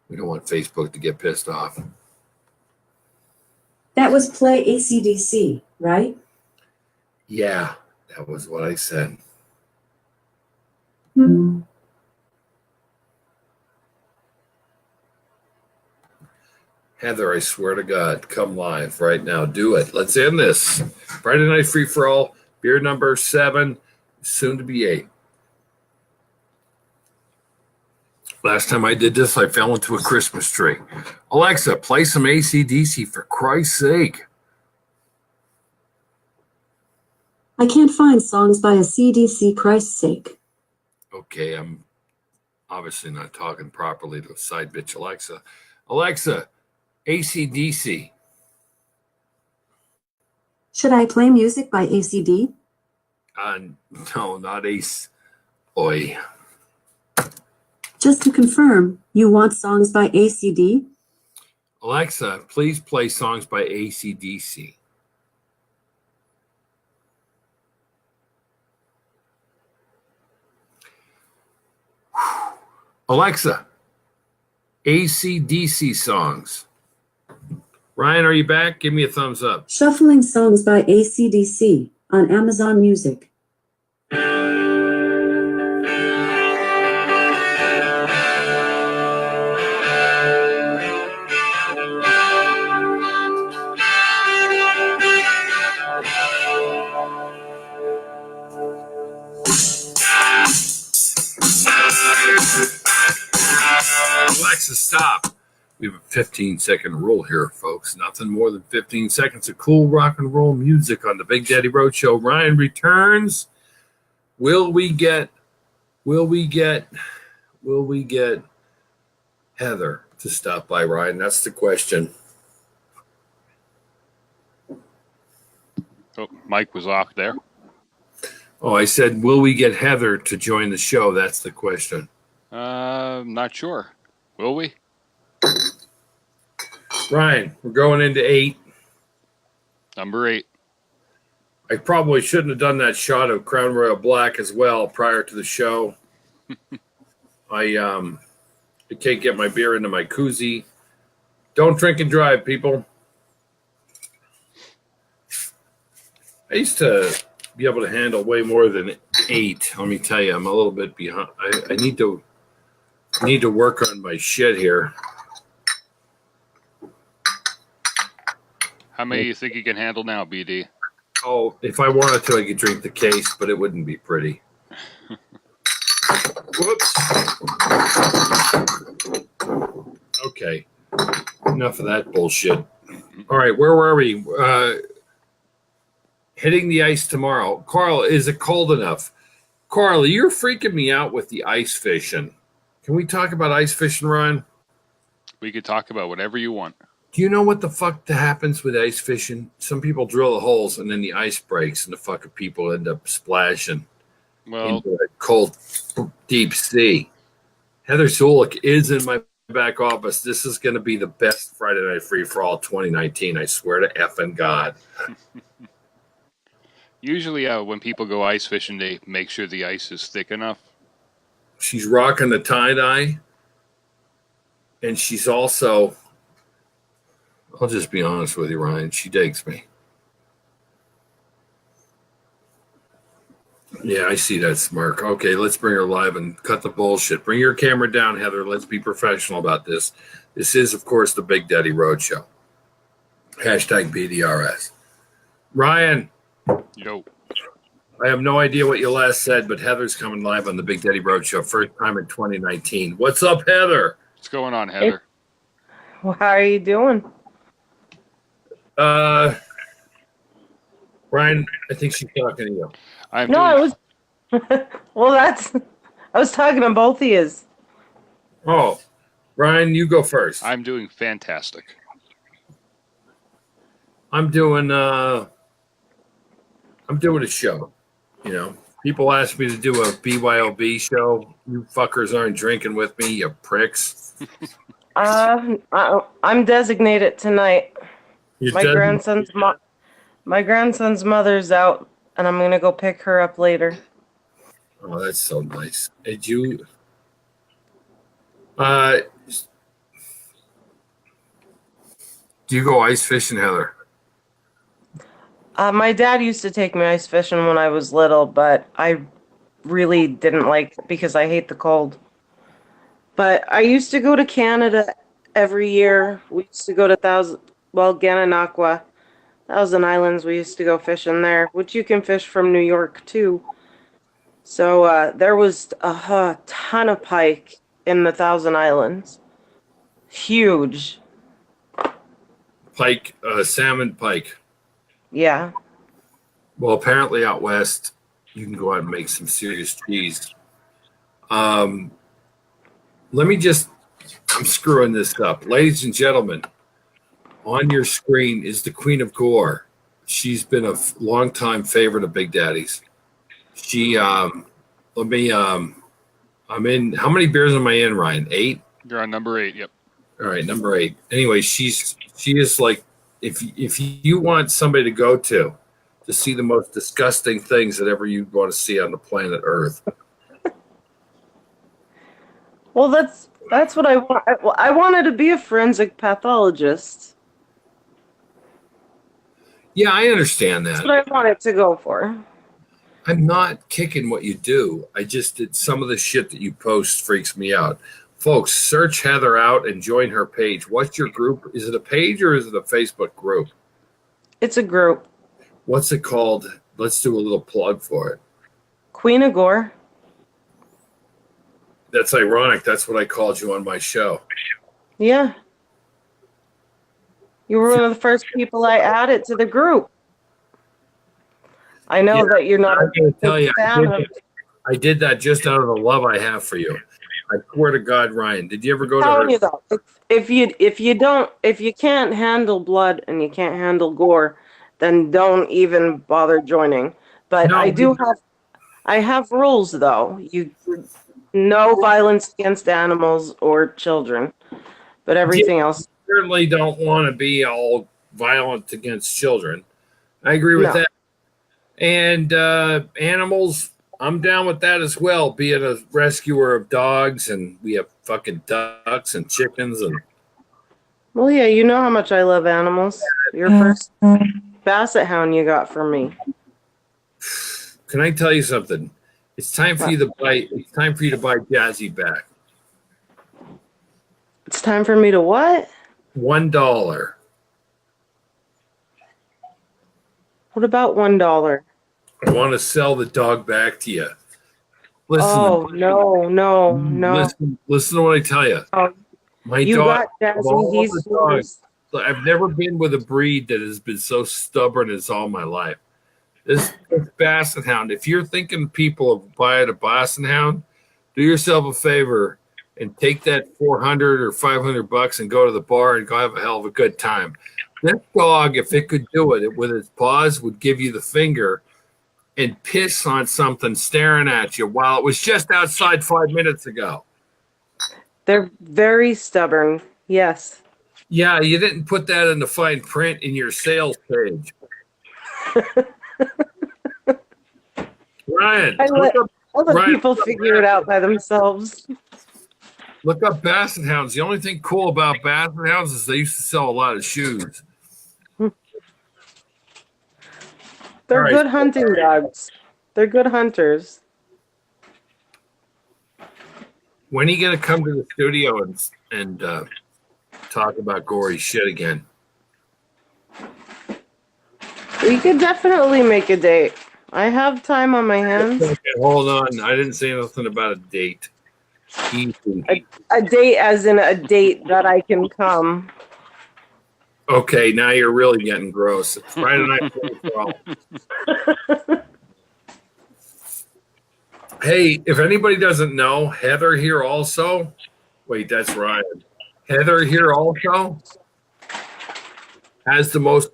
We don't want Facebook to get pissed off. That was play AC/DC, right? Yeah, that was what I said. Heather, I swear to God, come live right now. Do it. Let's end this. Friday Night Free for All, beer number 7, soon to be 8. Last time I did this, I fell into a Christmas tree. Alexa, play some AC/DC for Christ's sake. I can't find songs by AC/DC, Christ's sake. Okay, I'm obviously not talking properly to a side bitch Alexa. Alexa, AC/DC. Should I play music by ACD? No, not Ace. Oi. Just to confirm, you want songs by ACD? Alexa, please play songs by AC/DC. Alexa, AC/DC songs. Ryan, are you back? Give me a thumbs up. Shuffling songs by AC/DC on Amazon Music. Alexa, stop. We have a 15-second rule here, folks. Nothing more than 15 seconds of cool rock and roll music on the Big Daddy Road Show. Ryan returns. Will we get Heather to stop by, Ryan? That's the question. Oh, Mike was off there. Oh, I said, will we get Heather to join the show? That's the question. Not sure. Will we? Ryan, we're going into 8. Number 8. I probably shouldn't have done that shot of Crown Royal Black as well prior to the show. I can't get my beer into my koozie. Don't drink and drive, people. I used to be able to handle way more than 8. Let me tell you, I'm a little bit behind. I need to work on my shit here. How many do you think you can handle now, BD? Oh, if I wanted to, I could drink the case, but it wouldn't be pretty. Whoops. Okay. Enough of that bullshit. All right, where were we? Hitting the ice tomorrow. Carl, is it cold enough? Carl, you're freaking me out with the ice fishing. Can we talk about ice fishing, Ryan? We could talk about whatever you want. Do you know what the fuck happens with ice fishing? Some people drill the holes and then the ice breaks and the fucking people end up splashing into a cold, deep sea. Heather Zulik is in my back office. This is going to be the best Friday Night Free for All 2019. I swear to effing God. Usually when people go ice fishing, they make sure the ice is thick enough. She's rocking the tie-dye. And she's also... I'll just be honest with you, Ryan. She digs me. Yeah, I see that smirk. Okay, let's bring her live and cut the bullshit. Bring your camera down, Heather. Let's be professional about this. This is, of course, the Big Daddy Road Show. Hashtag BDRS. Ryan. Yo. I have no idea what you last said, but Heather's coming live on the Big Daddy Road Show. First time in 2019. What's up, Heather? What's going on, Heather? Well, how are you doing? Ryan, I think she's talking to you. I was. Well, I was talking to both of you. Oh, Ryan, you go first. I'm doing fantastic. I'm doing a show. You know, people ask me to do a BYOB show. You fuckers aren't drinking with me, you pricks. I'm designated tonight. My grandson's mother's out, and I'm gonna go pick her up later. Oh, that's so nice. Did you? Do you go ice fishing, Heather? My dad used to take me ice fishing when I was little, but I really didn't like it because I hate the cold. But I used to go to Canada every year. We used to go to Gananoque, Thousand Islands. We used to go fishing there, which you can fish from New York too. So there was a ton of pike in the Thousand Islands. Huge. Pike, salmon pike. Yeah. Well, apparently out west, you can go out and make some serious cheese. Let me just, I'm screwing this up. Ladies and gentlemen, on your screen is the Queen of Gore. She's been a long-time favorite of Big Daddy's. I'm in, how many beers am I in, Ryan? 8? You're on number 8, yep. All right, number 8. Anyway, she is like, if you want somebody to go to see the most disgusting things that ever you'd want to see on the planet Earth. Well, that's what I want. I wanted to be a forensic pathologist. Yeah, I understand that. That's what I wanted to go for. I'm not kicking what you do. I just did some of the shit that you post freaks me out. Folks, search Heather out and join her page. What's your group? Is it a page or is it a Facebook group? It's a group. What's it called? Let's do a little plug for it. Queen of Gore. That's ironic. That's what I called you on my show. Yeah. You were one of the first people I added to the group. I know that you're not I'm going to tell you, fan of. I did that just out of the love I have for you. I swear to God, Ryan, did you ever go to her? You though, if you can't handle blood and you can't handle gore, then don't even bother joining. But No, I have rules though. No violence against animals or children, but everything else. Certainly don't want to be all violent against children. I agree with that. And animals, I'm down with that as well. Being a rescuer of dogs, and we have fucking ducks and chickens and. Well, yeah, you know how much I love animals. Your first basset hound you got from me. Can I tell you something? It's time for you to buy. It's time for you to buy Jazzy back. It's time for me to what? $1. What about $1? I want to sell the dog back to you. Listen. Oh no! Listen to what I tell you. My you dog. got Jazzy. He's dogs. I've never been with a breed that has been so stubborn as all my life. This Basset Hound. If you're thinking people of buying a Basset Hound, do yourself a favor and take that $400 or $500 and go to the bar and go have a hell of a good time. That dog, if it could do it with its paws, would give you the finger and piss on something staring at you while it was just outside 5 minutes ago. They're very stubborn. Yes. Yeah, you didn't put that in the fine print in your sales page. Ryan, people figure it out by themselves. Look up Basset Hounds. The only thing cool about Basset Hounds is they used to sell a lot of shoes. They're good hunting dogs. They're good hunters. When are you going to come to the studio and talk about gory shit again? We could definitely make a date. I have time on my hands. Okay, hold on. I didn't say nothing about a date. A date as in a date that I can come. Okay, now you're really getting gross. It's Friday night. Hey, if anybody doesn't know, Heather here also. Wait, that's Ryan. Heather here also has the most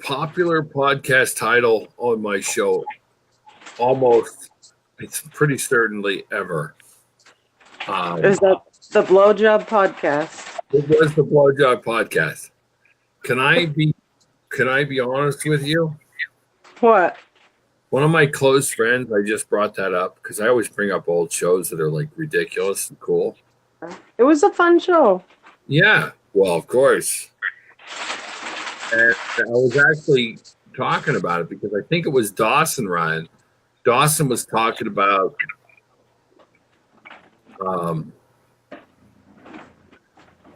popular podcast title on my show. Almost, it's pretty certainly ever. Is that the Blowjob Podcast? It was the Blowjob Podcast. Can I be honest with you? What? One of my close friends, I just brought that up because I always bring up old shows that are like ridiculous and cool. It was a fun show. Yeah, well, of course. And I was actually talking about it because I think it was Dawson, Ryan. Dawson was talking about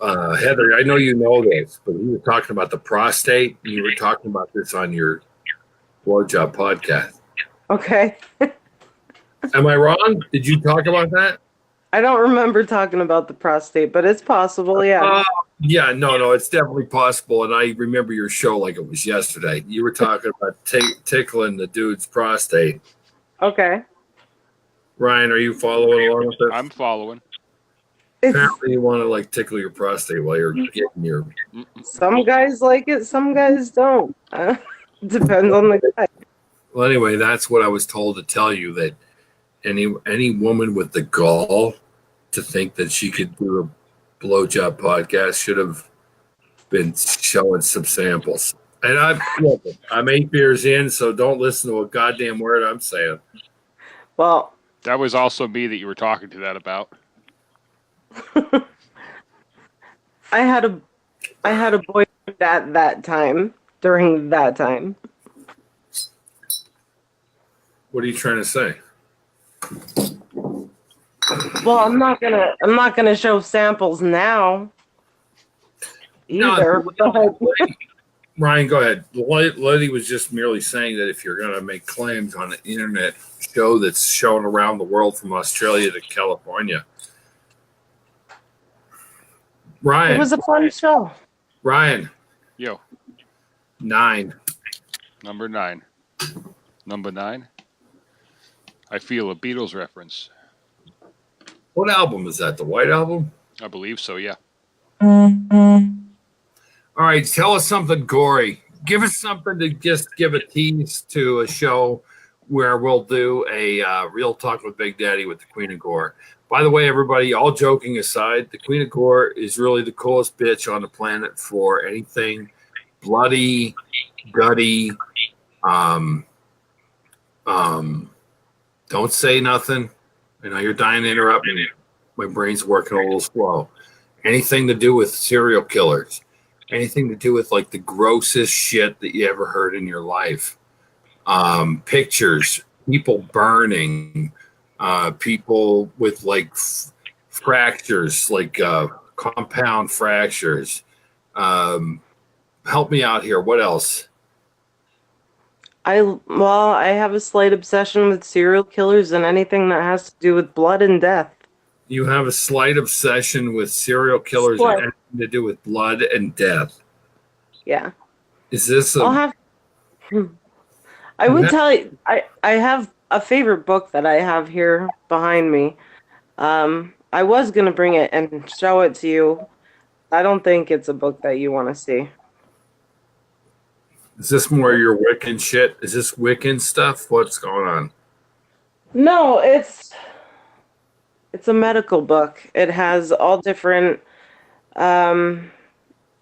Heather, I know you know this, but we were talking about the prostate. You were talking about this on your blowjob podcast. Okay. Am I wrong? Did you talk about that? I don't remember talking about the prostate, but it's possible, yeah. Yeah, no, it's definitely possible. And I remember your show like it was yesterday. You were talking about tickling the dude's prostate. Okay. Ryan, are you following along with this? I'm following. Apparently, you want to like tickle your prostate while you're getting your. Some guys like it, some guys don't. Depends on the guy. Well, anyway, that's what I was told to tell you, that any woman with the gall to think that she could do a blowjob podcast should have been showing some samples. And I'm 8 beers in, so don't listen to a goddamn word I'm saying. Well, that was also me that you were talking to that about. I had a boyfriend at that time, during that time. What are you trying to say? Well, I'm not gonna show samples now. Either. No, Ryan, go ahead. Letty was just merely saying that if you're going to make claims on an internet show that's shown around the world from Australia to California. Ryan. It was a fun show. Ryan. Yo. 9. Number 9. Number 9. I feel a Beatles reference. What album is that? The White Album? I believe so, yeah. All right, tell us something gory. Give us something to just give a tease to a show where we'll do a Real Talk with Big Daddy with the Queen of Gore. By the way, everybody, all joking aside, the Queen of Gore is really the coolest bitch on the planet for anything bloody, gutty. Don't say nothing. I know you're dying to interrupt me. My brain's working a little slow. Anything to do with serial killers. Anything to do with like the grossest shit that you ever heard in your life. Pictures, people burning, people with like fractures, like compound fractures. Help me out here. What else? I have a slight obsession with serial killers and anything that has to do with blood and death. You have a slight obsession with serial killers and anything to do with blood and death. Yeah. Is this I would tell you, I have a favorite book that I have here behind me. I was going to bring it and show it to you. I don't think it's a book that you want to see. Is this more your Wiccan shit? Is this Wiccan stuff? What's going on? No, it's a medical book. It has all different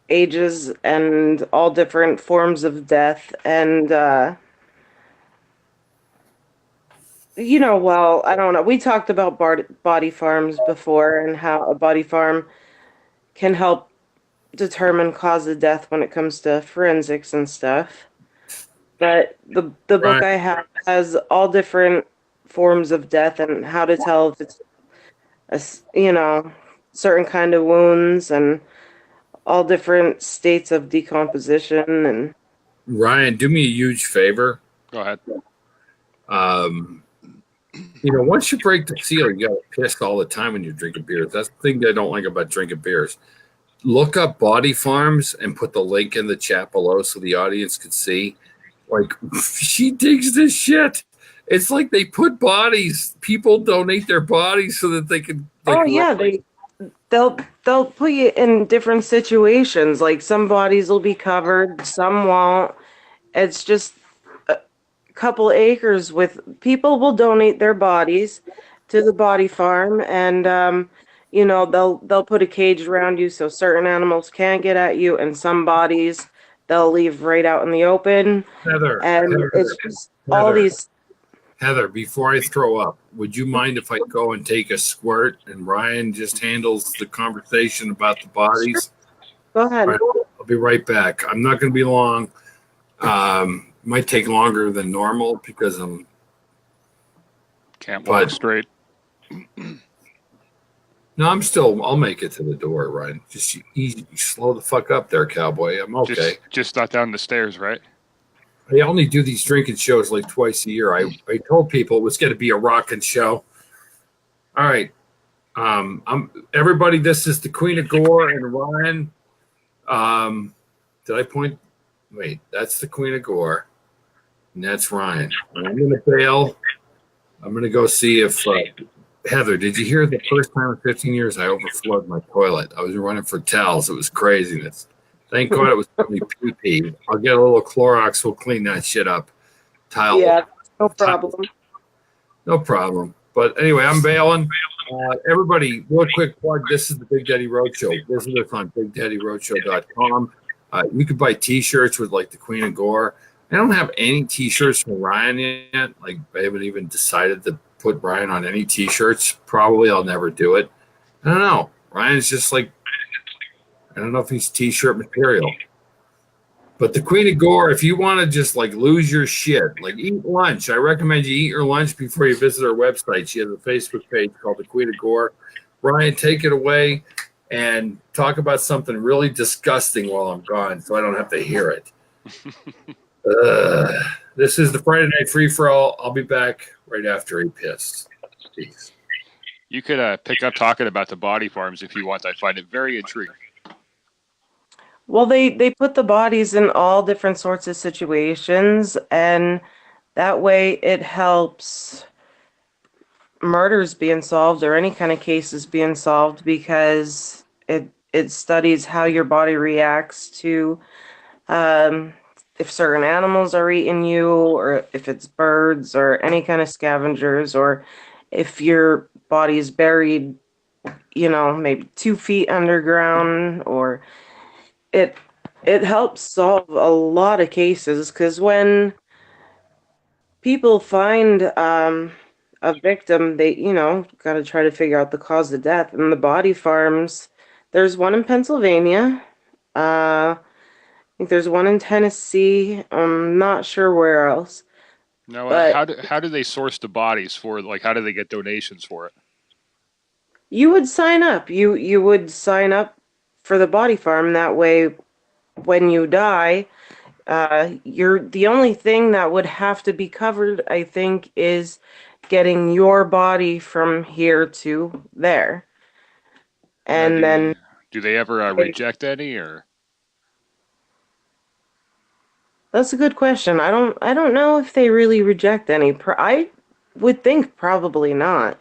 ages and all different forms of death. And, I don't know. We talked about body farms before and how a body farm can help determine cause of death when it comes to forensics and stuff. But the book I have has all different forms of death and how to tell if it's certain kind of wounds and all different states of decomposition. And Ryan, do me a huge favor. Go ahead. Once you break the seal, you got to piss all the time when you're drinking beers. That's the thing that I don't like about drinking beers. Look up body farms and put the link in the chat below so the audience can see. Like, she digs this shit. It's like they put bodies. People donate their bodies so that they can. They'll put you in different situations. Like some bodies will be covered, some won't. It's just a couple acres with people will donate their bodies to the body farm, and they'll put a cage around you so certain animals can't get at you, and some bodies they'll leave right out in the open. Heather, it's just all these. Heather, before I throw up, would you mind if I go and take a squirt and Ryan just handles the conversation about the bodies? Go ahead. Right, I'll be right back. I'm not going to be long. Might take longer than normal because I'm can't walk straight. No, I'll make it to the door, Ryan. Just easy, slow the fuck up there, cowboy. I'm okay. Just not down the stairs, right? I only do these drinking shows like twice a year. I told people it was going to be a rocking show. All right. Everybody, this is the Queen of Gore and Ryan. Did I point? Wait, that's the Queen of Gore. And that's Ryan. And I'm going to bail. I'm going to go see if Heather, did you hear the first time in 15 years I overflowed my toilet? I was running for towels. It was craziness. Thank God it was only pee-pee. I'll get a little Clorox. We'll clean that shit up. Tile. Yeah, no problem. No problem. But anyway, I'm bailing. Everybody, real quick plug. This is the Big Daddy Roadshow. Visit us on BigDaddyRoadshow.com. You can buy T-shirts with like the Queen of Gore. I don't have any T-shirts for Ryan yet. Like I haven't even decided to put Ryan on any T-shirts. Probably I'll never do it. I don't know. Ryan's just like, I don't know if he's T-shirt material. But the Queen of Gore, if you want to just like lose your shit, like eat lunch, I recommend you eat your lunch before you visit our website. She has a Facebook page called the Queen of Gore. Ryan, take it away and talk about something really disgusting while I'm gone so I don't have to hear it. This is the Friday Night Free for All. I'll be back right after he pissed. Peace. You could pick up talking about the body farms if you want. I find it very intriguing. Well, they put the bodies in all different sorts of situations, and that way it helps murders being solved or any kind of cases being solved because it studies how your body reacts to if certain animals are eating you, or if it's birds or any kind of scavengers, or if your body is buried, maybe 2 feet underground, or it helps solve a lot of cases, because when people find a victim, they got to try to figure out the cause of death. And the body farms, there's one in Pennsylvania, I think there's one in Tennessee. I'm not sure where else. No, But how do they source the bodies for? Like, how do they get donations for it? you would sign up. You would sign up for the body farm. That way, when you die, you're the only thing that would have to be covered, I think, is getting your body from here to there. And then Do they ever reject any, or? that's a good question. I don't know if they really reject any. I would think probably not.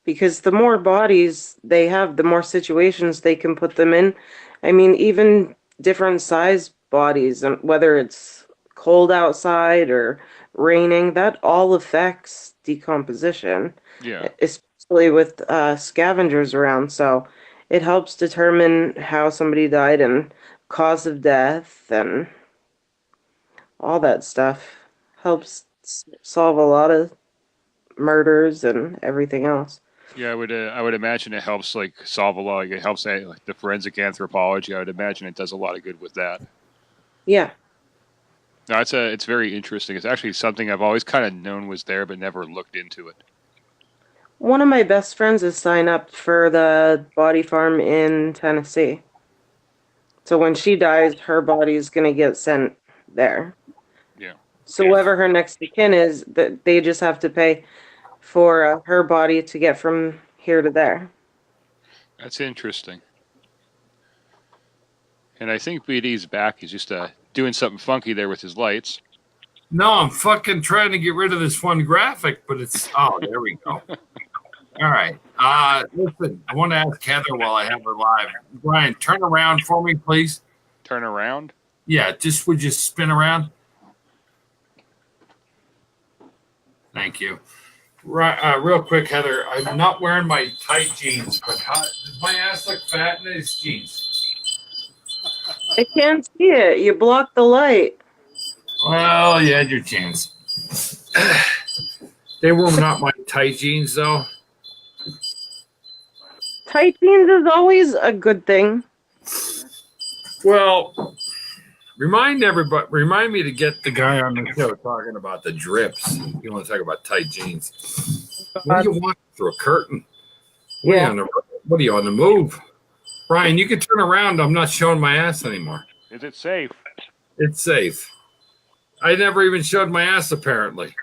Because the more bodies they have, the more situations they can put them in. I mean, even different size bodies, and whether it's cold outside or raining, that all affects decomposition. Yeah. Especially with scavengers around. So it helps determine how somebody died and cause of death and all that stuff. Helps solve a lot of murders and everything else. Yeah, I would imagine it helps like solve a lot. Like, it helps like the forensic anthropology. I would imagine it does a lot of good with that. Yeah. No, it's very interesting. It's actually something I've always kind of known was there, but never looked into it. One of my best friends has signed up for the body farm in Tennessee. So when she dies, her body is going to get sent there. Yeah. So whoever her next of kin is, that they just have to pay for her body to get from here to there. That's interesting. And I think BD's back. He's just doing something funky there with his lights. No, I'm fucking trying to get rid of this one graphic, but there we go. All right. Listen, I want to ask Heather while I have her live. Brian, turn around for me, please. Turn around? Yeah, would you spin around? Thank you. Right, real quick, Heather, I'm not wearing my tight jeans, but does my ass look fat in these jeans? I can't see it. You blocked the light. Well, you had your chance. They were not my tight jeans, though. Tight jeans is always a good thing. Well, remind me to get the guy on the show talking about the drips. You want to talk about tight jeans? What do you want through a curtain? Yeah. What are you on the move? Brian, you can turn around. I'm not showing my ass anymore. Is it safe? It's safe. I never even showed my ass, apparently.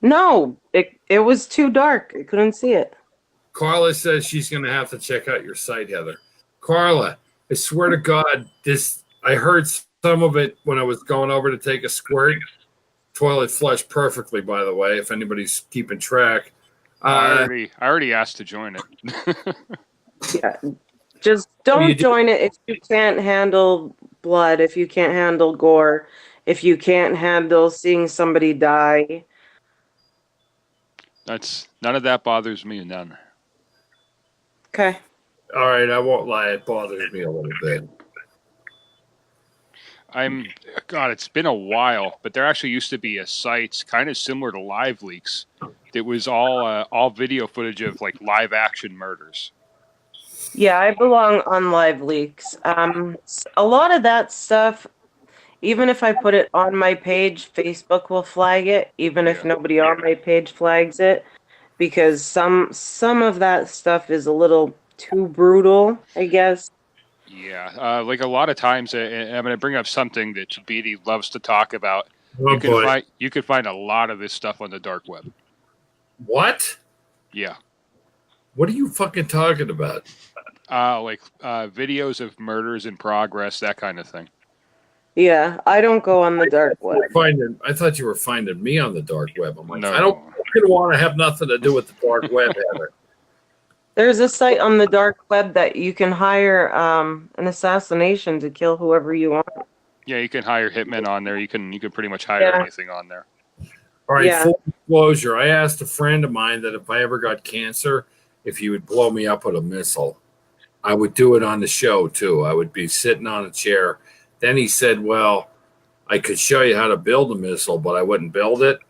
No, it was too dark. I couldn't see it. Carla says she's going to have to check out your site, Heather. Carla, I swear to God, I heard some of it when I was going over to take a squirt. Toilet flushed perfectly, by the way, if anybody's keeping track. I already asked to join it. Yeah. Just don't join it if you can't handle blood, if you can't handle gore, if you can't handle seeing somebody die. None of that bothers me, none. Okay. All right, I won't lie. It bothers me a little bit. God, it's been a while, but there actually used to be a site kind of similar to Live Leaks that was all video footage of like live action murders. Yeah, I belong on Live Leaks. A lot of that stuff, even if I put it on my page, Facebook will flag it, even if nobody on my page flags it, because some of that stuff is a little too brutal, I guess. Yeah, like a lot of times, and I'm going to bring up something that Beatty loves to talk about. Oh, You can find a lot of this stuff on the dark web. What? Yeah. What are you fucking talking about? Like videos of murders in progress, that kind of thing. Yeah, I don't go on the dark web. I thought you were finding me on the dark web. I'm like, No. I don't want to have nothing to do with the dark web, Heather. There's a site on the dark web that you can hire an assassination to kill whoever you want. Yeah, you can hire hitmen on there. You can pretty much hire anything on there. All right, full disclosure. I asked a friend of mine that if I ever got cancer, if he would blow me up with a missile. I would do it on the show, too. I would be sitting on a chair. Then he said, well, I could show you how to build a missile, but I wouldn't build it.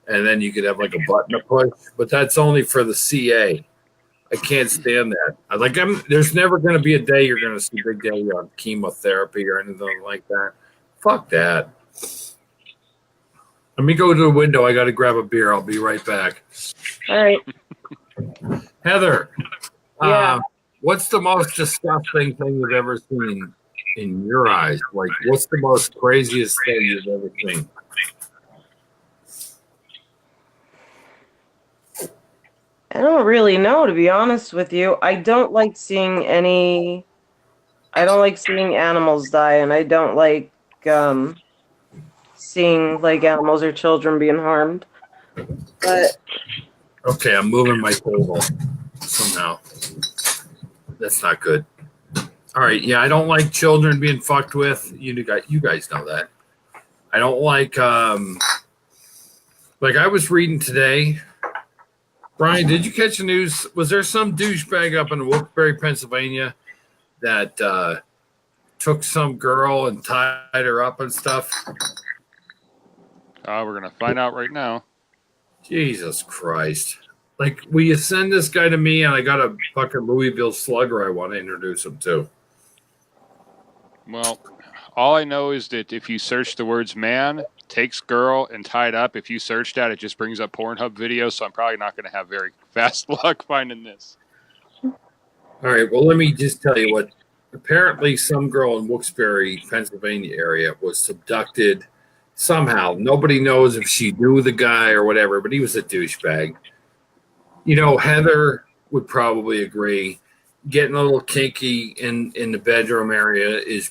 And then you could have like a button to push. But that's only for the CA. I can't stand that. There's never going to be a day you're going to see Big Daddy on chemotherapy or anything like that. Fuck that. Let me go to the window. I got to grab a beer. I'll be right back. All right. Heather. Yeah. What's the most disgusting thing you've ever seen in your eyes? Like, what's the most craziest thing you've ever seen? I don't really know, to be honest with you. I don't like seeing animals die, and I don't like seeing like animals or children being harmed. But okay, I'm moving my table somehow. That's not good. All right, yeah, I don't like children being fucked with. You guys know that. I don't like I was reading today. Brian, did you catch the news? Was there some douchebag up in Wilkes-Barre, Pennsylvania that took some girl and tied her up and stuff? We're going to find out right now. Jesus Christ. Like, will you send this guy to me and I got a fucking Louisville slugger I want to introduce him to? Well, all I know is that if you search the words man, takes girl, and tied up, if you search that, it just brings up Pornhub videos, so I'm probably not going to have very fast luck finding this. All right, well, let me just tell you what. Apparently, some girl in Wilkes-Barre, Pennsylvania area was abducted somehow. Nobody knows if she knew the guy or whatever, but he was a douchebag. You know, Heather would probably agree. Getting a little kinky in the bedroom area is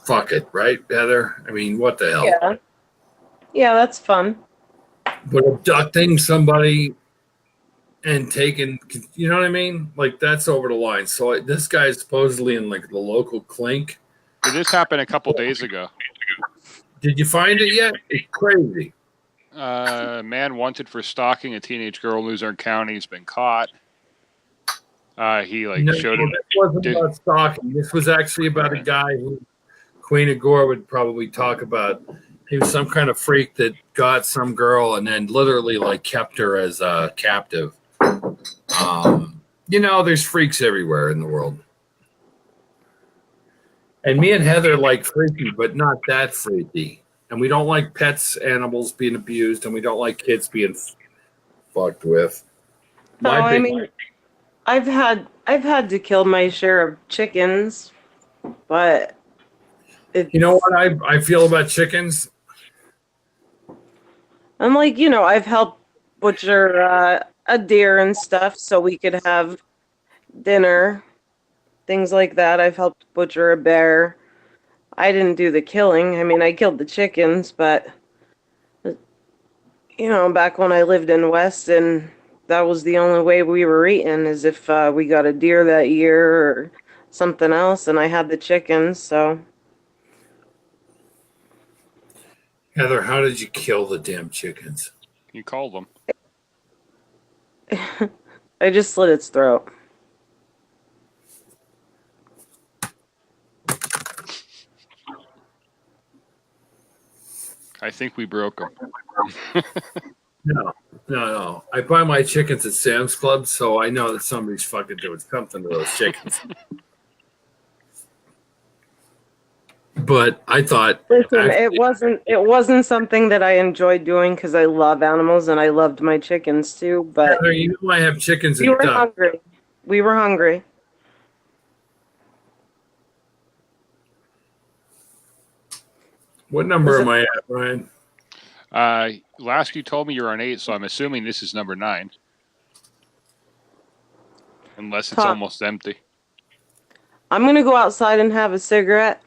fuck it, right, Heather? I mean, what the hell? yeah. Yeah, that's fun. But abducting somebody and taking, you know what I mean? Like, that's over the line. So this guy is supposedly in like the local clink. Did this happen a couple days ago? Did you find it yet? It's crazy. Man wanted for stalking a teenage girl in Luzerne County has been caught. He showed him. This wasn't about stalking. This was actually about a guy who Queen of Gore would probably talk about. He was some kind of freak that got some girl and then literally like kept her as a captive. You know, there's freaks everywhere in the world. And me and Heather like freaky, but not that freaky. And we don't like pets, animals being abused, and we don't like kids being fucked with. No, I mean, I've had to kill my share of chickens, but you know what I feel about chickens? I'm like, I've helped butcher a deer and stuff so we could have dinner, things like that. I've helped butcher a bear. I didn't do the killing. I mean, I killed the chickens, but back when I lived in Weston, that was the only way we were eating, is if we got a deer that year or something else, and I had the chickens, so. Heather, how did you kill the damn chickens? You called them. I just slit its throat. I think we broke them. No. I buy my chickens at Sam's Club, so I know that somebody's fucking doing something to those chickens. But I thought, listen, it wasn't something that I enjoyed doing because I love animals and I loved my chickens too. But Heather, you know I have chickens we and were ducks. hungry. We were hungry. What number am I at, Ryan? Last you told me you're on 8, so I'm assuming this is number 9. Unless it's almost empty. I'm gonna go outside and have a cigarette.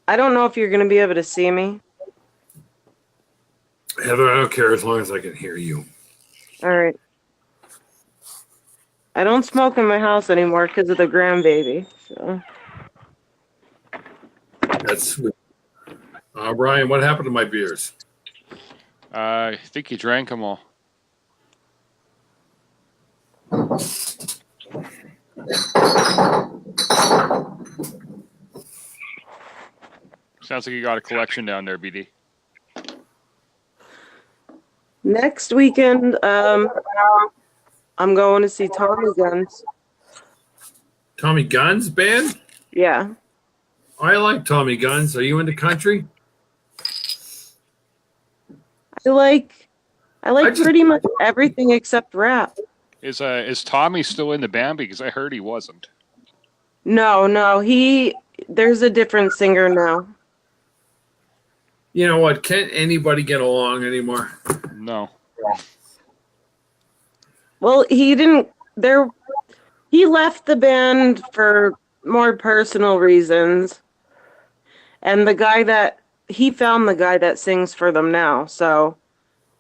I don't know if you're gonna be able to see me. Heather, I don't care as long as I can hear you. All right. I don't smoke in my house anymore because of the grandbaby. So. That's sweet. Brian, what happened to my beers? I think you drank them all. Sounds like you got a collection down there, BD. Next weekend, I'm going to see Tommy Guns. Tommy Guns band? Yeah. I like Tommy Guns. Are you into country? I like pretty much everything except rap. Is Tommy still in the band? Because I heard he wasn't. No, there's a different singer now. You know what? Can't anybody get along anymore? No. Well, he left the band for more personal reasons. And he found the guy that sings for them now, so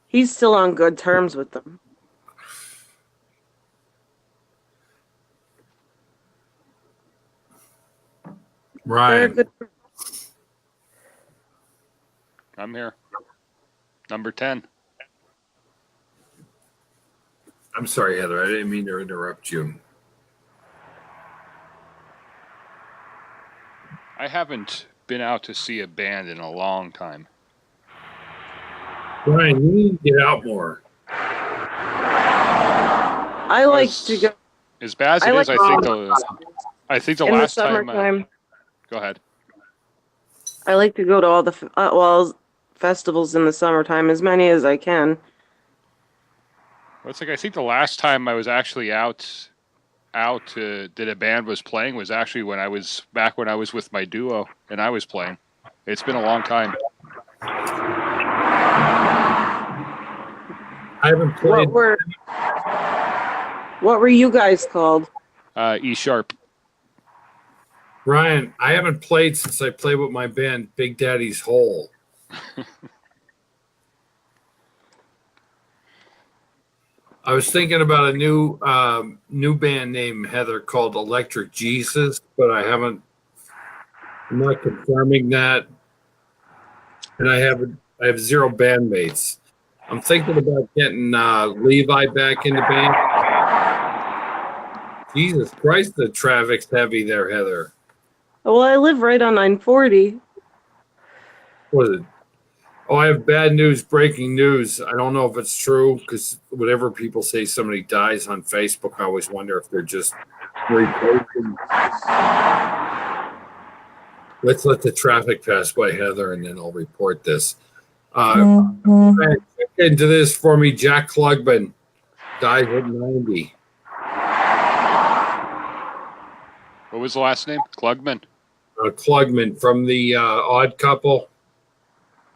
he's still on good terms with them. Right. I'm here. Number 10. I'm sorry, Heather. I didn't mean to interrupt you. I haven't been out to see a band in a long time. Brian, you need to get out more. I like to go. As bad as it is, I think the last time. Go ahead. I like to go to all the festivals in the summertime, as many as I can. Well, it's like I think the last time I was actually out that a band was playing was actually when I was with my duo and I was playing. It's been a long time. I haven't played. What were you guys called? E sharp. Ryan, I haven't played since I played with my band Big Daddy's Hole. I was thinking about a new band name, Heather, called Electric Jesus, but I'm not confirming that. And I have 0 bandmates. I'm thinking about getting Levi back in the band. Jesus Christ, the traffic's heavy there, Heather. Well, I live right on 940. What is it? Oh, I have bad news, breaking news. I don't know if it's true because whatever people say somebody dies on Facebook, I always wonder if they're just reposting. Let's let the traffic pass by, Heather, and then I'll report this. Check into this for me, Jack Klugman. Died at 90. What was the last name? Klugman. Klugman from the Odd Couple.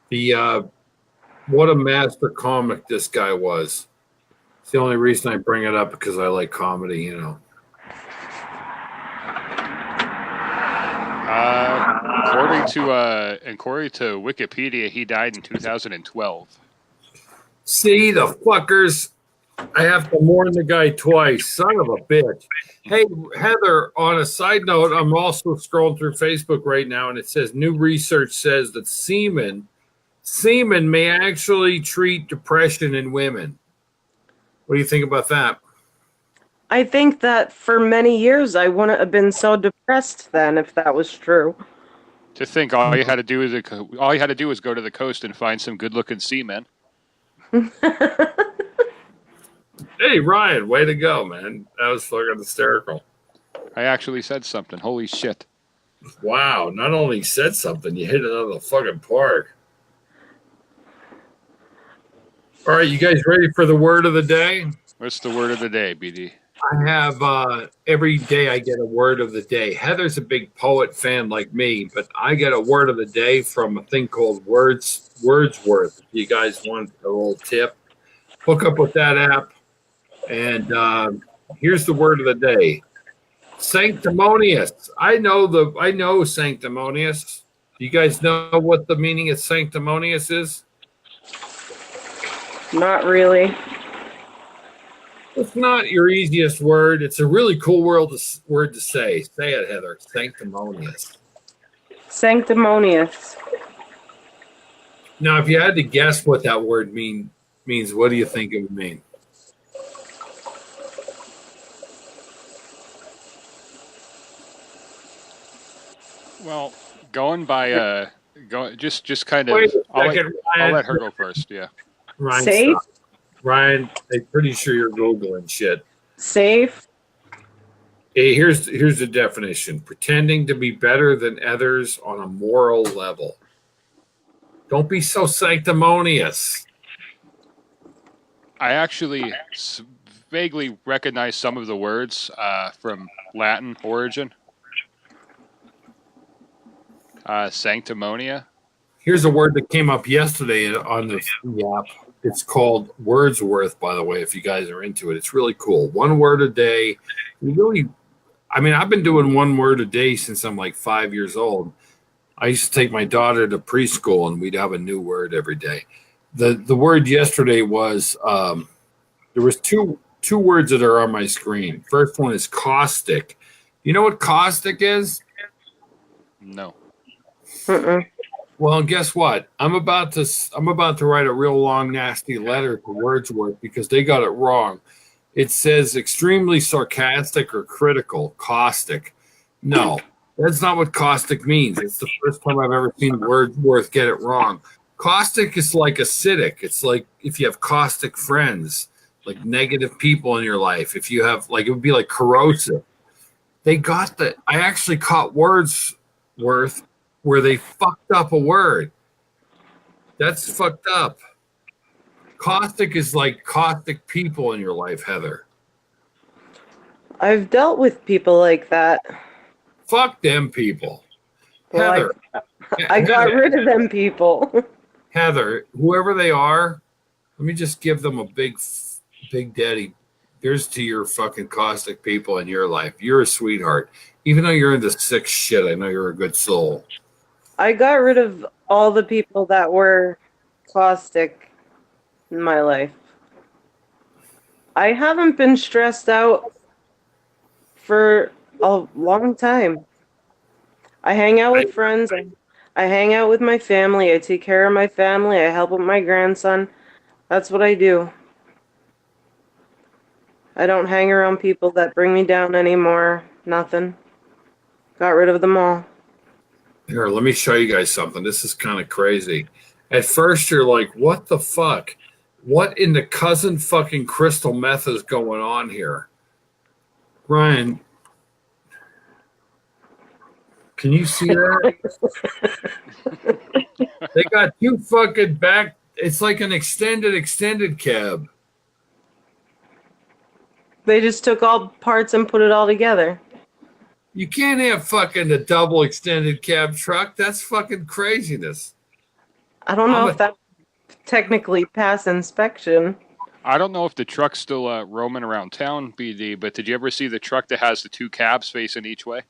What a master comic this guy was. It's the only reason I bring it up because I like comedy, you know. According to Wikipedia, he died in 2012. See the fuckers. I have to warn the guy twice. Son of a bitch. Hey, Heather, on a side note, I'm also scrolling through Facebook right now, and it says new research says that semen may actually treat depression in women. What do you think about that? I think that for many years I wouldn't have been so depressed then if that was true. To think all you had to do is go to the coast and find some good-looking seamen. Hey, Ryan, way to go, man. That was fucking hysterical. I actually said something. Holy shit. Wow, not only said something, you hit it out of the fucking park. All right, you guys ready for the word of the day? What's the word of the day, BD? I have every day I get a word of the day. Heather's a big poet fan like me, but I get a word of the day from a thing called Wordsworth. If you guys want a little tip, hook up with that app. And here's the word of the day: sanctimonious. I know sanctimonious. Do you guys know what the meaning of sanctimonious is? Not really. It's not your easiest word. It's a really cool word to say. Say it, Heather. Sanctimonious. Sanctimonious. Now, if you had to guess what that word means, what do you think it would mean? Well, going by just kind of. Wait a second, I'll let her go first. Yeah. Ryan, Safe? stop. Ryan, I'm pretty sure you're Googling shit. Safe? Hey, here's the definition: pretending to be better than others on a moral level. Don't be so sanctimonious. I actually vaguely recognize some of the words from Latin origin. Sanctimonia. Here's a word that came up yesterday on the app. It's called Wordsworth, by the way, if you guys are into it. It's really cool. One word a day. I've been doing one word a day since I'm like 5 years old. I used to take my daughter to preschool, and we'd have a new word every day. The word yesterday was, there was two words that are on my screen. First one is caustic. You know what caustic is? No. Well, guess what? I'm about to write a real long, nasty letter to Wordsworth because they got it wrong. It says extremely sarcastic or critical, caustic. No, that's not what caustic means. It's the first time I've ever seen Wordsworth get it wrong. Caustic is like acidic. It's like if you have caustic friends, like negative people in your life. If you have, like, it would be like corrosive. They got that. I actually caught Wordsworth where they fucked up a word. That's fucked up. Caustic is like caustic people in your life, Heather. I've dealt with people like that. Fuck them people. Well, Heather. I got rid of them people. Heather, whoever they are, let me just give them a big daddy. Here's to your fucking caustic people in your life. You're a sweetheart. Even though you're into sick shit, I know you're a good soul. I got rid of all the people that were caustic in my life. I haven't been stressed out for a long time. I hang out with friends. I hang out with my family. I take care of my family. I help with my grandson. That's what I do. I don't hang around people that bring me down anymore. Nothing. Got rid of them all. Here, let me show you guys something. This is kind of crazy. At first, you're like, what the fuck? What in the cousin fucking crystal meth is going on here? Ryan, can you see that? They got two fucking back. It's like an extended cab. They just took all parts and put it all together. You can't have fucking a double extended cab truck. That's fucking craziness. I don't know if that technically pass inspection. I don't know if the truck's still roaming around town, BD, but did you ever see the truck that has the two cabs facing each way?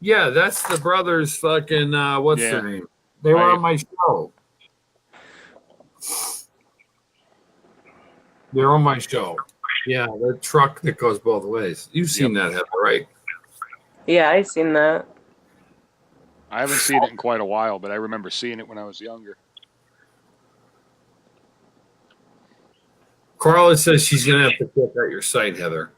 Yeah, that's the brothers fucking, what's their name? They were on my show. They're on my show. Yeah, the truck that goes both ways. You've seen that, Heather, right? Yeah, I seen that. I haven't seen it in quite a while, but I remember seeing it when I was younger. Carla says she's going to have to check out your site, Heather.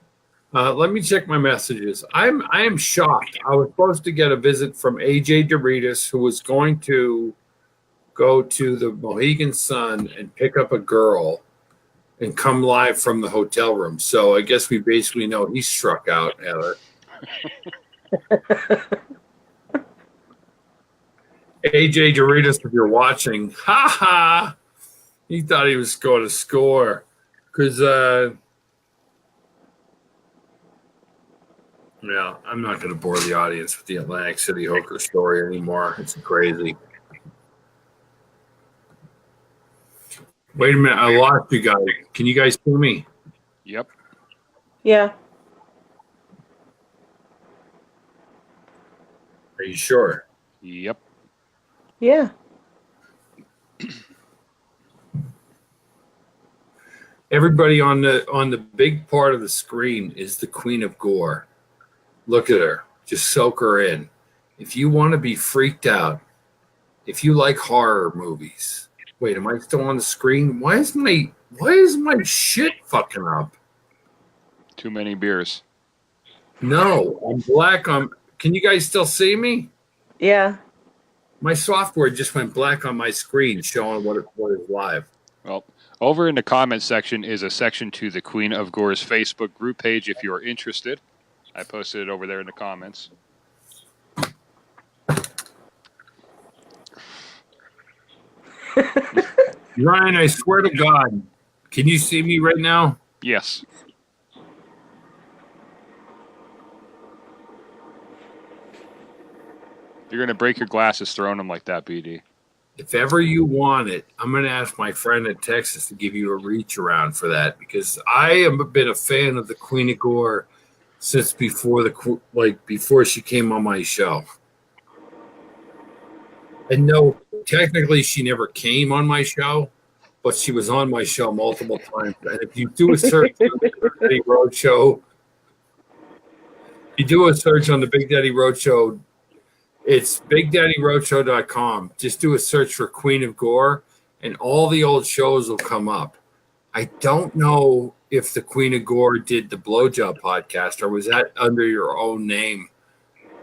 Let me check my messages. I am shocked. I was supposed to get a visit from AJ Doritas, who was going to go to the Mohegan Sun and pick up a girl and come live from the hotel room. So I guess we basically know he's struck out, Heather. AJ Doritas, if you're watching, he thought he was going to score because, yeah, I'm not going to bore the audience with the Atlantic City Hooker story anymore. It's crazy. Wait a minute, I lost you guys. Can you guys hear me? Yep. Yeah. Are you sure? Yep. Yeah. Everybody on the big part of the screen is the Queen of Gore. Look at her. Just soak her in. If you want to be freaked out, if you like horror movies. Wait, am I still on the screen? Why is my shit fucking up? Too many beers. No, I'm black. Can you guys still see me? Yeah. My software just went black on my screen showing what is live. Well, over in the comments section is a section to the Queen of Gore's Facebook group page if you're interested. I posted it over there in the comments. Ryan, I swear to God, can you see me right now? Yes. You're going to break your glasses throwing them like that, BD. If ever you want it, I'm going to ask my friend in Texas to give you a reach around for that because I have been a fan of the Queen of Gore since before she came on my show. And no, technically she never came on my show, but she was on my show multiple times. And if you do a search on the Big Daddy Roadshow, on the Big Daddy Roadshow, it's BigDaddyRoadshow.com. Just do a search for Queen of Gore, and all the old shows will come up. I don't know if the Queen of Gore did the Blowjob podcast, or was that under your own name?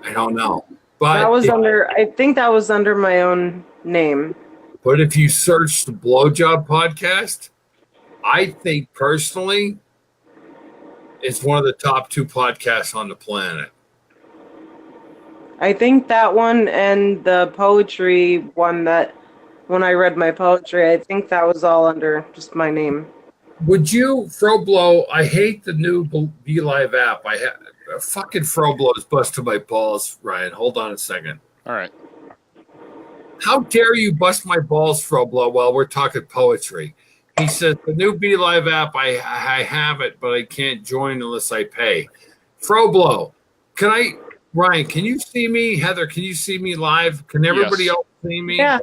I don't know. But I think that was under my own name. But if you search the Blowjob podcast, I think personally it's one of the top 2 podcasts on the planet. I think that one and the poetry one that when I read my poetry, I think that was all under just my name. Would you, Froblow, I hate the new Be Live app. Fucking Froblow is busted my balls, Ryan. Hold on a second. All right. How dare you bust my balls, Froblow, while we're talking poetry? He says, the new Be Live app, I have it, but I can't join unless I pay. Froblow, Ryan, can you see me? Heather, can you see me live? Can everybody else see me? Yeah.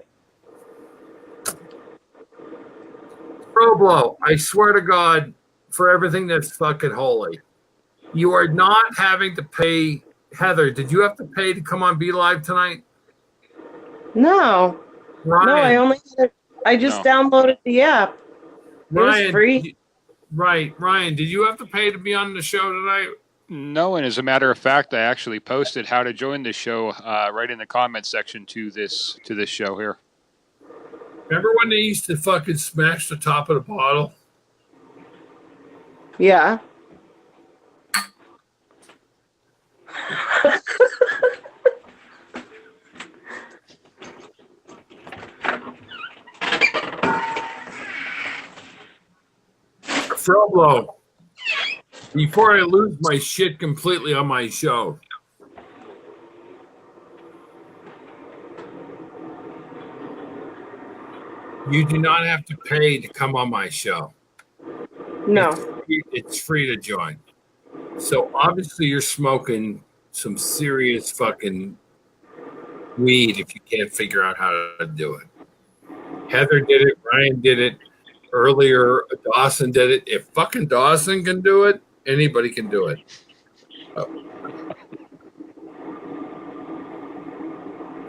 Froblow, I swear to God, for everything that's fucking holy, you are not having to pay. Heather, did you have to pay to come on Be Live tonight? No. Ryan, No, I just downloaded the app. It was free. Ryan, did you have to pay to be on the show tonight? No, and as a matter of fact, I actually posted how to join the show right in the comments section to this show here. Remember when they used to fucking smash the top of the bottle? Yeah. Froblow. Before I lose my shit completely on my show. You do not have to pay to come on my show. No. It's free to join. So obviously you're smoking some serious fucking weed if you can't figure out how to do it. Heather did it. Ryan did it. Earlier, Dawson did it. If fucking Dawson can do it, anybody can do it.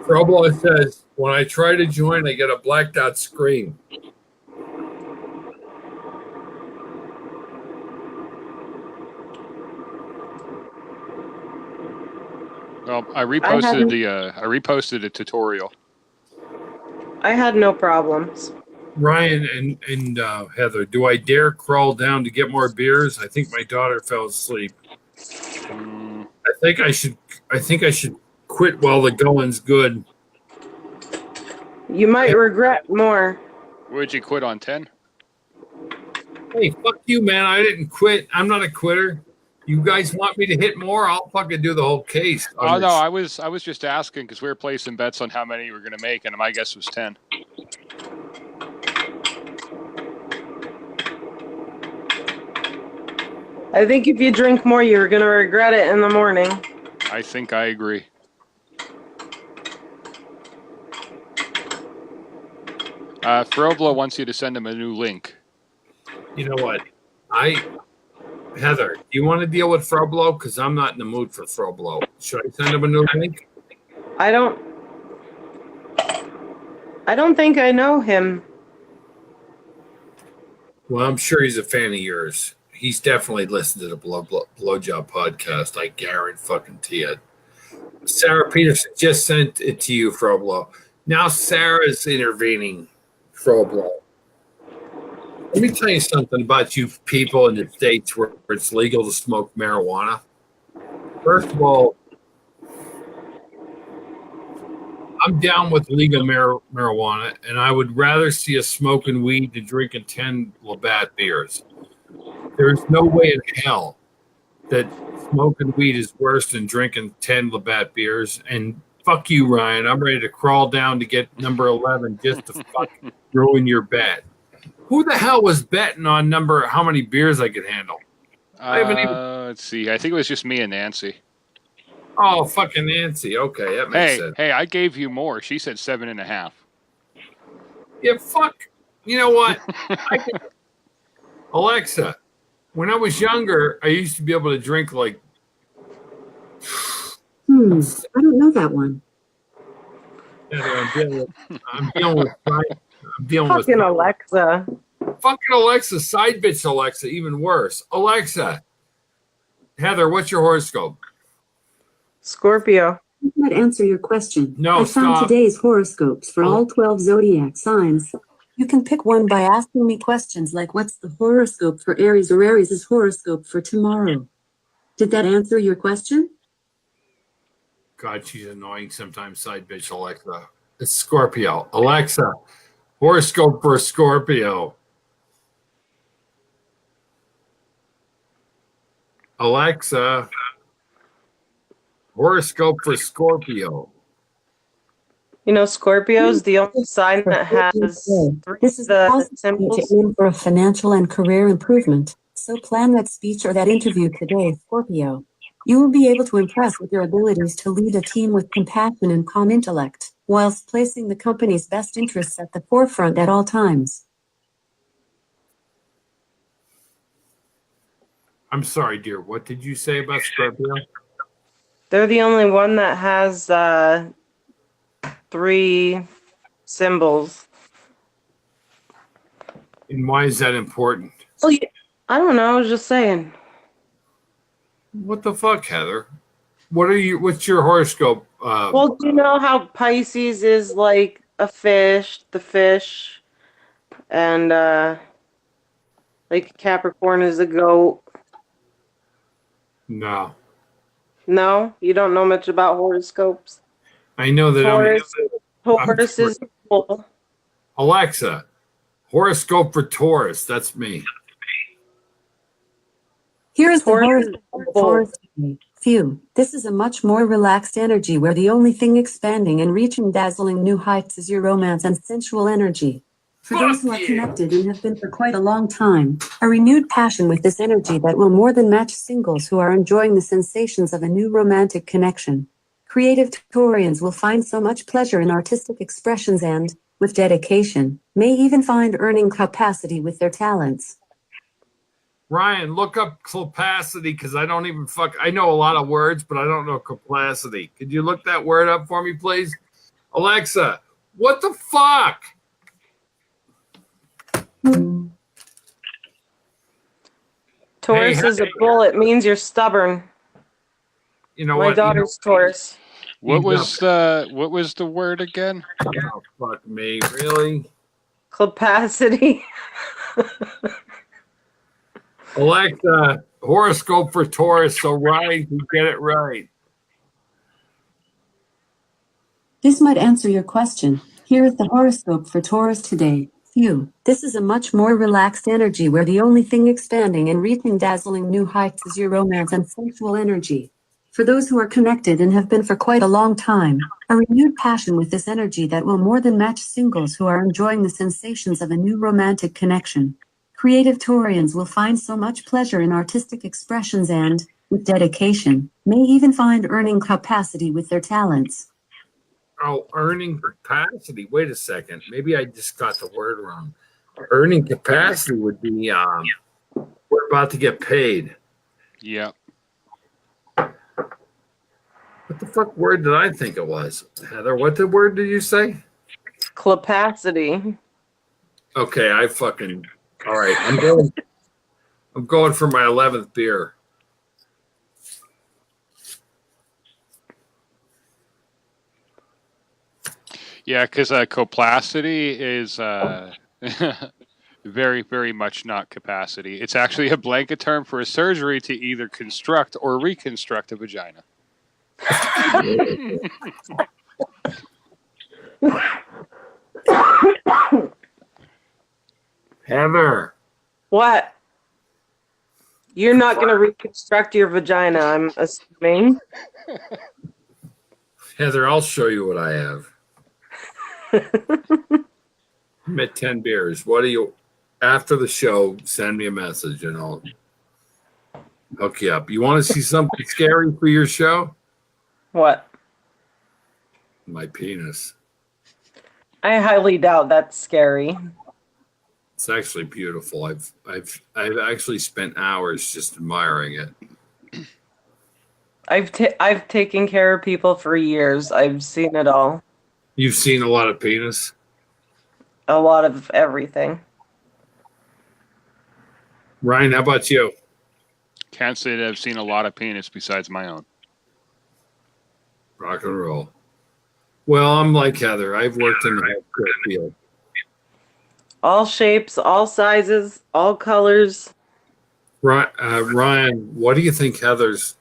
Froblo says, when I try to join, I get a blacked out screen. Well, I reposted a tutorial. I had no problems. Ryan and Heather, do I dare crawl down to get more beers? I think my daughter fell asleep. I think I should quit while the going's good. You might regret more. Would you quit on 10? Hey, fuck you, man. I didn't quit. I'm not a quitter. You guys want me to hit more? I'll fucking do the whole case. Oh no, I was just asking because we were placing bets on how many we were going to make, and my guess was 10. I think if you drink more, you're going to regret it in the morning. I think I agree. Froblo wants you to send him a new link. You know what? Heather, do you want to deal with Froblo? Because I'm not in the mood for Froblo. Should I send him a new link? I don't think I know him. Well, I'm sure he's a fan of yours. He's definitely listened to the Blowjob podcast. I guarantee it. Sarah Peterson just sent it to you, Froblo. Now Sarah's intervening, Froblo. Let me tell you something about you people in the states where it's legal to smoke marijuana. First of all, I'm down with legal marijuana, and I would rather see us smoking weed than drinking 10 Labatt beers. There's no way in hell that smoking weed is worse than drinking 10 Labatt beers. And fuck you, Ryan. I'm ready to crawl down to get number 11 just to fucking ruin your bet. Who the hell was betting on how many beers I could handle? I haven't even. Let's see. I think it was just me and Nancy. Oh, fucking Nancy. Okay, that makes sense. Hey, I gave you more. She said 7.5. Yeah, fuck. You know what? Alexa, when I was younger, I used to be able to drink like. I don't know that one. I'm dealing with Fucking Alexa. Fucking Alexa, side bitch Alexa, even worse. Alexa, Heather, what's your horoscope? Scorpio. I might answer your question. No, I found stop. today's horoscopes for all 12 zodiac signs. You can pick one by asking me questions like, what's the horoscope for Aries or Aries' horoscope for tomorrow? Did that answer your question? God, she's annoying sometimes, side bitch Alexa. It's Scorpio. Alexa, horoscope for Scorpio. Alexa, horoscope for Scorpio. You know, Scorpio's the only sign that has This is the the symbols. to aim for a financial and career improvement. So plan that speech or that interview today, Scorpio. You will be able to impress with your abilities to lead a team with compassion and calm intellect, whilst placing the company's best interests at the forefront at all times. I'm sorry, dear. What did you say about Scorpio? They're the only one that has 3 symbols. And why is that important? Well, I don't know. I was just saying. What the fuck, Heather? What's your horoscope? Well, do you know how Pisces is like a fish, the fish, and like Capricorn is a goat? No. No? You don't know much about horoscopes? I know that Taurus is a bull. Alexa, horoscope for Taurus. That's me. Here is the Taurus horoscope is for full. Taurus today. Phew, this is a much more relaxed energy where the only thing expanding and reaching dazzling new heights is your romance and sensual energy. For those who are connected and have been for quite a long time, a renewed passion with this energy that will more than match singles who are enjoying the sensations of a new romantic connection. Creative Taurians will find so much pleasure in artistic expressions and, with dedication, may even find earning capacity with their talents. Ryan, look up capacity because I don't even I know a lot of words, but I don't know capacity. Could you look that word up for me, please? Alexa, what the fuck? Taurus is a bull. It means you're stubborn. You know My what? daughter's Taurus. What was the word again? Oh, fuck me. Really? Capacity. Alexa, horoscope for Taurus so Ryan can get it right. This might answer your question. Here is the horoscope for Taurus today. Phew, this is a much more relaxed energy where the only thing expanding and reaching dazzling new heights is your romance and sensual energy. For those who are connected and have been for quite a long time, a renewed passion with this energy that will more than match singles who are enjoying the sensations of a new romantic connection. Creative Taurians will find so much pleasure in artistic expressions and, with dedication, may even find earning capacity with their talents. Oh, earning capacity. Wait a second. Maybe I just got the word wrong. Earning capacity would be we're about to get paid. Yeah. What the fuck word did I think it was? Heather, what the word did you say? Capacity. Okay, all right. I'm going for my 11th beer. Yeah, because coplasticity is very, very much not capacity. It's actually a blanket term for a surgery to either construct or reconstruct a vagina. Heather. What? You're not going to reconstruct your vagina, I'm assuming. Heather, I'll show you what I have. I'm at 10 beers. What do you, after the show, send me a message and I'll hook you up. You want to see something scary for your show? What? My penis. I highly doubt that's scary. It's actually beautiful. I've actually spent hours just admiring it. I've taken care of people for years. I've seen it all. You've seen a lot of penis? A lot of everything. Ryan, how about you? Can't say that I've seen a lot of penis besides my own. Rock and roll. Well, I'm like Heather. I've worked in the healthcare field. All shapes, all sizes, all colors. Ryan, what do you think Heather's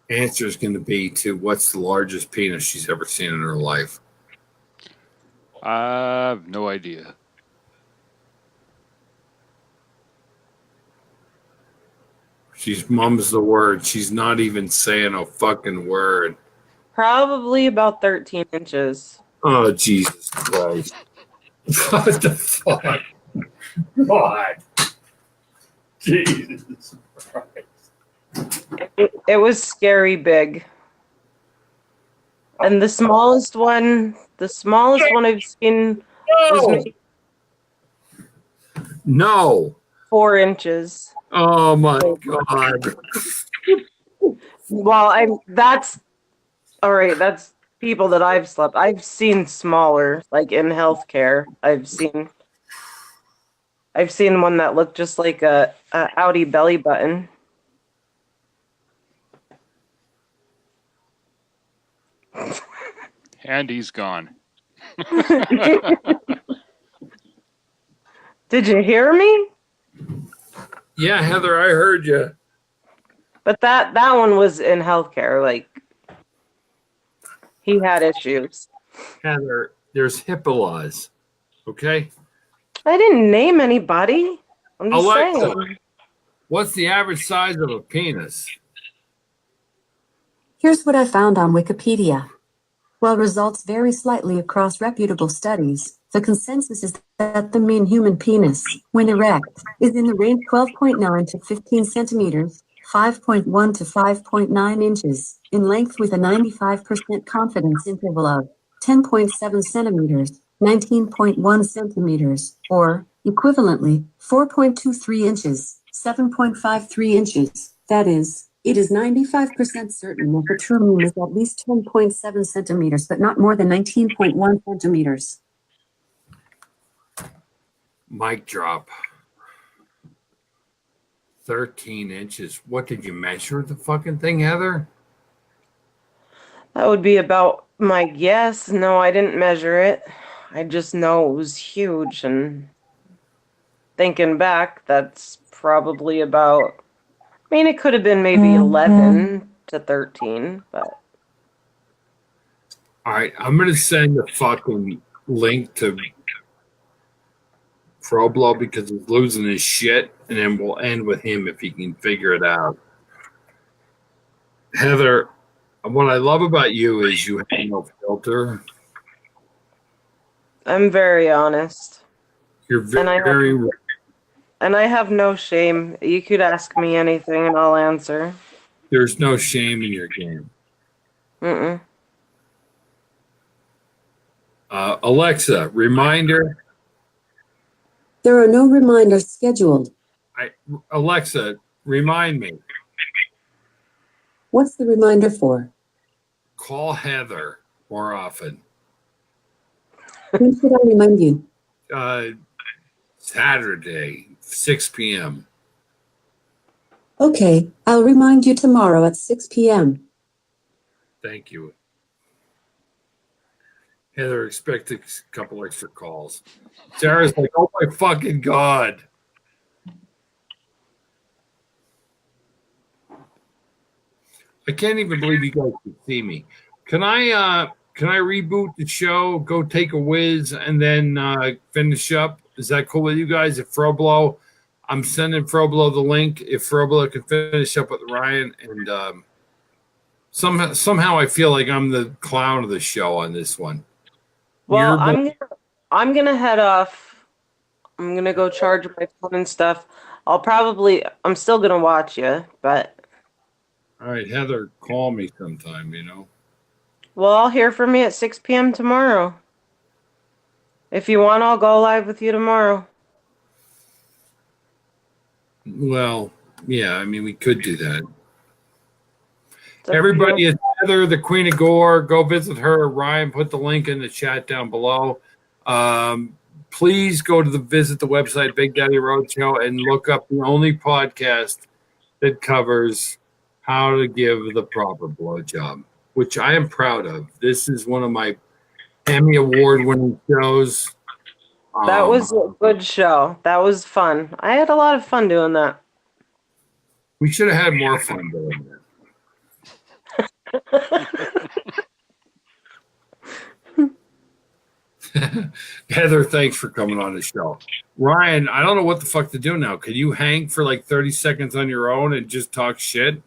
answer is going to be to what's the largest penis she's ever seen in her life? I have no idea. She mums the word. She's not even saying a fucking word. Probably about 13 inches. Oh, Jesus Christ. What the fuck? God. Jesus Christ. It was scary big. And the smallest one I've seen was maybe No. 4 inches. Oh my God. Well, that's all right. That's people that I've slept. I've seen smaller, like in healthcare. I've seen one that looked just like a Audi belly button. And he's gone. Did you hear me? Yeah, Heather, I heard you. But that one was in healthcare. Like, he had issues. Heather, there's HIPAA laws. Okay? I didn't name anybody. I'm just Alexa, saying. What's the average size of a penis? Here's what I found on Wikipedia. While results vary slightly across reputable studies, the consensus is that the mean human penis, when erect, is in the range 12.9 to 15 centimeters, 5.1 to 5.9 inches, in length with a 95% confidence interval of 10.7 centimeters, 19.1 centimeters, or, equivalently, 4.23 inches, 7.53 inches. That is, it is 95% certain that the true mean is at least 10.7 centimeters, but not more than 19.1 centimeters. Mic drop. 13 inches. What did you measure the fucking thing, Heather? That would be about my guess. No, I didn't measure it. I just know it was huge, and thinking back, that's probably about. I mean, it could have been maybe 11 to 13, but. All right, I'm going to send a fucking link to Froblo because he's losing his shit, and then we'll end with him if he can figure it out. Heather, what I love about you is you have no filter. I'm very honest. You're And I have no shame. You could ask me anything and I'll answer. There's no shame in your game. Mm-mm. Alexa, reminder. There are no reminders scheduled. Alexa, remind me. What's the reminder for? Call Heather more often. When should I remind you? Saturday, 6 p.m. Okay, I'll remind you tomorrow at 6 p.m. Thank you. Heather, expect a couple extra calls. Sarah's like, oh my fucking God. I can't even believe you guys can see me. Can I reboot the show, go take a whiz, and then finish up? Is that cool with you guys? If Froblo, I'm sending Froblo the link. If Froblo can finish up with Ryan, and somehow I feel like I'm the clown of the show on this one. Well, I'm gonna head off. I'm gonna go charge my phone and stuff. I'm still gonna watch you, but. All right, Heather, call me sometime, Well, I'll hear from you at 6 p.m. tomorrow. If you want, I'll go live with you tomorrow. Well, yeah, I mean, we could do that. Everybody, it's Heather, the Queen of Gore. Go visit her. Ryan put the link in the chat down below. Please go to visit the website, Big Daddy Roadshow, and look up the only podcast that covers how to give the proper blowjob, which I am proud of. This is one of my Emmy Award-winning shows. That was a good show. That was fun. I had a lot of fun doing that. We should have had more fun doing that. Heather, thanks for coming on the show. Ryan, I don't know what the fuck to do now. Can you hang for like 30 seconds on your own and just talk shit?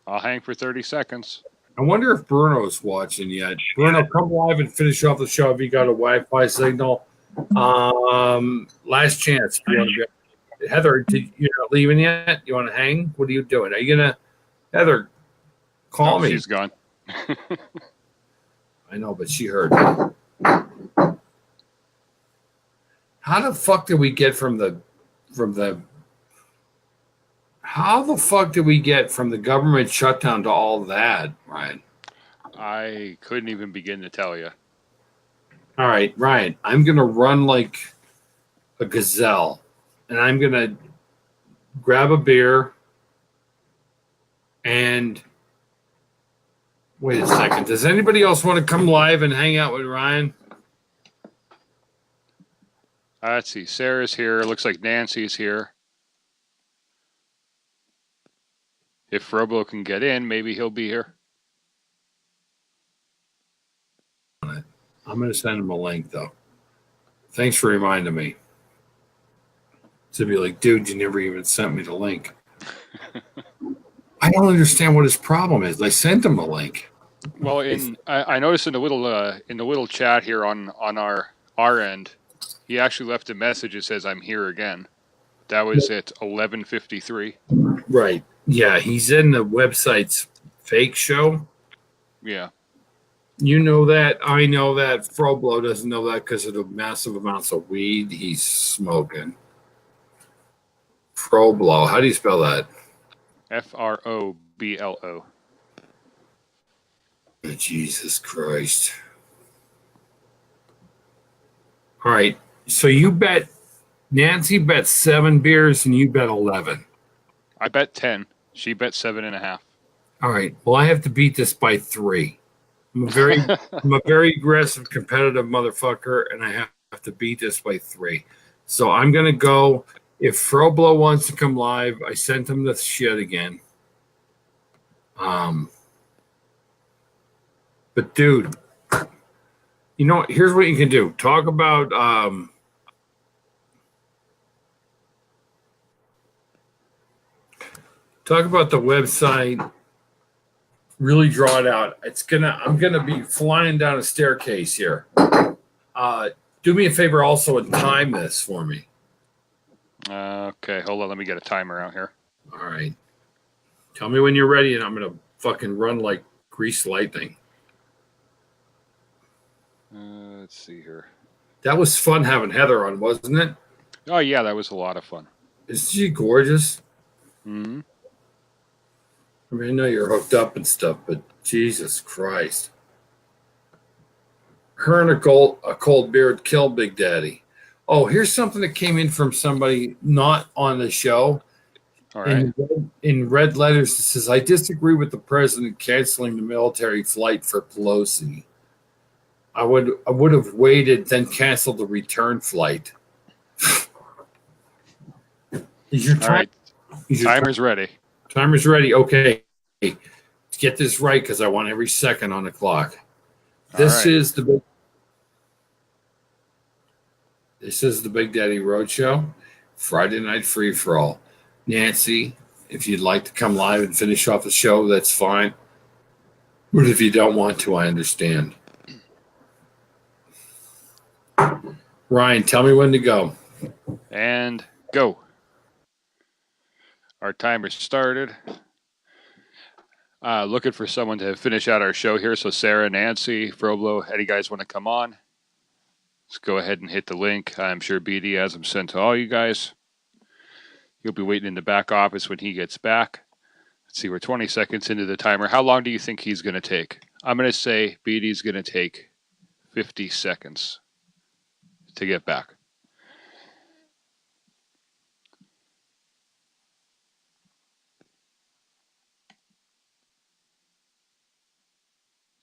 I'll hang for 30 seconds. I wonder if Bruno's watching yet. Bruno, come live and finish off the show if you got a Wi-Fi signal. Last chance. You want to be, Heather, you're not leaving yet? You want to hang? What are you doing? Are you gonna, Heather? Call me. She's gone. I know, but she heard. How the fuck did we get from the government shutdown to all that, Ryan? I couldn't even begin to tell you. All right, Ryan, I'm going to run like a gazelle, and I'm going to grab a beer and wait a second. Does anybody else want to come live and hang out with Ryan? Let's see. Sarah's here. Looks like Nancy's here. If Robo can get in, maybe he'll be here. I'm going to send him a link, though. Thanks for reminding me. To be like, dude, you never even sent me the link. I don't understand what his problem is. I sent him a link. Well, I noticed in the little chat here on our end, he actually left a message that says I'm here again. That was at 11:53. Right. Yeah, he's in the website's fake show. Yeah. You know that. I know that. Froblo doesn't know that because of the massive amounts of weed he's smoking. Froblo. How do you spell that? Froblo. Jesus Christ. All right. So you bet Nancy bet 7 beers and you bet 11. I bet 10. She bet 7.5. All right. Well, I have to beat this by 3. I'm a very aggressive, competitive motherfucker, and I have to beat this by 3. So I'm gonna go. If Froblo wants to come live, I sent him the shit again. But dude, you know, here's what you can do. Talk about the website. Really draw it out. I'm gonna be flying down a staircase here. Do me a favor also and time this for me. Okay, hold on. Let me get a timer out here. All right. Tell me when you're ready, and I'm gonna fucking run like greased lightning. Let's see here. That was fun having Heather on, wasn't it? Oh yeah, that was a lot of fun. Isn't she gorgeous? Mm-hmm. I mean, I know you're hooked up and stuff, but Jesus Christ. Her and a cold beer would kill Big Daddy. Oh, here's something that came in from somebody not on the show. All right. In red letters, it says, I disagree with the president canceling the military flight for Pelosi. I would have waited, then canceled the return flight. Is your All right. Timer's ready. Timer's ready. Okay. Let's get this right because I want every second on the clock. This is the Big Daddy Roadshow, Friday Night Free for All. Nancy, if you'd like to come live and finish off the show, that's fine. But if you don't want to, I understand. Ryan, tell me when to go. And go. Our timer started. Looking for someone to finish out our show here. So Sarah, Nancy, Froblo, any guys want to come on? Let's go ahead and hit the link. I'm sure BD has them sent to all you guys. He'll be waiting in the back office when he gets back. Let's see, we're 20 seconds into the timer. How long do you think he's going to take? I'm going to say BD's going to take 50 seconds to get back.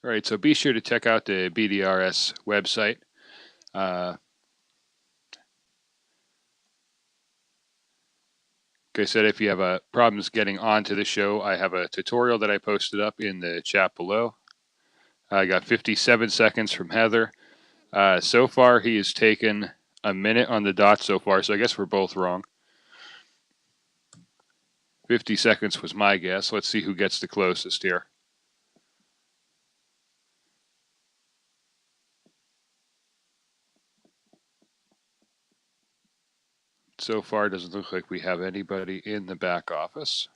All right, so be sure to check out the BDRS website. Like I said, if you have problems getting onto the show, I have a tutorial that I posted up in the chat below. I got 57 seconds from Heather. So far, he has taken a minute on the dot so far, so I guess we're both wrong. 50 seconds was my guess. Let's see who gets the closest here. So far, it doesn't look like we have anybody in the back office.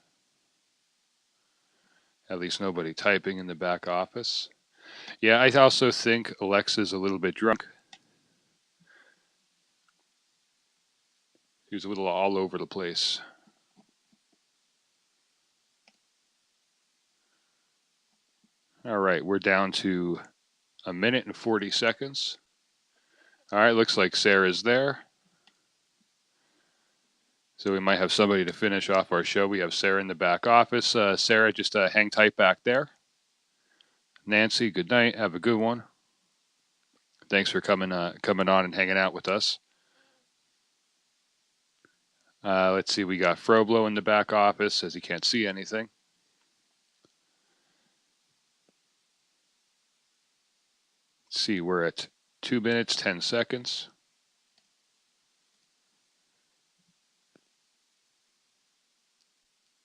At least nobody typing in the back office. Yeah, I also think Alexa's a little bit drunk. He was a little all over the place. All right, we're down to a minute and 40 seconds. All right, looks like Sarah's there. So we might have somebody to finish off our show. We have Sarah in the back office. Sarah, just hang tight back there. Nancy, good night. Have a good one. Thanks for coming on and hanging out with us. Let's see, we got Froblo in the back office, says he can't see anything. Let's see, we're at 2 minutes, 10 seconds.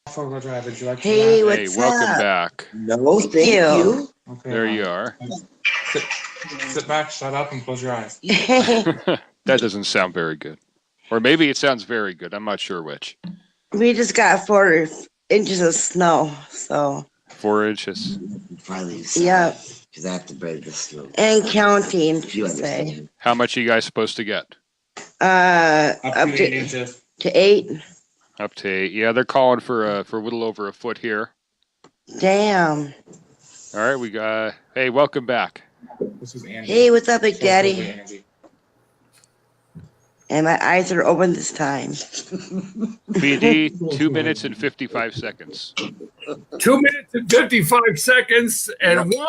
Four-wheel drive. Would you like to Hey, do Hey, what's welcome up? back. No, Thank thank you. you. that? Okay, There you are. Sit back, shut up, and close your eyes. That doesn't sound very good. Or maybe it sounds very good. I'm not sure which. We just got 4 inches of snow, so 4 inches. Finally, yeah, because I have to brave the snow. and counting. You Should say. understand? How much are you guys supposed to get? Up Up to 8 to inches. 8. Up to 8. Yeah, they're calling for a little over a foot here. Damn. All right, we got. Hey, welcome back. This is Andy. Hey, what's up, Big So totally Daddy? Andy. And my eyes are open this time. BD, 2 minutes and 55 seconds. 2 minutes and 55 seconds and 1,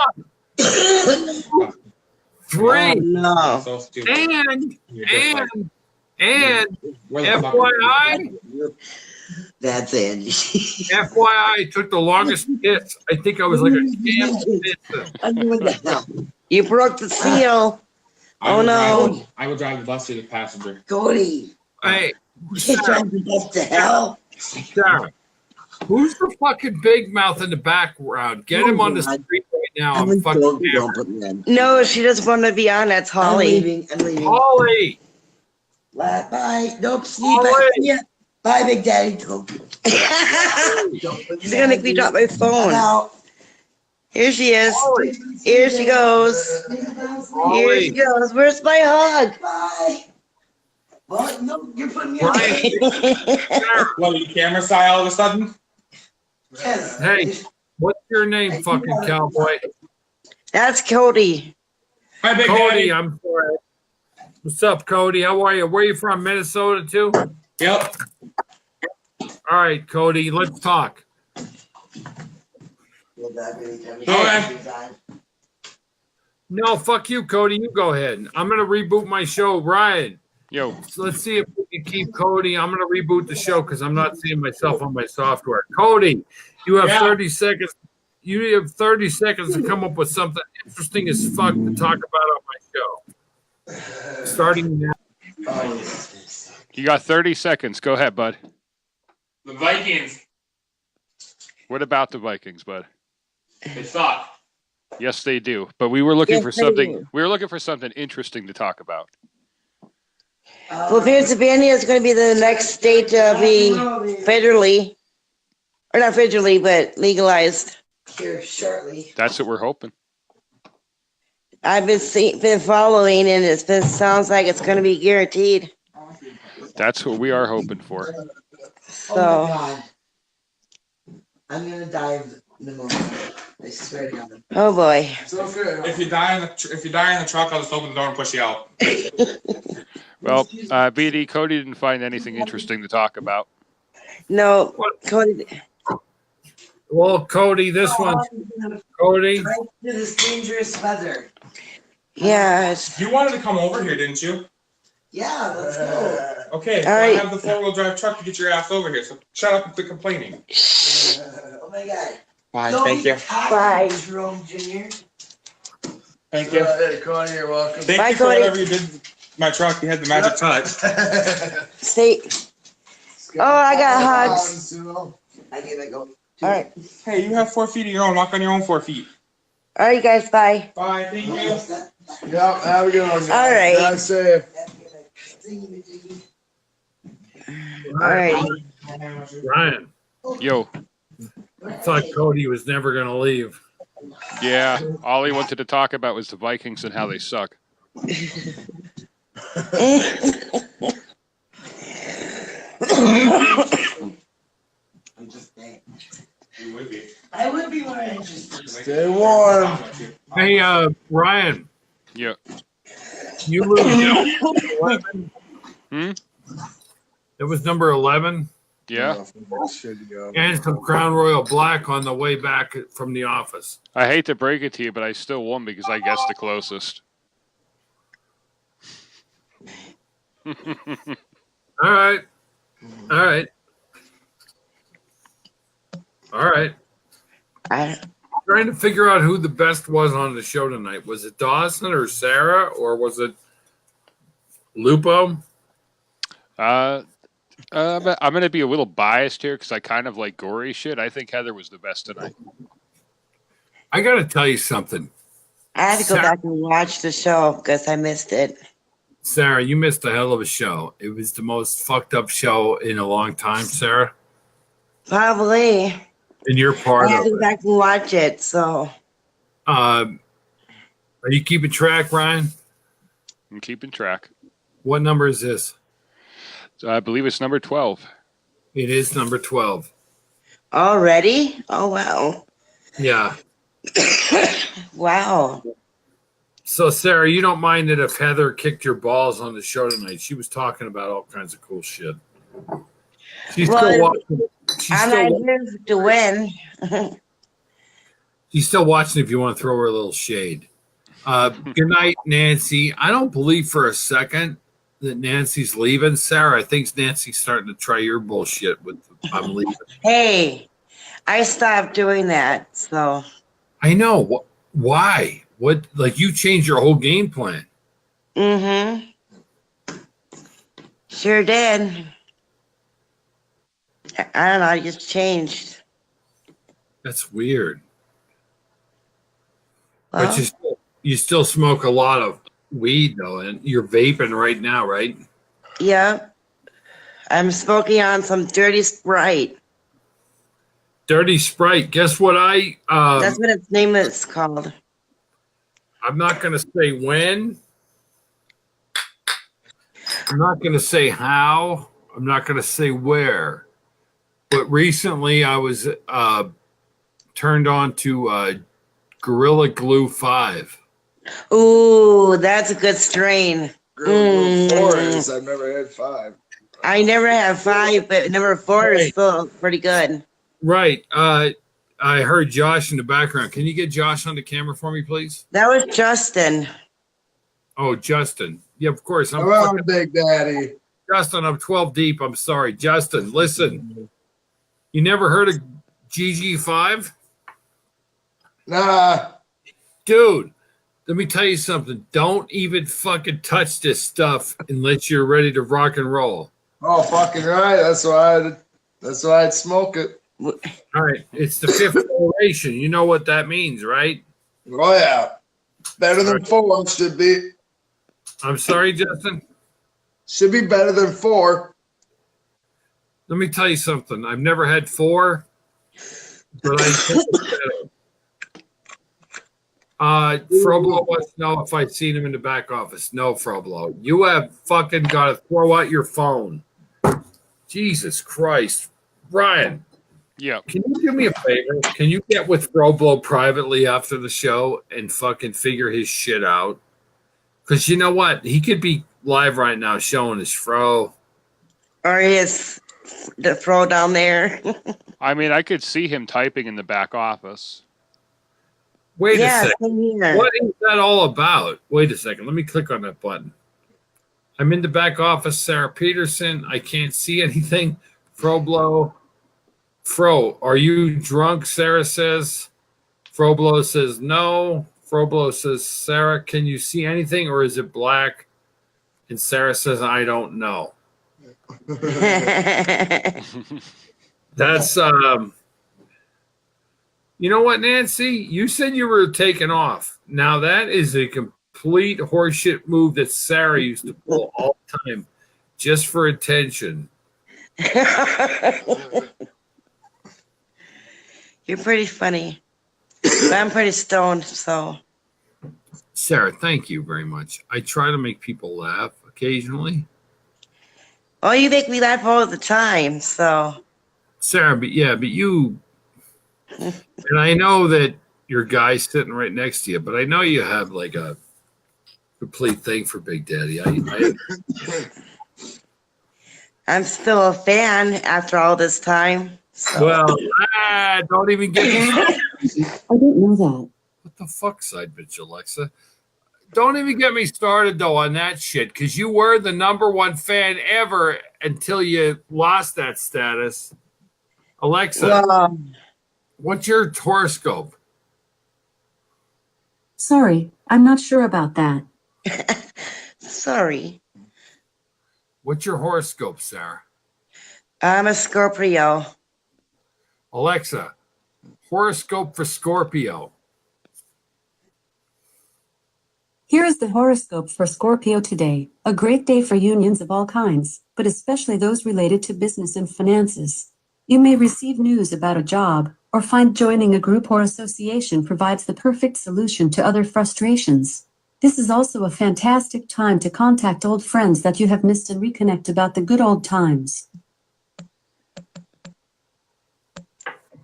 3, Oh no. So stupid. and You're just like, where the fuck FYI, That's Andy. FYI, took the longest piss. I think I was like a scam piss. I'm doing that now. You broke the seal. I Oh, will no. drive- I will drive the bus to the passenger. Cody, Hey, you're trying to get the hell. Sarah, who's the fucking big mouth in the background? Get him on the street right now. I'm I'm in fucking don't hammered. put me in. No, she doesn't want to be on. That's I'm Holly. leaving. I'm leaving. Holly, Bye. Bye. Nope. See Holly. you. Yeah. Bye, Big Daddy. Don't She's gonna make me drop my I'm phone. out. Here she is. Holly, Here she goes. Here she goes. Where's my hug? Bye. What? No, you're putting me Brian. on. Sarah, What, you camera shy all of a sudden? Yes. hey, what's your name, fucking cowboy? That's Cody. Hi, Big Cody, Daddy. I'm sorry. What's up, Cody? How are you? Where are you from? Minnesota, too? Yep. All right, Cody, let's talk. Okay. No, fuck you, Cody. You go ahead. I'm going to reboot my show. Ryan, Yo, so let's see if we can keep Cody. I'm going to reboot the show because I'm not seeing myself on my software. Cody, you have Yeah. 30 seconds. You have 30 seconds to come up with something interesting as fuck to talk about on my show. Starting now. you got 30 seconds. Go ahead, bud. The Vikings, What about the Vikings, bud? they suck. Yes, they do. But we were looking Yes, for they something. do. We were looking for something interesting to talk about. Well, Pennsylvania is going to be the next state to be federally, or not federally, but legalized. Here shortly. That's what we're hoping. I've been following, and sounds like it's going to be guaranteed. That's what we are hoping for. Oh So, my God. I'm gonna die of pneumonia. I swear to God. oh boy. If you die in the truck, I'll just open the door and push you out. Well, BD, Cody didn't find anything interesting to talk about. No, Cody. Well, Cody, this one. Cody, Right to this dangerous weather. Yeah. it's- You wanted to come over here, didn't you? Yeah, let's go. Okay, All I right. have the four-wheel drive truck to get your ass over here, so shut up with the complaining. Oh my God. Bye, Don't thank be you. cocky, Bye. Jerome Jr. Thank you. Hey, Connie, you're welcome. Thank Bye, you for Cody. whatever you did to my truck. You had the magic touch. Stay. Oh, I got hugs. I give it go. All right. Hey, you have 4 feet of your own. Walk on your own 4 feet. All right, guys. Bye. Bye, thank you. Yeah, have a good one. All right. Drive safe. All right. Ryan, Yo, I thought Cody was never going to leave. yeah, all he wanted to talk about was the Vikings and how they suck. I'm just saying. You would be. I would be more interested. Stay warm. Hey, Ryan, Yeah. you lose 11. Hmm? It was number 11 Yeah. Should go. and some Crown Royal Black on the way back from the office. I hate to break it to you, but I still won because I guessed the closest. All right. All right. All right. Trying to figure out who the best was on the show tonight. Was it Dawson or Sarah or was it Lupo? I'm going to be a little biased here because I kind of like gory shit. I think Heather was the best tonight. I got to tell you something. I had to go back and watch the show because I missed it. Sarah, you missed a hell of a show. It was the most fucked up show in a long time, Sarah. Probably. And you're part I had of to go it. back and watch it, so. Are you keeping track, Ryan? I'm keeping track. What number is this? I believe it's number 12. It is number 12. Already? Oh, wow. Yeah. Wow. So, Sarah, you don't mind it if Heather kicked your balls on the show tonight? She was talking about all kinds of cool shit. She's still watching. I'm not here to win. She's still watching if you want to throw her a little shade. Good night, Nancy. I don't believe for a second that Nancy's leaving. Sarah, I think Nancy's starting to try your bullshit with I'm leaving. Hey, I stopped doing that, so. I know. Why? What? Like you changed your whole game plan. Mm-hmm. Sure did. I don't know, I just changed. That's weird. Well, But you still smoke a lot of weed though, and you're vaping right now, right? yeah. I'm smoking on some dirty Sprite. Dirty Sprite. Guess what That's what its name is called. I'm not gonna say when. I'm not gonna say how. I'm not gonna say where. But recently I was turned on to Gorilla Glue 5. Ooh, that's a good strain. Girl, 4 is. I've never had 5. I never had 5, but number 4 is still pretty good. Right. I heard Josh in the background. Can you get Josh on the camera for me, please? That was Justin. Oh, Justin. Yeah, of course. Come on, Big Daddy. Justin, I'm 12 deep. I'm sorry. Justin, listen. You never heard of GG5? Nah. Dude, let me tell you something. Don't even fucking touch this stuff unless you're ready to rock and roll. Oh, fucking right. That's why I'd smoke it. All right. It's the 5th generation. You know what that means, right? Oh, yeah. Better than 4 should be. I'm sorry, Justin. Should be better than 4. Let me tell you something. I've never had 4, but Froblo wants to know if I'd seen him in the back office. No, Froblo. You have fucking got to throw out your phone. Jesus Christ. Brian. Yeah. Can you do me a favor? Can you get with Froblo privately after the show and fucking figure his shit out? Because you know what? He could be live right now showing his fro. Or his the fro down there. I mean, I could see him typing in the back office. Wait a Yeah, second. same here. What is that all about? Wait a second. Let me click on that button. I'm in the back office, Sarah Peterson. I can't see anything. Froblo. Fro, are you drunk? Sarah says. Froblo says no. Froblo says, Sarah, can you see anything or is it black? And Sarah says, I don't know. That's you know what, Nancy? You said you were taking off. Now that is a complete horseshit move that Sarah used to pull all the time just for attention. You're pretty funny. But I'm pretty stoned, so. Sarah, thank you very much. I try to make people laugh occasionally. Oh, you make me laugh all the time, so. Sarah, but you, and I know that your guy's sitting right next to you, but I know you have like a complete thing for Big Daddy. I'm still a fan after all this time. So. Well, don't even get me started. I didn't know that. What the fuck, side bitch, Alexa? Don't even get me started, though, on that shit, because you were the #1 fan ever until you lost that status. Alexa, what's your horoscope? Sorry, I'm not sure about that. Sorry. What's your horoscope, Sarah? I'm a Scorpio. Alexa, horoscope for Scorpio. Here is the horoscope for Scorpio today. A great day for unions of all kinds, but especially those related to business and finances. You may receive news about a job, or find joining a group or association provides the perfect solution to other frustrations. This is also a fantastic time to contact old friends that you have missed and reconnect about the good old times.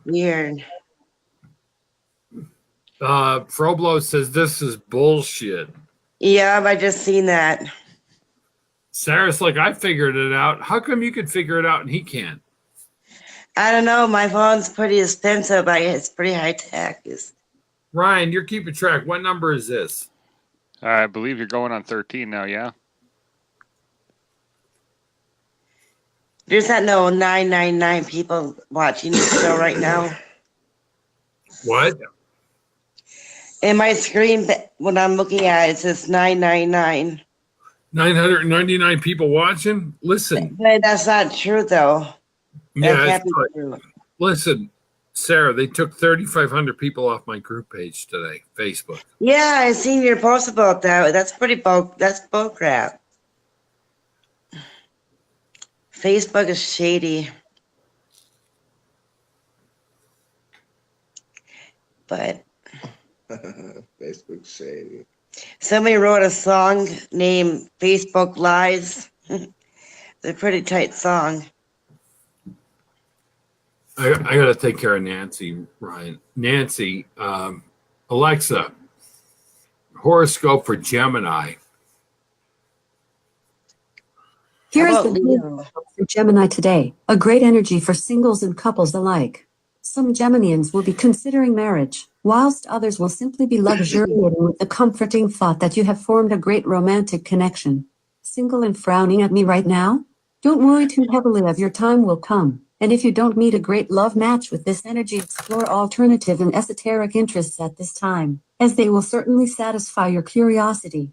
Weird. Froblo says this is bullshit. Yeah, I just seen that. Sarah's like, I figured it out. How come you could figure it out and he can't? I don't know. My phone's pretty expensive. It's pretty high tech. Ryan, you're keeping track. What number is this? I believe you're going on 13 now, yeah? There's not no 999 people watching the show right now. What? In my screen, when I'm looking at it, it says 999. 999 people watching? Listen. But that's not true, though. Yeah, That can't be true. listen, Sarah, they took 3,500 people off my group page today, Facebook. Yeah, I seen your post about that. That's bull crap. Facebook is shady. But Facebook shady. somebody wrote a song named Facebook Lies. It's a pretty tight song. I got to take care of Nancy, Ryan. Nancy, Alexa, horoscope for Gemini. Here is How the about Leo? for Gemini today, a great energy for singles and couples alike. Some Geminians will be considering marriage, whilst others will simply be luxuriating with the comforting thought that you have formed a great romantic connection. Single and frowning at me right now? Don't worry too heavily, as your time will come. And if you don't meet a great love match with this energy, explore alternative and esoteric interests at this time, as they will certainly satisfy your curiosity.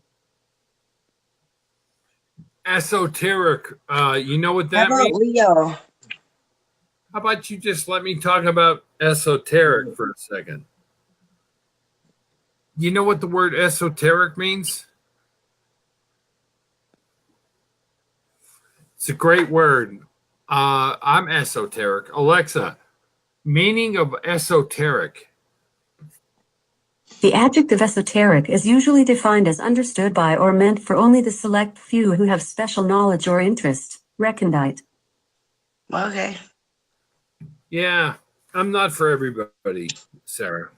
Esoteric, you know what How that about means? Leo? How about you just let me talk about esoteric for a second? You know what the word esoteric means? It's a great word. I'm esoteric. Alexa, meaning of esoteric. The adjective esoteric is usually defined as understood by or meant for only the select few who have special knowledge or interest. Recondite. Okay. Yeah, I'm not for everybody, Sarah.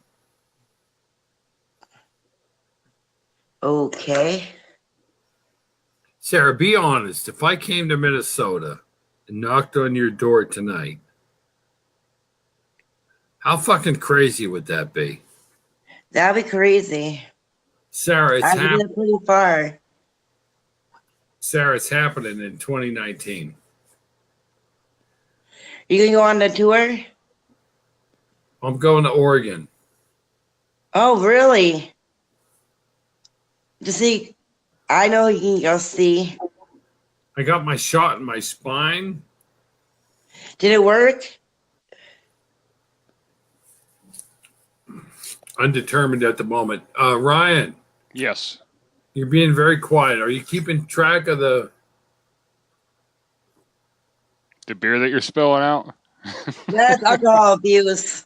Okay. Sarah, be honest. If I came to Minnesota and knocked on your door tonight, how fucking crazy would that be? That'd be crazy. Sarah, it's I live happening. pretty far. Sarah, it's happening in 2019. You gonna go on the tour? I'm going to Oregon. Oh, really? To see, I know you can go see. I got my shot in my spine. Did it work? Undetermined at the moment. Ryan, Yes. you're being very quiet. Are you keeping track of the... The beer that you're spilling out? That's alcohol abuse.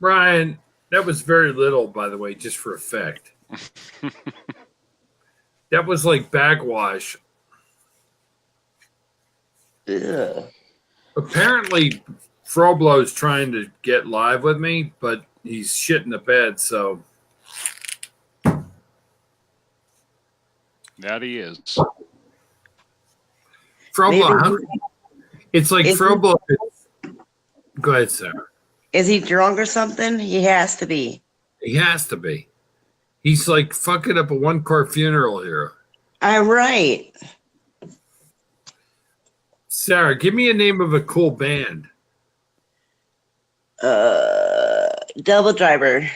Ryan, that was very little, by the way, just for effect. That was like backwash. Ugh. Apparently, Froblo's trying to get live with me, but he's shitting the bed, so... That he is. Froblo, it's like Is Froblo... Go ahead, Sarah. Is he drunk or something? He has to be. He has to be. He's like fucking up a one-car funeral here. I'm right. Sarah, give me a name of a cool band. Double Driver.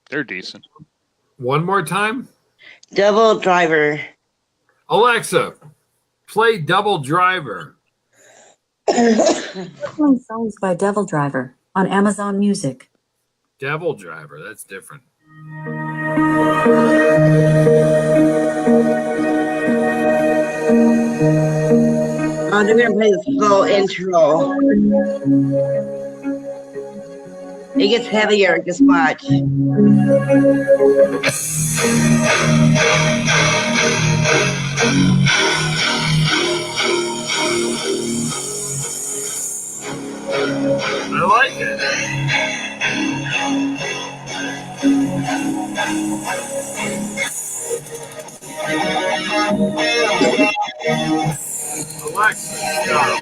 They're decent. One more time. Double Driver. Alexa, play Double Driver. Shuffling songs by Devil Driver on Amazon Music. Devil Driver, that's different. Oh, they're gonna play the slow intro. It gets heavier. Just watch. I like it. Alexa, stop.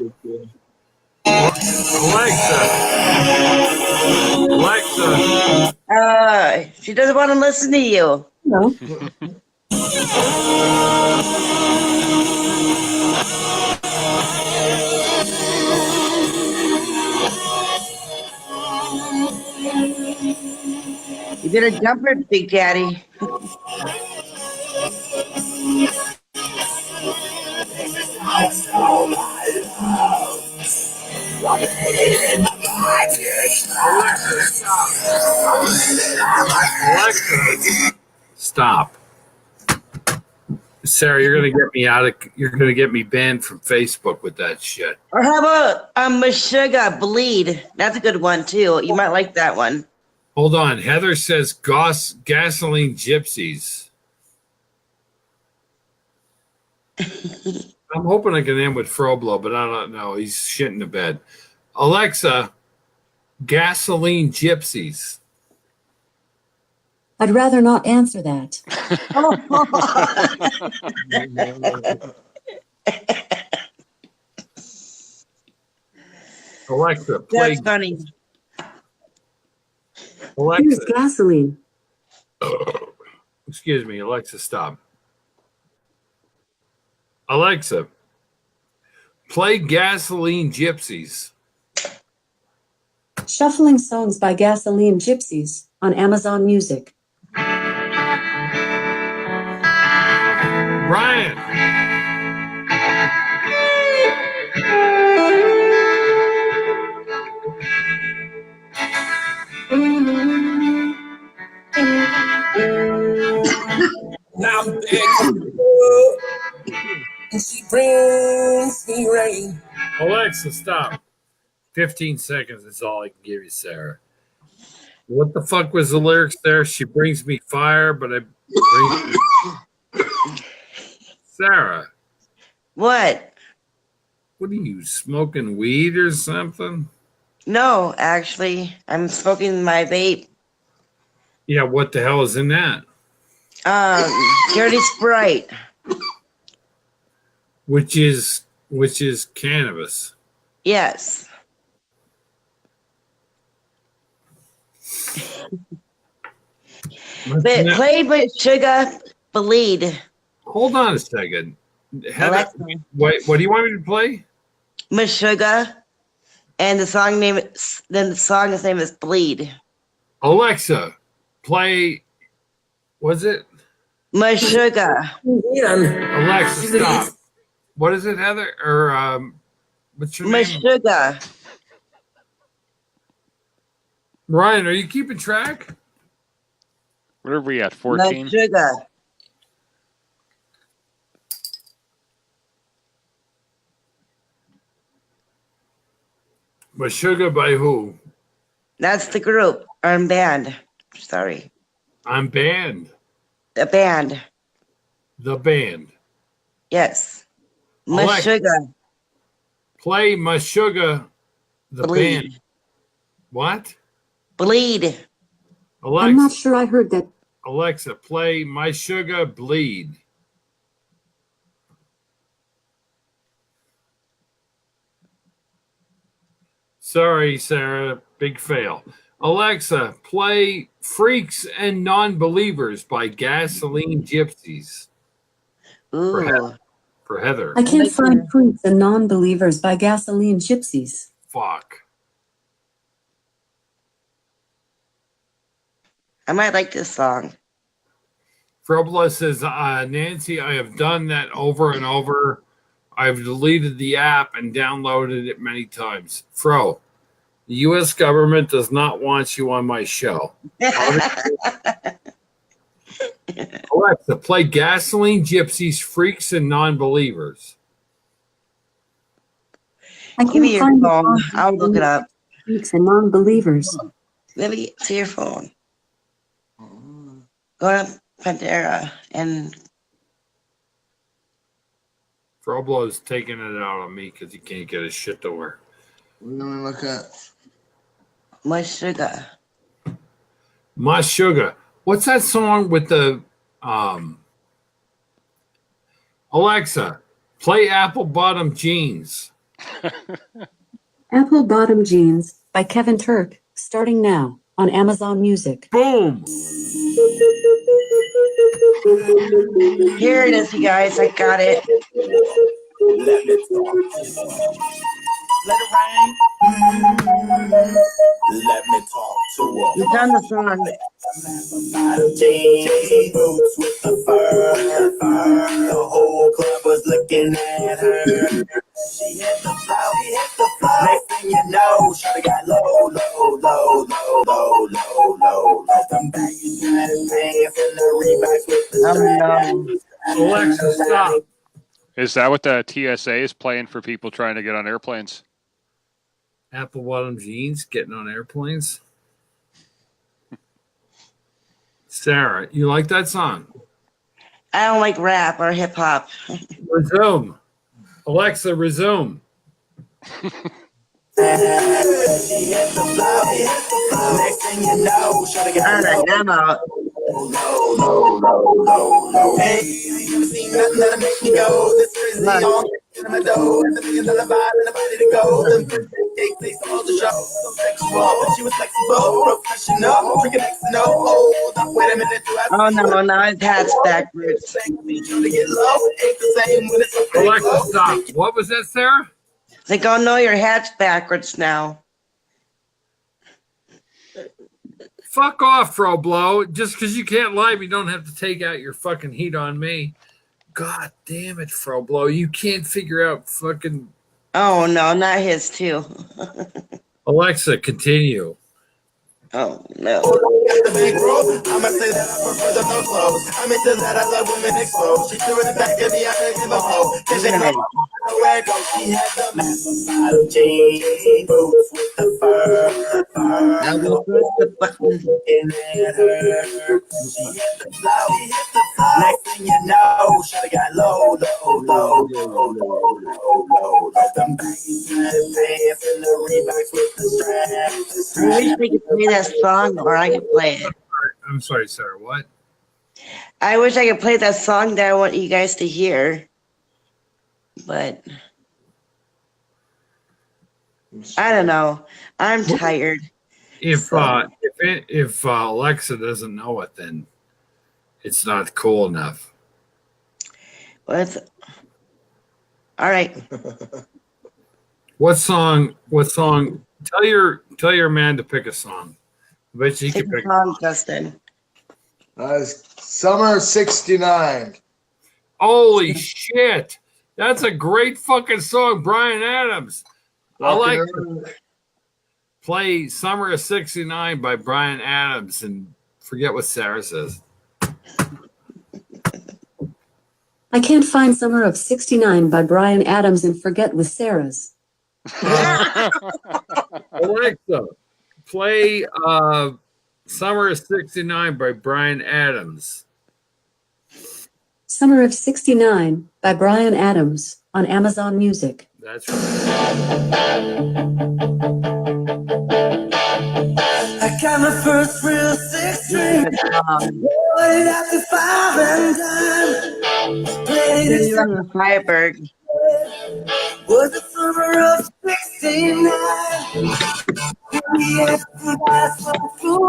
Alexa. She doesn't want to listen to you. No. You better jump her, Big Daddy. Alexa, stop. Sarah, you're gonna get me banned from Facebook with that shit. Or how about Meshuggah Bleed? That's a good one too. You might like that one. Hold on. Heather says gasoline gypsies. I'm hoping I can end with Froblo, but I don't know. He's shitting the bed. Alexa, gasoline gypsies. I'd rather not answer that. Alexa, play. That's funny. Here's Alexa, gasoline. excuse me. Alexa, stop. Alexa, play Gasoline Gypsies. Shuffling songs by Gasoline Gypsies on Amazon Music. Brian. Now I'm back and she brings me rain. Alexa, stop. 15 seconds is all I can give you, Sarah. What the fuck was the lyrics there? She brings me fire, but I bring... Sarah. What? What are you, smoking weed or something? No, actually, I'm smoking my vape. Yeah, what the hell is in that? Dirty Sprite. Which is cannabis. Yes. But play Meshuggah Bleed. Hold on a second. Alexa. Wait, what do you want me to play? Meshuggah, and the song's name is Bleed. Alexa, play. Was it? Meshuggah. Alexa, stop. What is it, Heather? Or what's your name? Meshuggah. Ryan, are you keeping track? What are we at? 14? Meshuggah. Meshuggah by who? That's the group or band. Sorry. I'm banned. The band. The band. Yes. Alexa, Meshuggah. play Meshuggah, the Bleed. band. What? Bleed. Alexa, I'm not sure I heard that. Alexa, play Meshuggah Bleed. Sorry, Sarah. Big fail. Alexa, play Freaks and Non-Believers by Gasoline Gypsies. Ooh. For Heather. I can't find Freaks and Non-Believers by Gasoline Gypsies. Fuck. I might like this song. Frobla says, Nancy, I have done that over and over. I've deleted the app and downloaded it many times. Fro, the U.S. government does not want you on my show. Alexa, play Gasoline, Gypsies, Freaks, and Non-Believers. I Give me can't your find the phone. song I'll look it up. Freaks and Non-Believers. Let me get to your phone. Go to Pantera and Froblo's taking it out on me because he can't get his shit to work. What do we look at? My Sugar. My Sugar. What's that song with the Alexa, play Apple Bottom Jeans. Apple Bottom Jeans by Kevin Turk, starting now on Amazon Music. Boom! Here it is, you guys. I got it. Let me talk. Let it rain. Let me talk to her. You done the song. Jeans, boots with the fur. The whole club was looking at her. She hit the floor. Next thing you know, she got low. Them baggy pants and the Reeboks with the straps. Alexa, stop. Is that what the TSA is playing for people trying to get on airplanes? Apple Bottom Jeans getting on airplanes. Sarah, you like that song? I don't like rap or hip hop. Resume. Alexa, resume. Next thing you know, shawty got Alright, I'm out. Hey, you ever seen nothing that'll make me go this crazy on my dough? It's $1 million vibe and nobody to go. Them they saw the show. So sexual, but she was flexible, professional, freaking X&O. Hold up, wait a minute, do I Oh no, now it's hats backwards. to get low? Ain't the same when it's a Alexa, stop. What was that, Sarah? It's like, oh no, your hat's backwards now. Fuck off, Froblo. Just because you can't live, you don't have to take out your fucking heat on me. God damn it, Froblo. You can't figure out fucking... Oh no, not his too. Alexa, continue. Oh no. Got the big roll. I'ma say that I prefer the no clothes. I'm into that, I love women exposed. She threw it back at me, I didn't give a hoe. Cause she know where it goes. She had the bottom jeans, boots with the fur. Now we'll press the button. In her. She hit the flow. Next thing you know, shawty got low. Them baggy pants and the Reeboks with the straps. I wish we could play that song or I could play it. I'm sorry, Sarah. What? I wish I could play that song that I want you guys to hear. But I don't know. I'm tired. If Alexa doesn't know it, then it's not cool enough. What's all right. What song? Tell your man to pick a song. I bet you he Take can a pick. song, Justin. Summer '69. Holy shit! That's a great fucking song, Brian Adams. I like it. Play Summer of '69 by Brian Adams and forget what Sarah says. I can't find Summer of '69 by Brian Adams and forget with Sarah's. Alexa, play Summer of '69 by Brian Adams. Summer of '69 by Brian Adams on Amazon Music. That's right. I got my first real six string. Played at the 5 and dime. Played it You're on the Firebird. was the summer of '69.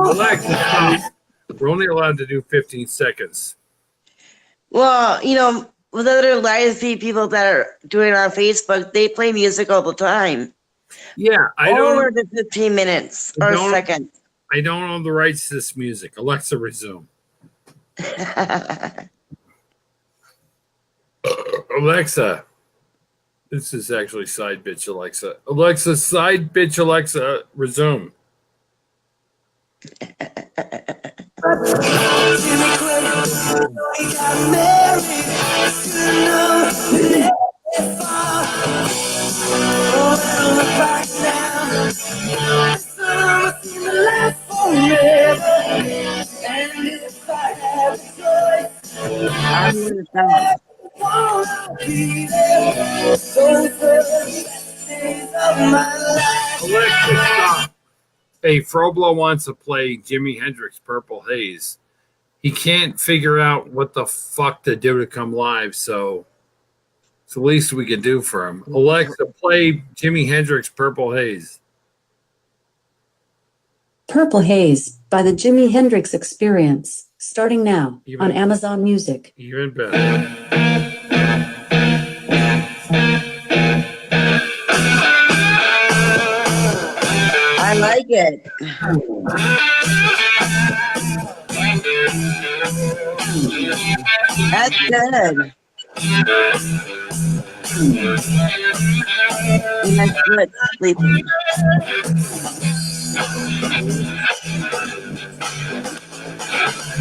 Alexa, stop. We're only allowed to do 15 seconds. Well, you know, with other live feed people that are doing it on Facebook, they play music all the time. Yeah, I Over don't. the 15 minutes or a don't- second. I don't own the rights to this music. Alexa, resume. Alexa, This is actually side bitch Alexa. Alexa, side bitch Alexa, resume. I'm with that. Alexa, stop. Hey, Froblo wants to play Jimi Hendrix Purple Haze. He can't figure out what the fuck to do to come live, so it's the least we can do for him. Alexa, play Jimi Hendrix Purple Haze. Purple Haze by the Jimi Hendrix Experience, starting now Even- on Amazon Music. Even better. I like it. That's good. And that's good sleeping.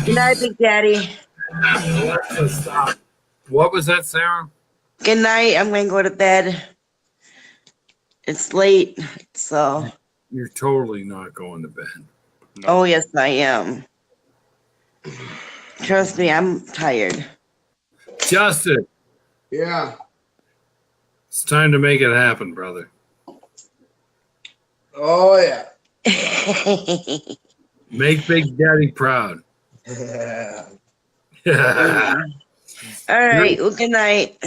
Good night, Big Daddy. Alexa, stop. What was that, Sarah? Good night. I'm going to go to bed. It's late, so. You're totally not going to bed. No. Oh, yes, I am. Trust me, I'm tired. Justin, Yeah. it's time to make it happen, brother. Oh yeah. Make Big Daddy proud. All right. Well, good night.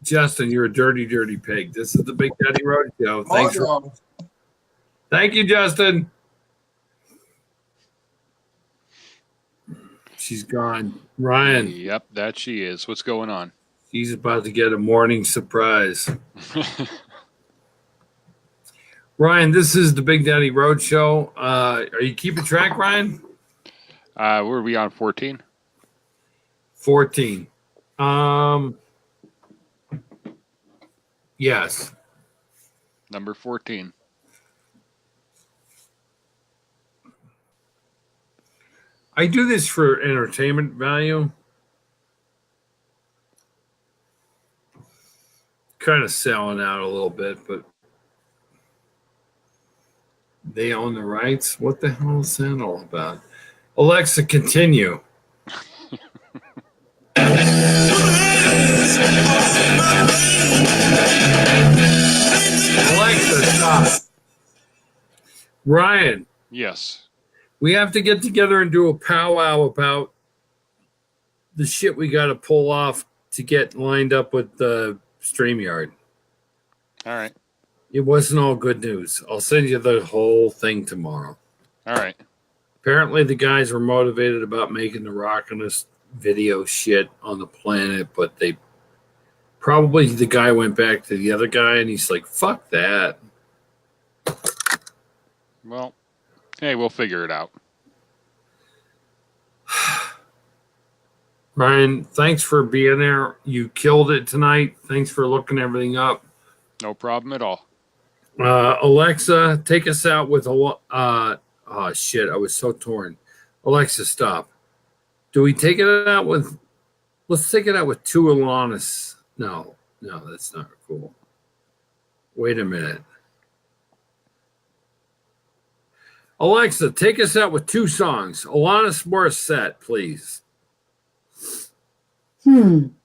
Justin, you're a dirty, dirty pig. This is the Big Daddy Road Show. Thanks for. Awesome. Thank you, Justin. She's gone. Ryan, Yep, that she is. What's going on? she's about to get a morning surprise. Ryan, this is the Big Daddy Road Show. Are you keeping track, Ryan? Where are we on 14? 14. Yes. Number 14. I do this for entertainment value. Kind of selling out a little bit, but they own the rights. What the hell is that all about? Alexa, continue. Alexa, stop. Ryan, Yes. we have to get together and do a powwow about the shit we got to pull off to get lined up with the StreamYard. All right. It wasn't all good news. I'll send you the whole thing tomorrow. All right. Apparently, the guys were motivated about making the rockinest video shit on the planet, but they probably the guy went back to the other guy and he's like, fuck that. Well, hey, we'll figure it out. Ryan, thanks for being there. You killed it tonight. Thanks for looking everything up. No problem at all. Alexa, take us out with a oh shit, I was so torn. Alexa, stop. Do we take it out with let's take it out with two Alanis. No, that's not cool. Wait a minute. Alexa, take us out with two songs. Alanis Morissette, please.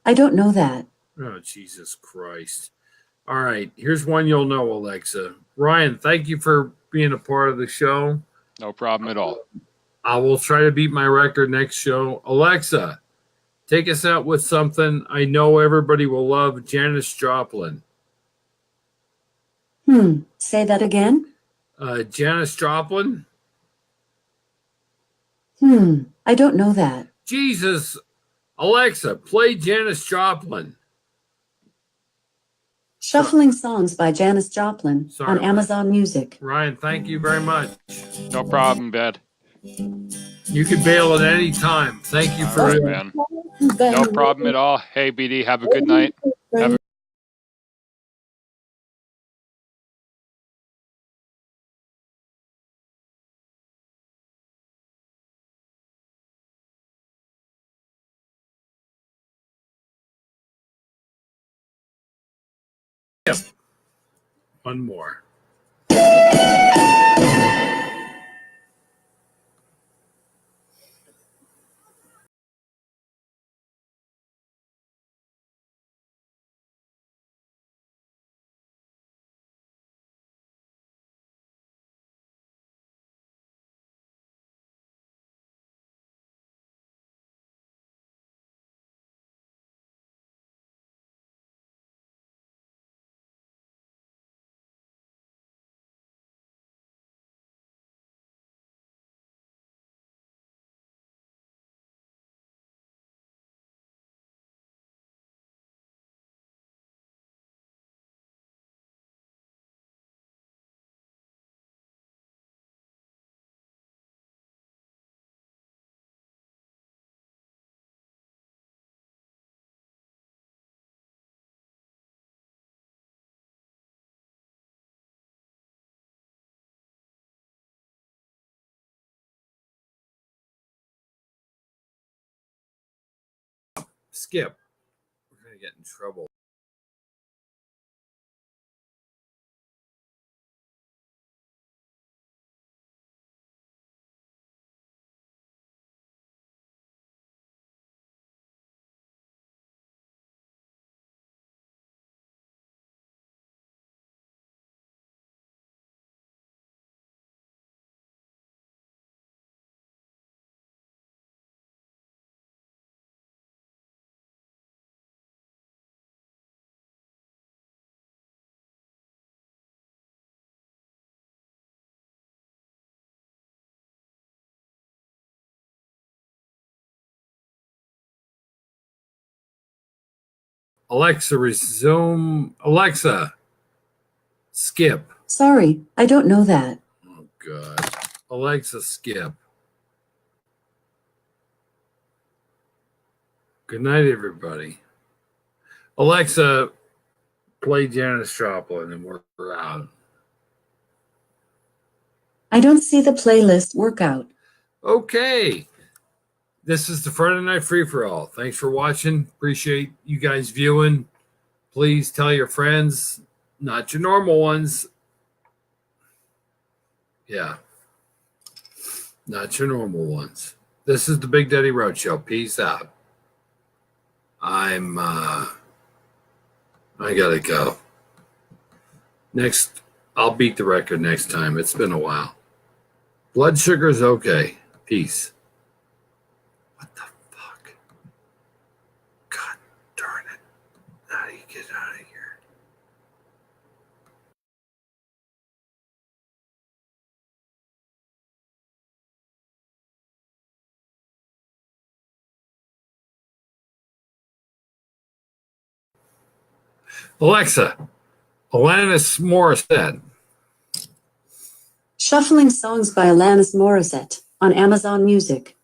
I don't know that. Oh, Jesus Christ. All right, here's one you'll know, Alexa. Ryan, thank you for being a part of the show. No problem at all. I will try to beat my record next show. Alexa, take us out with something I know everybody will love, Janis Joplin. Say that again? Janis Joplin? I don't know that. Jesus. Alexa, play Janis Joplin. Shuffling songs by Janis Joplin Sorry. on Amazon Music. Ryan, thank you very much. No problem, Bed. You can bail at any time. Thank you for All right, man. No problem at all. Hey, BD, have a good night. Have a Yep. One more. Skip. We're going to get in trouble. Alexa, resume. Alexa, skip. Sorry, I don't know that. Oh, God. Alexa, skip. Good night, everybody. Alexa, play Janis Joplin, and we're out. I don't see the playlist workout. Okay. This is the Friday Night Free for All. Thanks for watching. Appreciate you guys viewing. Please tell your friends, not your normal ones. Yeah. Not your normal ones. This is the Big Daddy Road Show. Peace out. I gotta go. Next, I'll beat the record next time. It's been a while. Blood sugar's okay. Peace. What the fuck? God darn it. How do you get out of here? Alexa, Alanis Morissette. Shuffling songs by Alanis Morissette on Amazon Music.